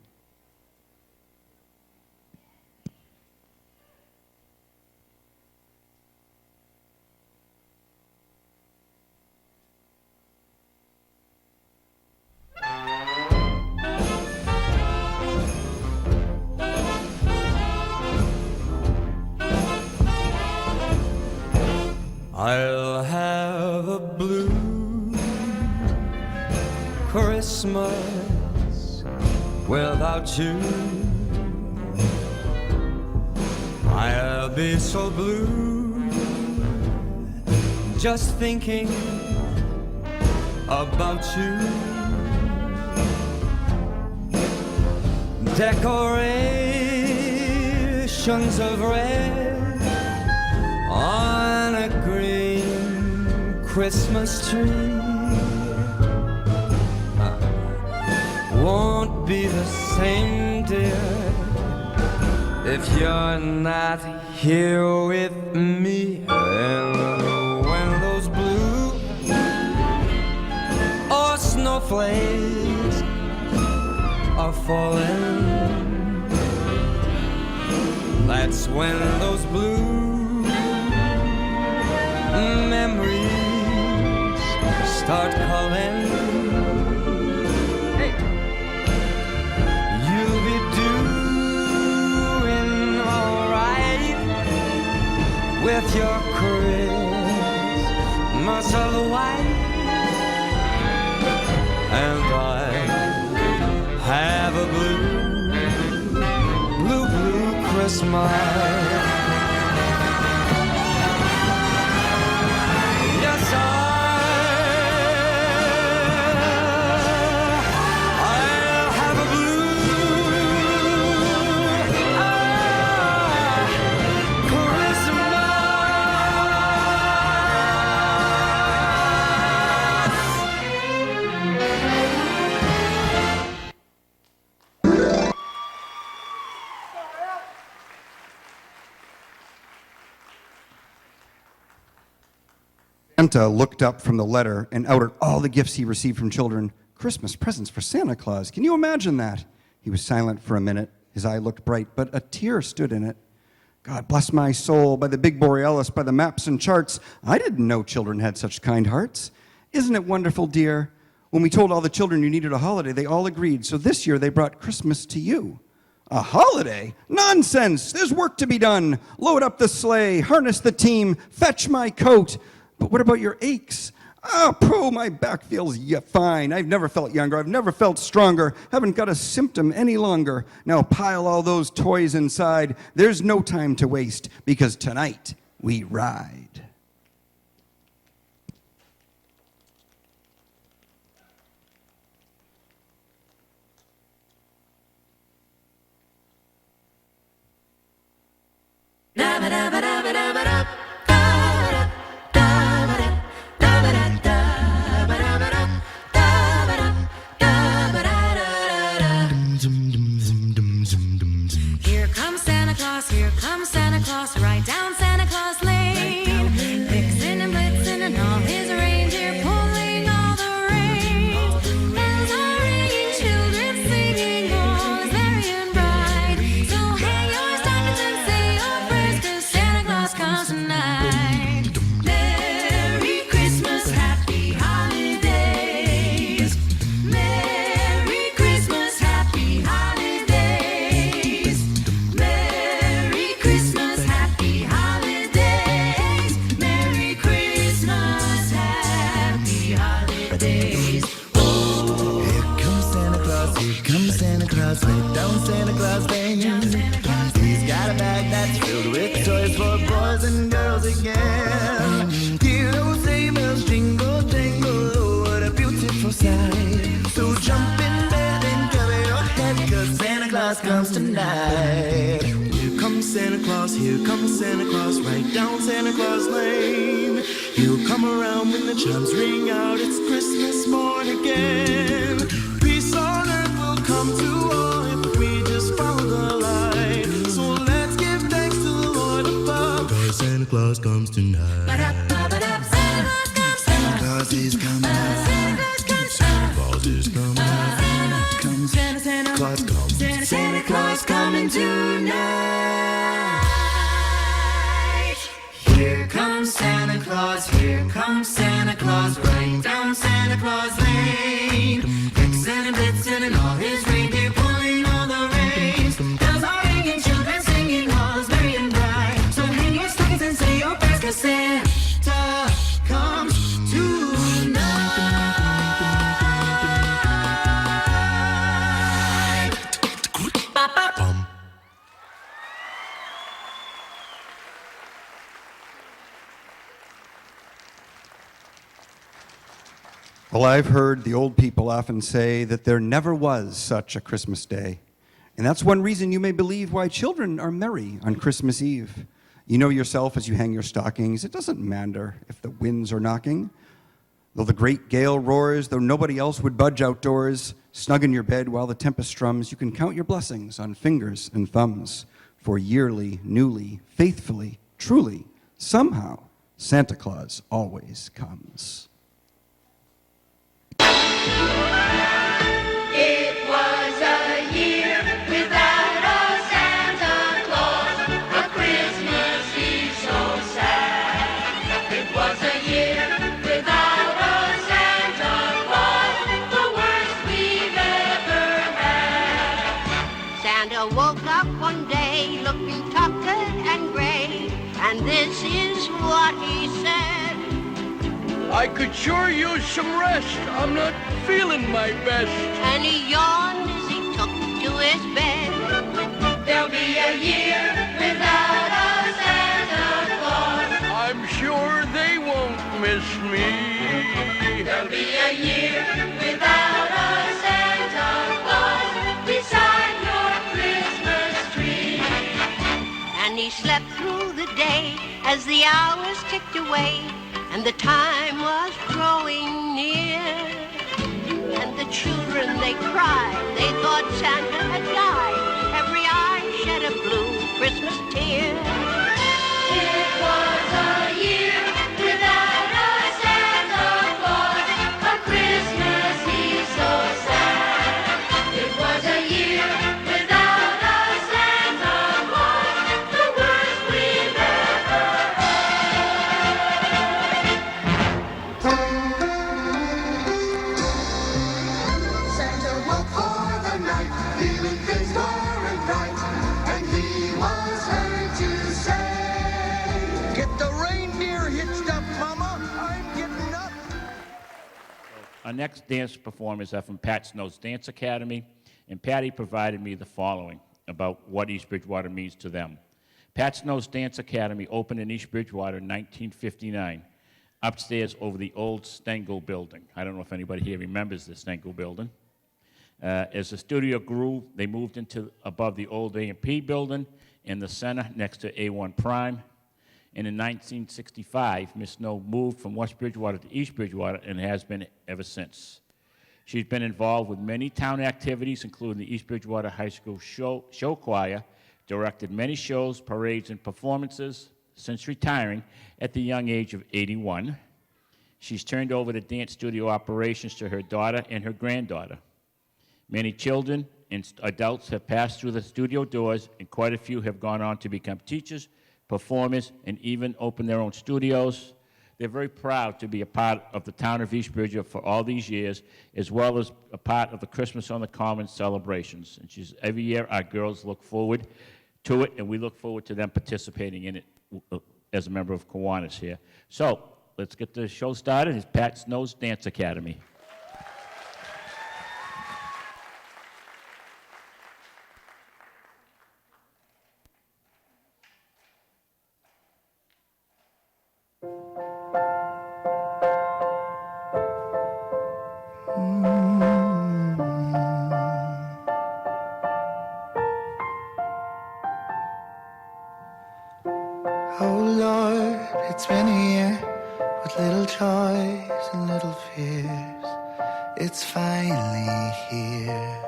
I'll have a blue Christmas without you. I'll be so blue just thinking about you. Decorations of red on a green Christmas tree won't be the same, dear, if you're not here with me. And when those blue or snowflakes are falling, that's when those blue memories start calling. Hey. You'll be doing alright with your Christmas all white, and I have a blue Christmas. Santa looked up from the letter and outed all the gifts he received from children. Christmas presents for Santa Claus. Can you imagine that? He was silent for a minute. His eye looked bright, but a tear stood in it. God bless my soul, by the big Borealis, by the maps and charts. I didn't know children had such kind hearts. Isn't it wonderful, dear? When we told all the children you needed a holiday, they all agreed. So this year they brought Christmas to you. A holiday? Nonsense! There's work to be done. Load up the sleigh, harness the team, fetch my coat. But what about your aches? Ah, pooh, my back feels fine. I've never felt younger. I've never felt stronger. Haven't got a symptom any longer. Now pile all those toys inside. There's no time to waste, because tonight we ride. Here comes Santa Claus, right down Santa Claus Lane. Vixen and Blitzen and all his reindeer pulling all the reins. Bells are ringing, children singing, all is merry and bright. So hang your stockings and say your prayers, 'cause Santa Claus comes tonight. Merry Christmas, happy holidays. Merry Christmas, happy holidays. Merry Christmas, happy holidays. Merry Christmas, happy holidays. Here comes Santa Claus, right down Santa Claus Lane. He's got a bag that's filled with toys for boys and girls again. Hear those sleigh bells jingle, jangle, oh, what a beautiful sight. So jump in bed and cover your head, 'cause Santa Claus comes tonight. Here comes Santa Claus, right down Santa Claus Lane. He'll come around when the chimes ring out, it's Christmas morn again. Peace on earth will come to all if we just follow the light. So let's give thanks to the Lord above, 'cause Santa Claus comes tonight. Santa Claus is coming out. Santa Claus is coming out. Santa Claus comes. Santa Claus coming tonight. Here comes Santa Claus, right down Santa Claus Lane. Vixen and Blitzen and all his reindeer pulling all the reins. Bells are ringing, children singing, all is merry and bright. So hang your stockings and say your prayers, 'cause Santa comes tonight. Ba-ba. Well, I've heard the old people often say that there never was such a Christmas day. And that's one reason you may believe why children are merry on Christmas Eve. You know yourself as you hang your stockings, it doesn't matter if the winds are knocking. Though the great gale roars, though nobody else would budge outdoors, snug in your bed while the tempest strums, you can count your blessings on fingers and thumbs. For yearly, newly, faithfully, truly, somehow, Santa Claus always comes. It was a year without a Santa Claus, a Christmas Eve so sad. It was a year without a Santa Claus, the worst we've ever had. Santa woke up one day looking tuckered and gray, and this is what he said. I could sure use some rest. I'm not feeling my best. And he yawned as he took to his bed. There'll be a year without a Santa Claus. I'm sure they won't miss me. There'll be a year without a Santa Claus beside your Christmas tree. And he slept through the day as the hours ticked away, and the time was growing near. And the children, they cried, they thought Santa had died. Every eye shed a blue Christmas tear. It was a year without a our next dance performers are from Pat Snow's Dance Academy, and Patty provided me the following about what East Bridgewater means to them. Pat Snow's Dance Academy opened in East Bridgewater in 1959, upstairs over the old Stengel building. I don't know if anybody here remembers the Stengel building. As the studio grew, they moved into above the old A&P building in the center next to A1 Prime. And in 1965, Miss Snow moved from West Bridgewater to East Bridgewater and has been ever since. She's been involved with many town activities, including the East Bridgewater High School show choir, directed many shows, parades, and performances since retiring at the young age of 81. She's turned over the dance studio operations to her daughter and her granddaughter. Many children and adults have passed through the studio doors, and quite a few have gone on to become teachers, performers, and even open their own studios. They're very proud to be a part of the town of East Bridgewater for all these years, as well as a part of the Christmas on the Common celebrations. And every year our girls look forward to it, and we look forward to them participating in it as a member of Kiwanis here. So let's get the show started. It's Pat Snow's Dance Academy. Oh Lord, it's been a year with little joys and little fears. It's finally here,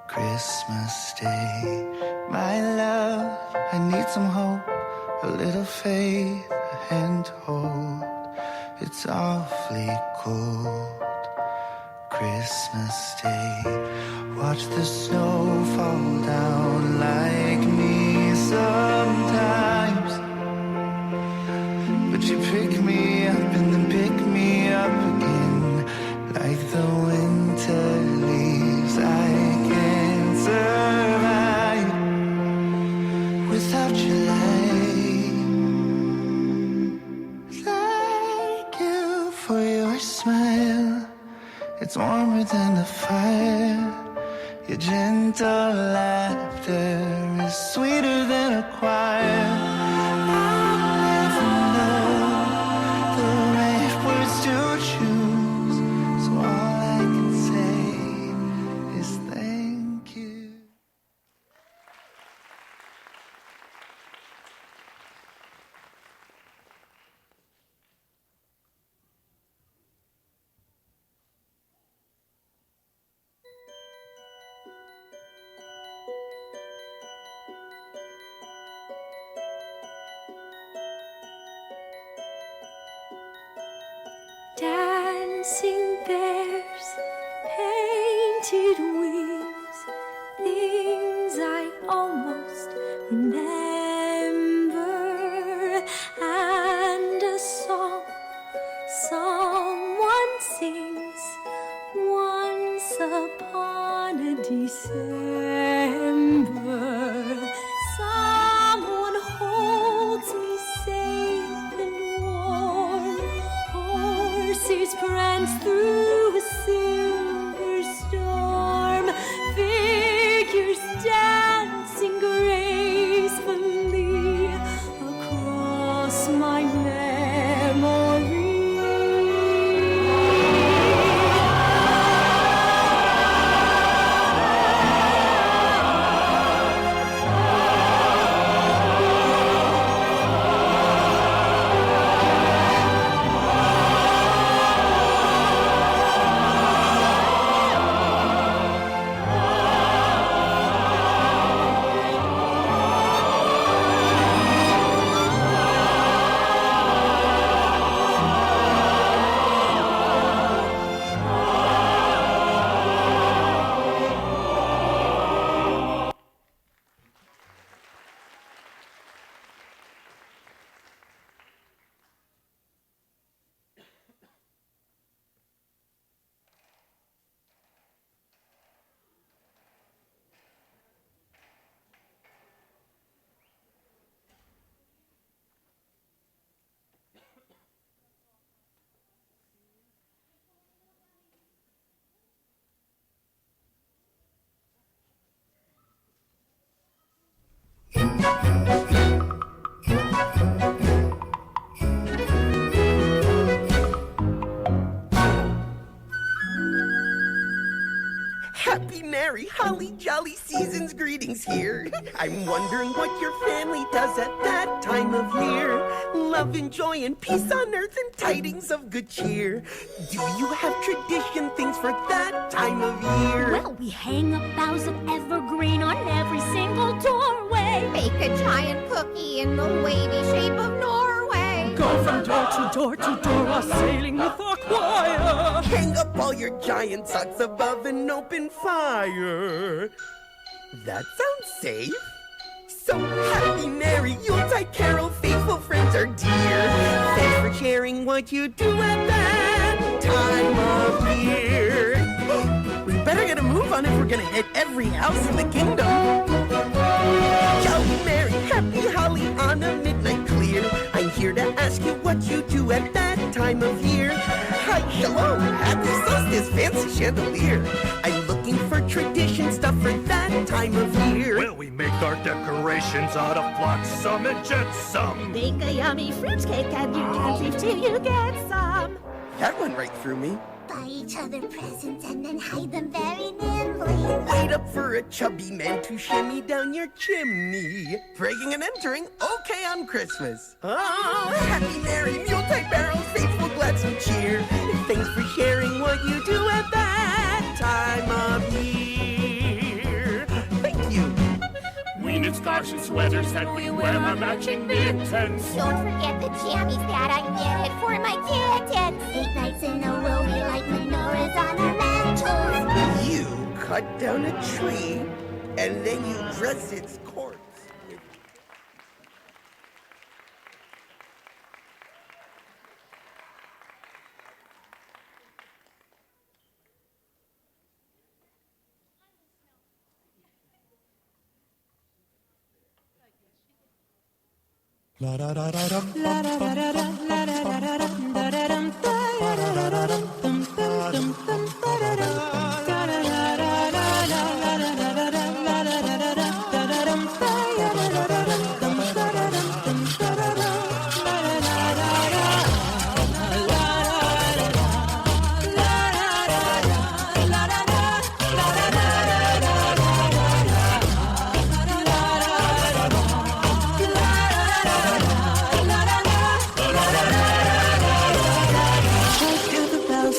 Christmas Day. My love, I need some hope, a little faith, a hand to hold. It's awfully cold, Christmas Day. Watch the snow fall down like me sometimes, but you pick me up and then pick me up again. Like the winter leaves, I can't survive without your light. Thank you for your smile, it's warmer than the fire. Your gentle laughter is sweeter than a choir. I'll never know the right words to choose, so all I can say is thank you. Dancing bears, painted wings, things I almost remember, and a song someone sings once upon a December. Someone holds me safe and warm. Horses prance through a silver storm. merry, holly jolly season's greetings here. I'm wondering what your family does at that time of year. Love and joy and peace on earth and tidings of good cheer. Do you have tradition things for that time of year? Well, we hang up boughs of evergreen on every single doorway. Bake a giant cookie in the wavy shape of Norway. Go from door to door to door while sailing with our choir. Hang up all your giant socks above an open fire. That sounds safe. So happy, merry Yuletide carol, faithful friends are dear. Thanks for sharing what you do at that time of year. We better get a move on if we're gonna hit every house in the kingdom. Jolly, merry, happy, holly on a midnight clear. I'm here to ask you what you do at that time of year. Hi, shalom, happy solstice, fancy chandelier. I'm looking for tradition stuff for that time of year. Well, we make our decorations out of flotsam and jetsam. Bake a yummy fruit cake and you can't leave till you get some. That went right through me. Buy each other presents and then hide them very nimbly. Wait up for a chubby man to shimmy down your chimney. Breaking and entering, okay on Christmas. Oh, happy, merry, Yuletide barrels, faithful, gladsome cheer. Thanks for sharing what you do at that time of year. Thank you. We knit scarves and sweaters and we wear our matching mittens. Don't forget the jammies that I knitted for my kittens. 8 nights in a row we light menorahs on our mantles. You cut down a tree and then you dress its corpse. La da da da dum la da da da dum la da da da dum da da dum da da da da dum dum dum dum da da da da da da da da la da da da dum la da da da dum da da dum da da da da dum dum da da dum da da da la da da da da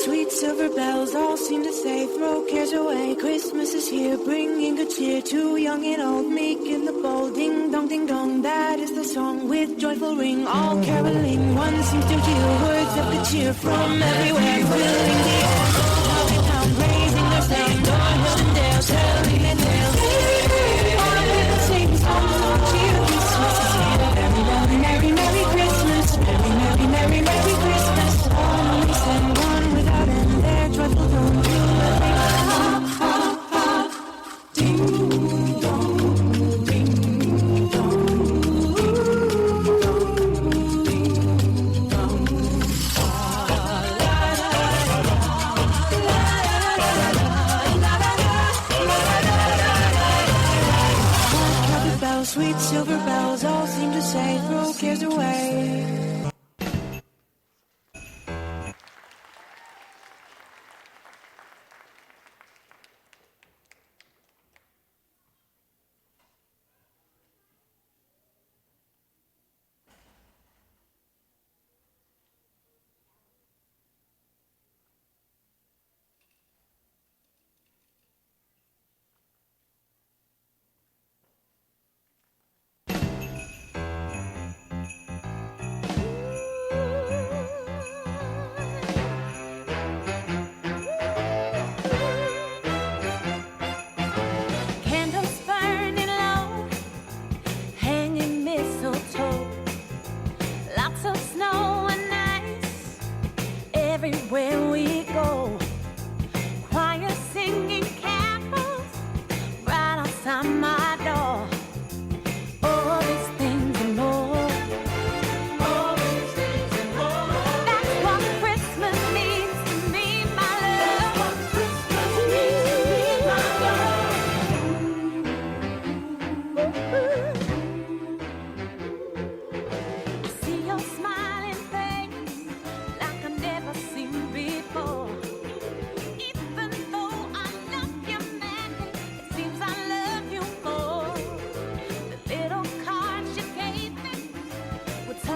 Sweet silver bells all seem to say, throw cares away. Christmas is here, bringing good cheer to young and old, meek and the bold. Ding dong, that is the song with joyful ring. All caroling, one seems to hear words of good cheer from everywhere, filling the air. Happy town, raising their sound, on hill and dale, telling their tales. Everyone sings songs of cheer. Christmas is here. Merry, merry, merry, merry Christmas. Merry, merry, merry, merry Christmas. Only send one without end. Their joyful tone to every ha ha ha. Ding dong, ding dong. Sweet silver bells all seem to say, throw cares away.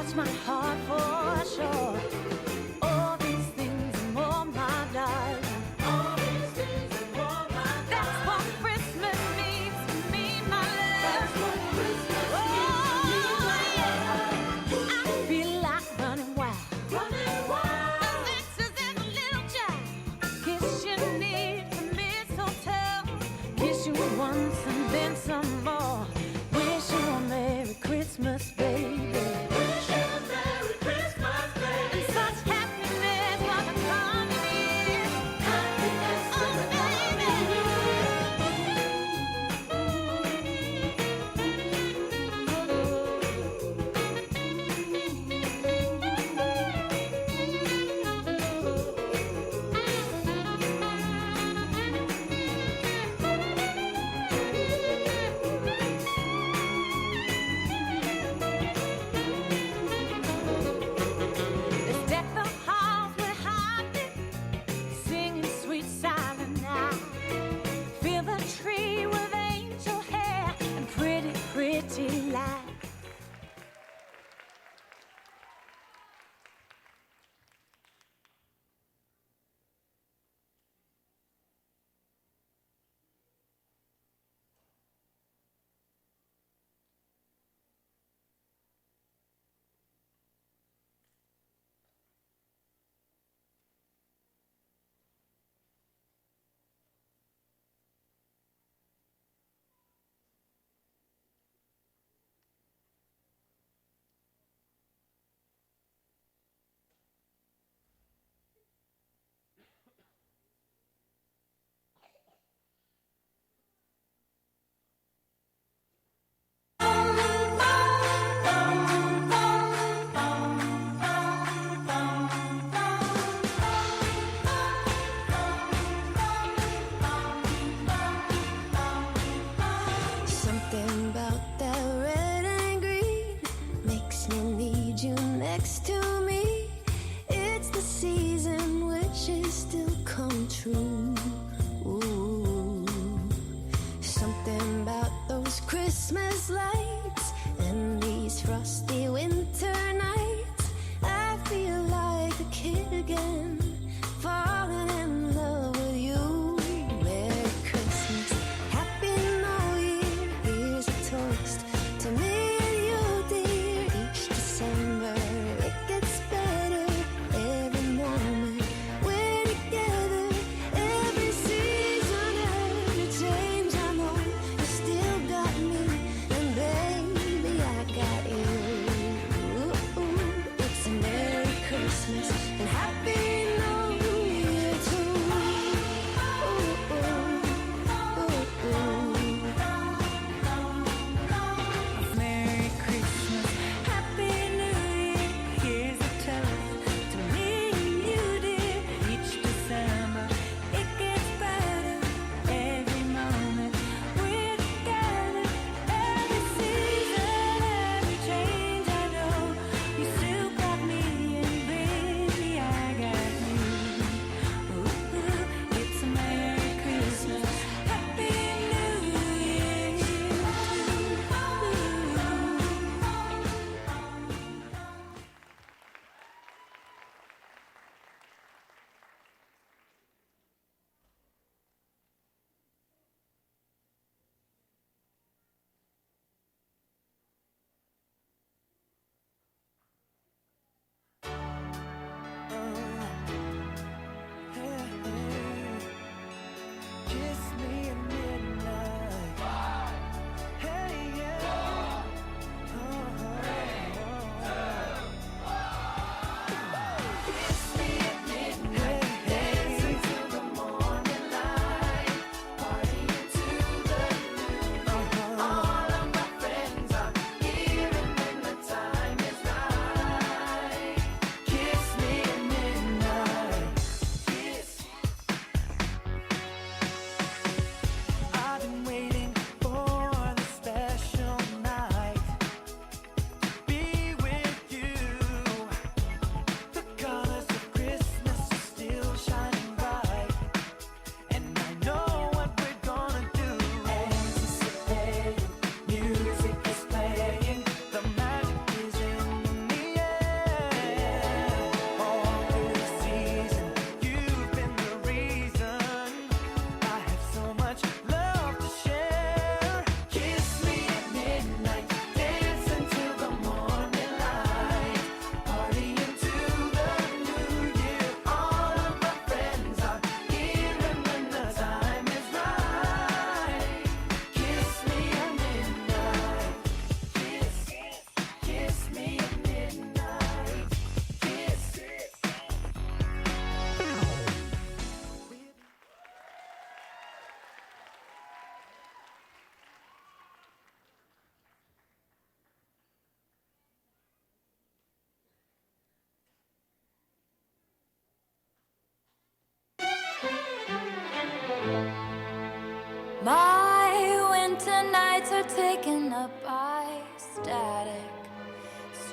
touch my heart for sure. All these things and more, my darling. All these things and more, my darling. That's what Christmas means to me, my love. That's what Christmas means to me, my love. I feel like running wild. Running wild. This is a little child. Kiss you near the mistletoe. Kiss you once and then some more. Wish you a Merry Christmas, baby. Wish you a Merry Christmas.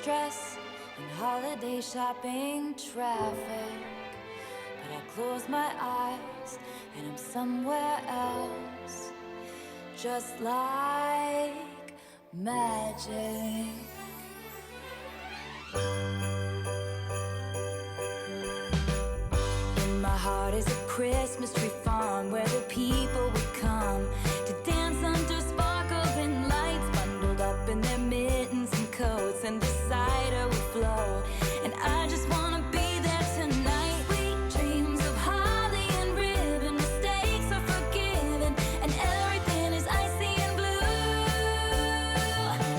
stress and holiday shopping traffic. But I close my eyes and I'm somewhere else, just like magic. In my heart is a Christmas tree farm where the people would come to dance under sparkling lights, bundled up in their mittens and coats, and the cider would flow. And I just wanna be there tonight. Sweet dreams of holly and ribbon, mistakes are forgiven, and everything is icy and blue.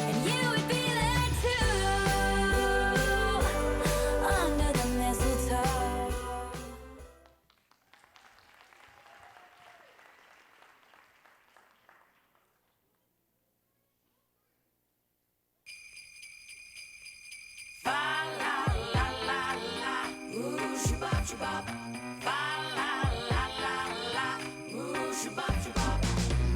And you would be there too, under the mistletoe.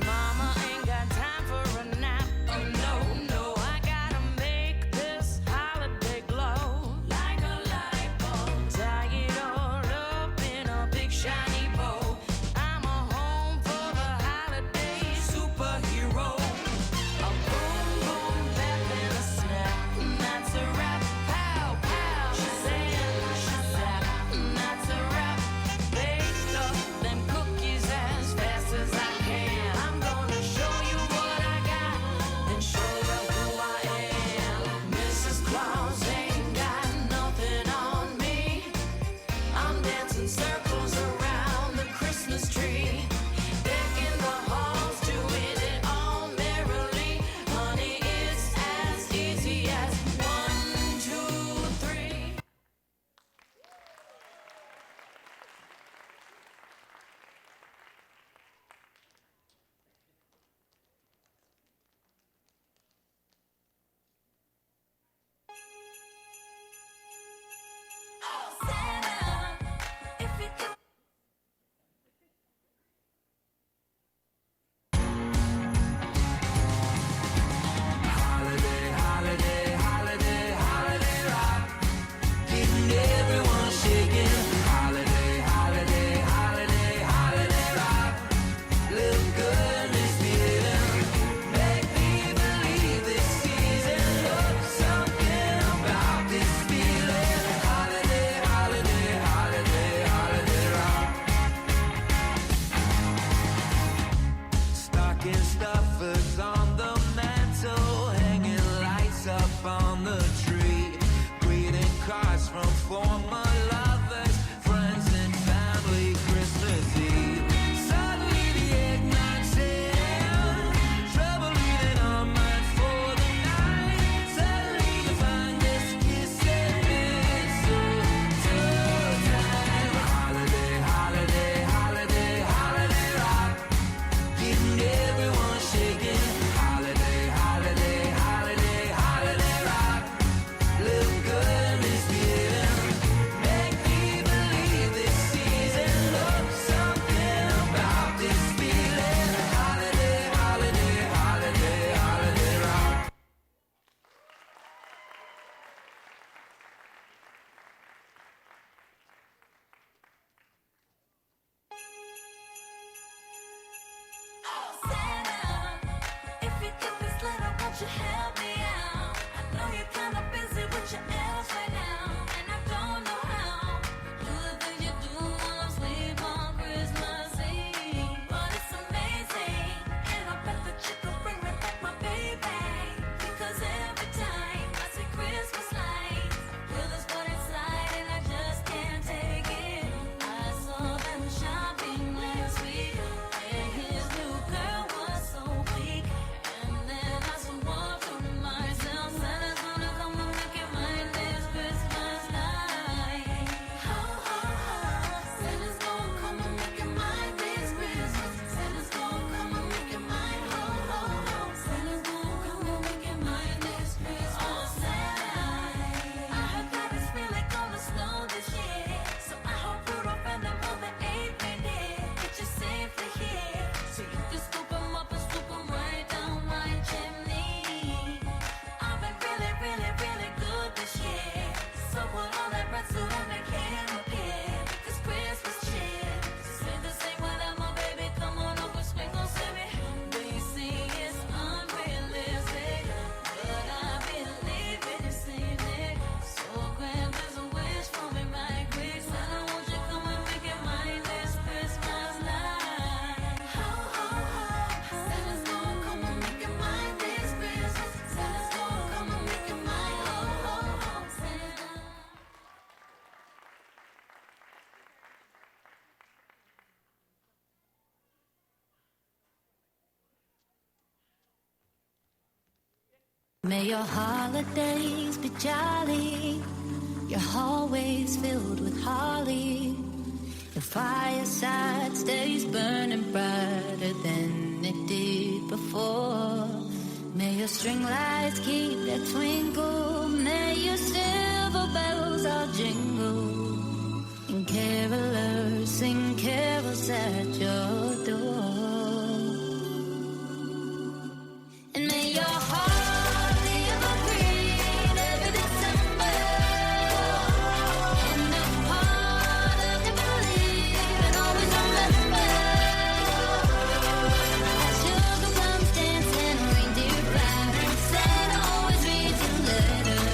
Mama ain't got time for a nap. Oh no, no, I gotta make this holiday glow like a light bulb. Tie it all up in a big shiny bow. I'm a home for the holiday superhero. A boom boom bap and a snap, that's a wrap. Pow pow, Shazam, Shazam, that's a wrap. Baked up them cookies as fast as I can. I'm gonna show you what I got, then show you who I am. Mrs. Claus ain't got nothing on me. I'm dancing circles around the Christmas tree, decking the halls, doing it all merrily. Honey, it's as easy as 1, 2, 3. Holiday, holiday, holiday, holiday rock. Getting everyone shaking. Holiday, holiday, holiday, holiday rock. Live good in this feeling. Make me believe this season. Look, something about this feeling. Holiday, holiday, holiday, holiday rock. Stocking stuffers on the mantle, hanging lights up on the tree. Greeting cards from former lovers, friends and family. Christmas Eve. Suddenly the eggnog's in. Trouble leaving our mind for the night. Suddenly you find this kissing mistletoe time. Holiday, holiday, holiday, holiday rock. Getting everyone shaking. Holiday, holiday, holiday, holiday rock. Live good in this feeling. May your holidays be jolly, your hallways filled with holly. The fireside stays burning brighter than it did before. May your string lights keep that twinkle, may your silver bells all jingle, and carolers sing carols at your door. And may your heart be evergreen every December, and the part of you believe and always remember. As sugar plums dance and reindeer ride, Santa always reads your letter.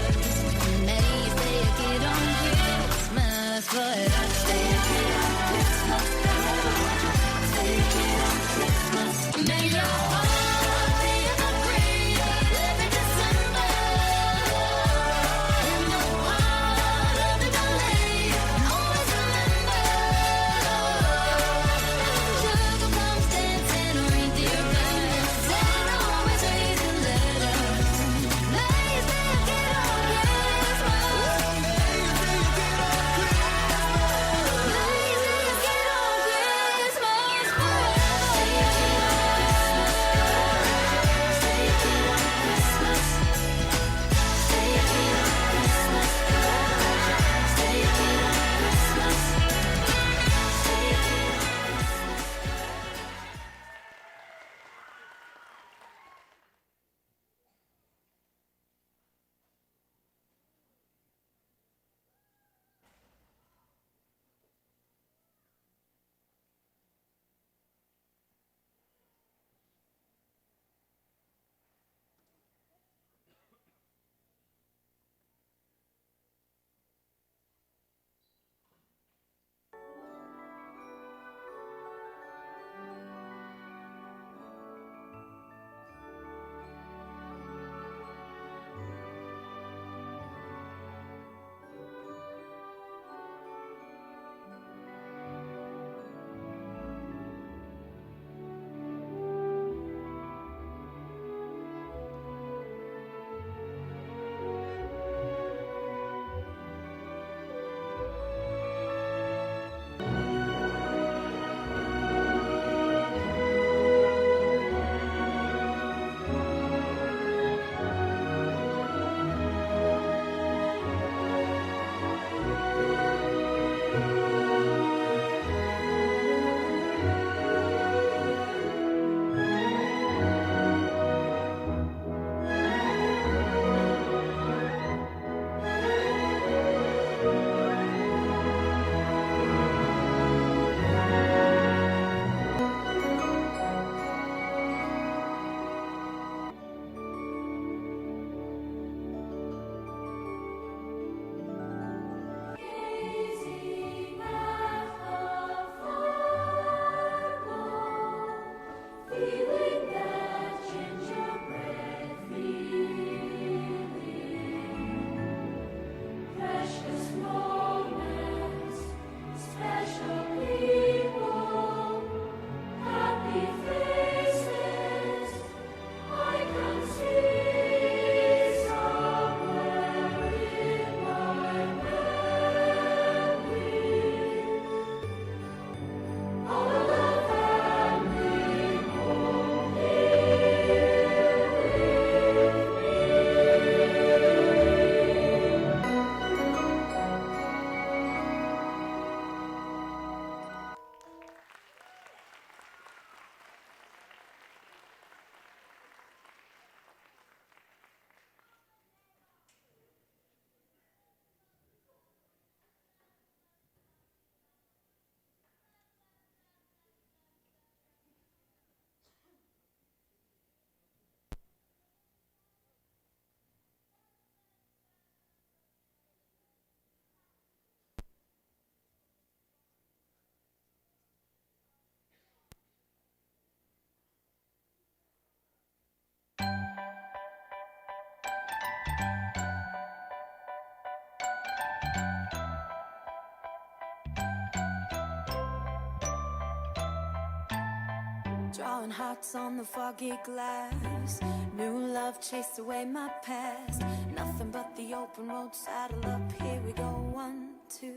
Drawing hearts on the foggy glass. New love chased away my past. Nothing but the open road, saddle up. Here we go, 1, 2,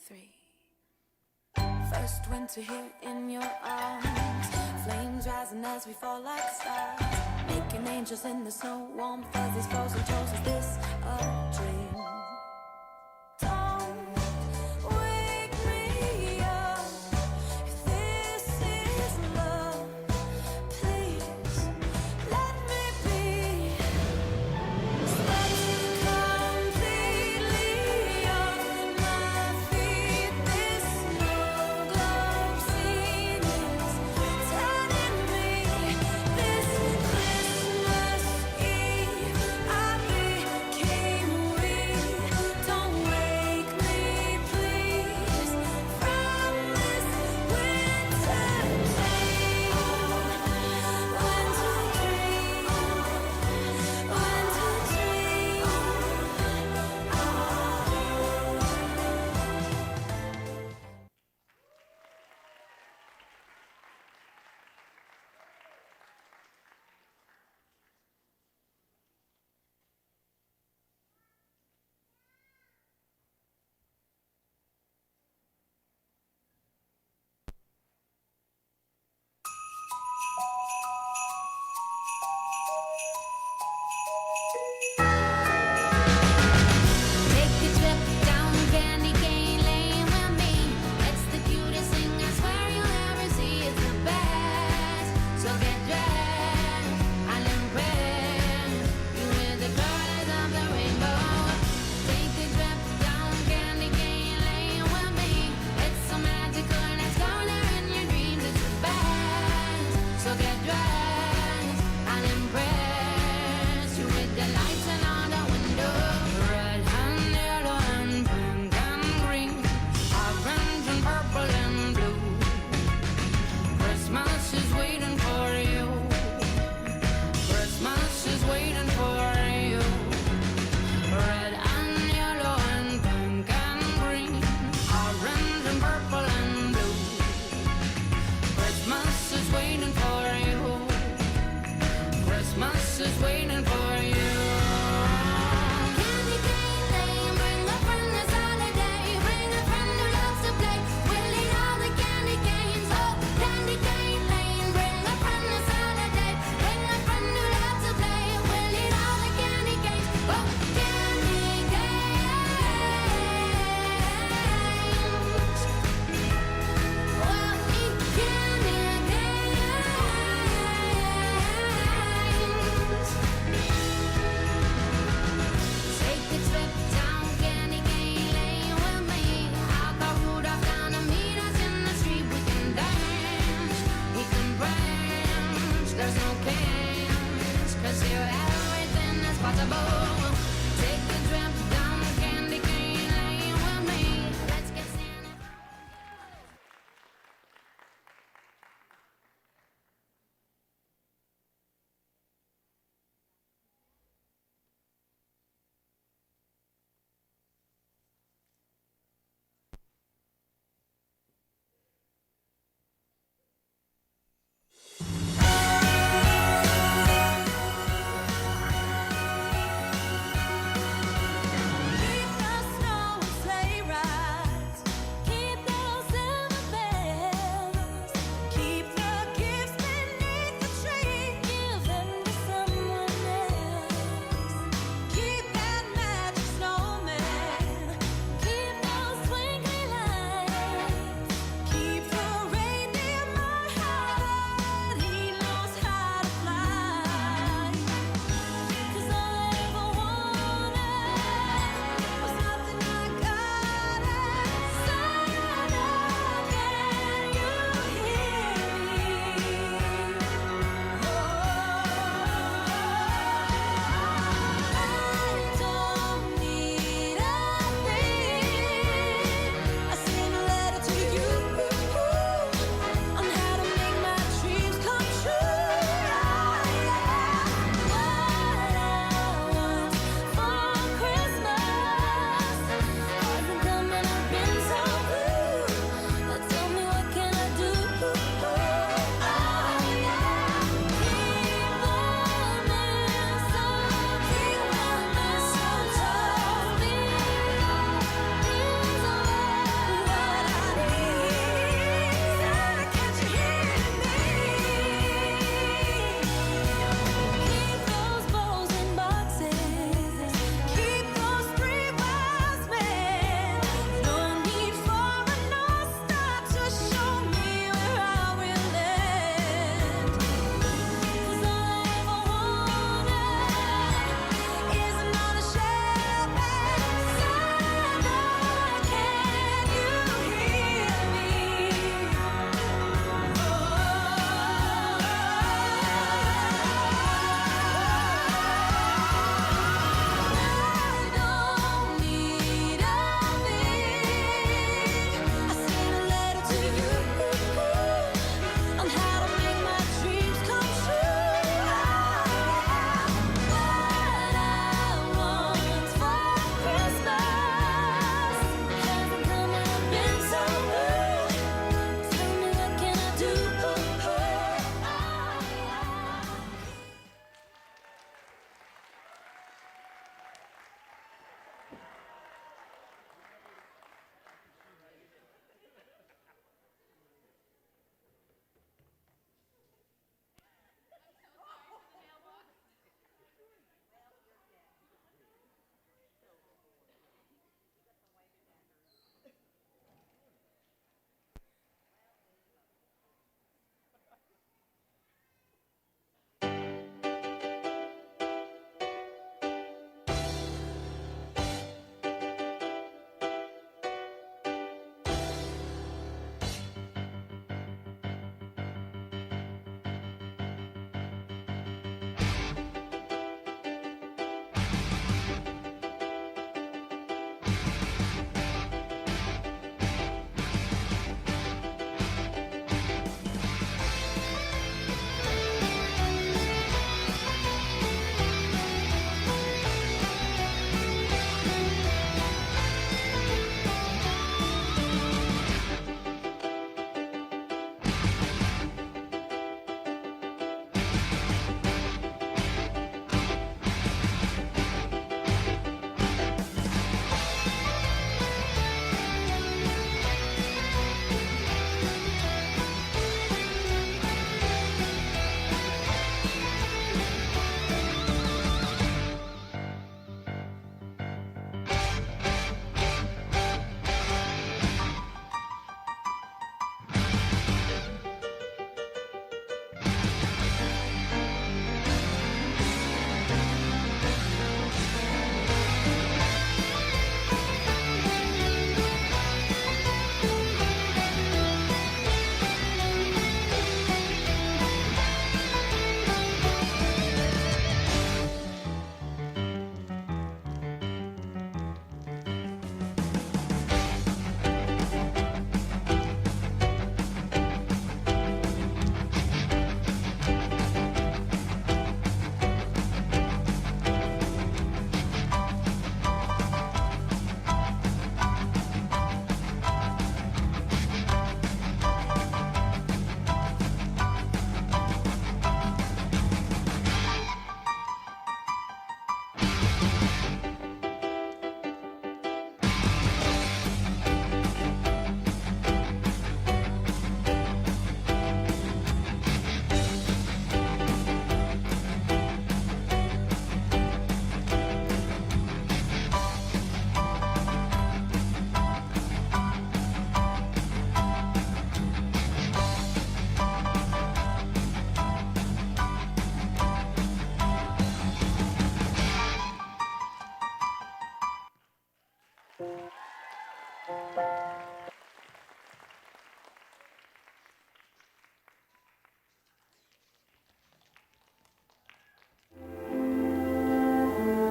3. First winter here in your arms. Flames rising as we fall like stars. Making angels in the snow, warm fuzzies, frozen toes. Is this a dream? Don't wake me up. If this is love, please let me be. Swept completely off my feet. This snow globe scene is turning me. This Christmas Eve I became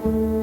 you.